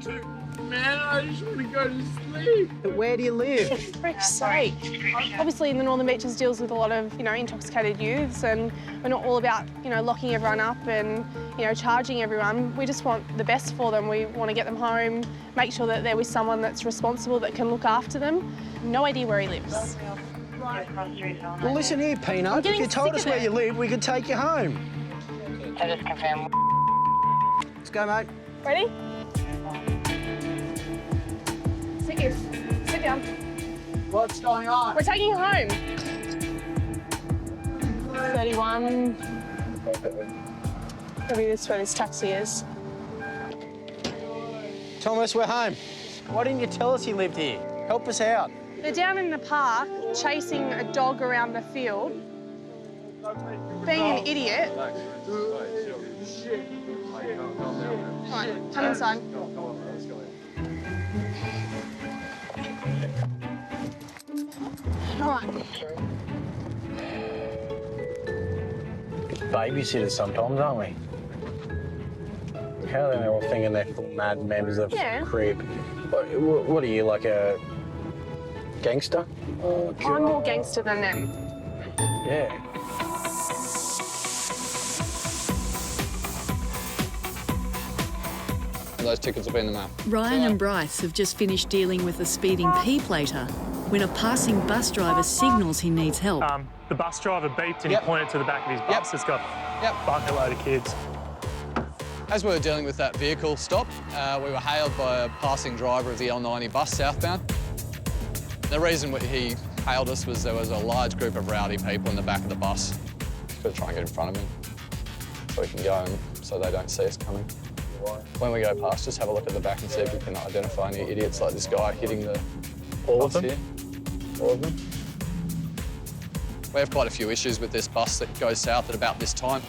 you home. Man, I just want to go to sleep. But where do you live? For frick's sake. Obviously, in the Northern Beaches deals with a lot of, intoxicated youths, and we're not all about, locking everyone up and, charging everyone. We just want the best for them. We want to get them home, make sure that they're with someone that's responsible, that can look after them. No idea where he lives. Well, listen here, Peanut. If you told us where you live, we could take you home. I just confirm. Let's go, mate. Ready? Sit down. What's going on? We're taking you home. 31. Maybe this is where his taxi is. Thomas, we're home. Why didn't you tell us you lived here? Help us out. They're down in the park chasing a dog around the field. Being an idiot. All right, come inside. All right. Babysitters sometimes, aren't we? How are they all thinking they're full mad members of Yeah. the crib? What are you, like a gangster? I'm more gangster than them. Yeah. Those tickets will be in the map. Ryan and Bryce have just finished dealing with a speeding P-plater when a passing bus driver signals he needs help. The bus driver beeped and he pointed to the back of his bus. It's got a bucket load of kids. As we were dealing with that vehicle stop, we were hailed by a passing driver of the L90 bus southbound. The reason he hailed us was there was a large group of rowdy people in the back of the bus. We've got to try and get in front of them so we can go and so they don't see us coming. When we go past, just have a look at the back and see if we can identify any idiots like this guy hitting the bus here. All of them. We have quite a few issues with this bus that goes south at about this time.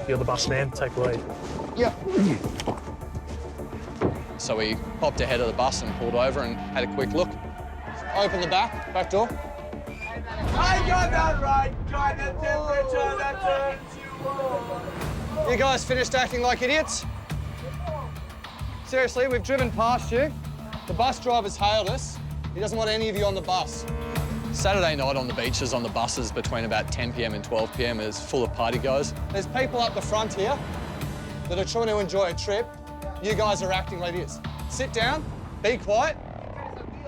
You're the bus man, take the lead. Yep. So we popped ahead of the bus and pulled over and had a quick look. Open the back door. I got that right. Try the temperature that turns you on. You guys finished acting like idiots? Seriously, we've driven past you. The bus driver's hailed us. He doesn't want any of you on the bus. Saturday night on the beaches, on the buses between about 10 p.m. and 12 p.m. is full of partygoers. There's people up the front here that are trying to enjoy a trip. You guys are acting like idiots. Sit down, be quiet.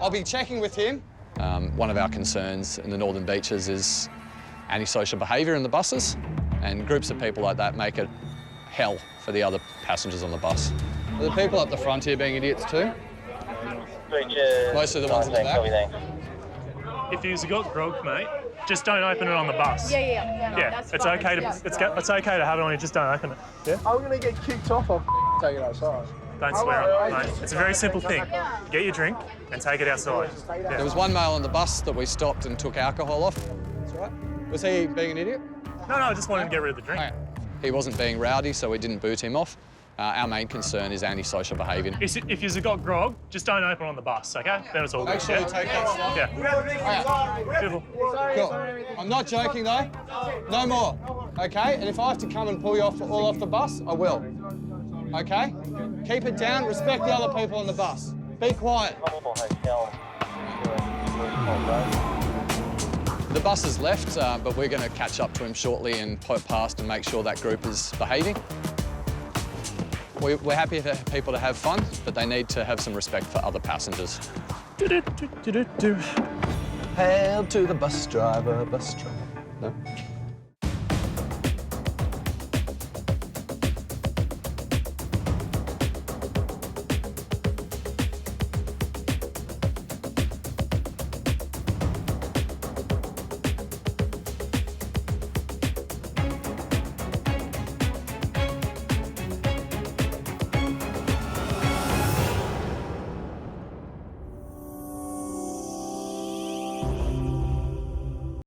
I'll be checking with him. One of our concerns in the Northern Beaches is antisocial behaviour in the buses, and groups of people like that make it hell for the other passengers on the bus. Are the people up the front here being idiots too? Mostly the ones in the back. If you've got grog, mate, just don't open it on the bus. Yeah. It's okay to have it on you, just don't open it. Yeah? I'm going to get kicked off. I'll take it outside. Don't swear on it, mate. It's a very simple thing. Get your drink and take it outside. Yeah. There was one male on the bus that we stopped and took alcohol off. That's right. Was he being an idiot? No, I just wanted to get rid of the drink. Okay. He wasn't being rowdy, so we didn't boot him off. Our main concern is antisocial behaviour. If you've got grog, just don't open on the bus, okay? Then it's all Make good. sure you take that stuff. Yeah. Beautiful. Cool. I'm not joking though. No more. Okay? And if I have to come and pull you all off the bus, I will. Okay? Keep it down. Respect the other people on the bus. Be quiet. The bus has left, but we're going to catch up to him shortly and pop past and make sure that group is behaving. We're happy for people to have fun, but they need to have some respect for other passengers. Hail to the bus driver, No?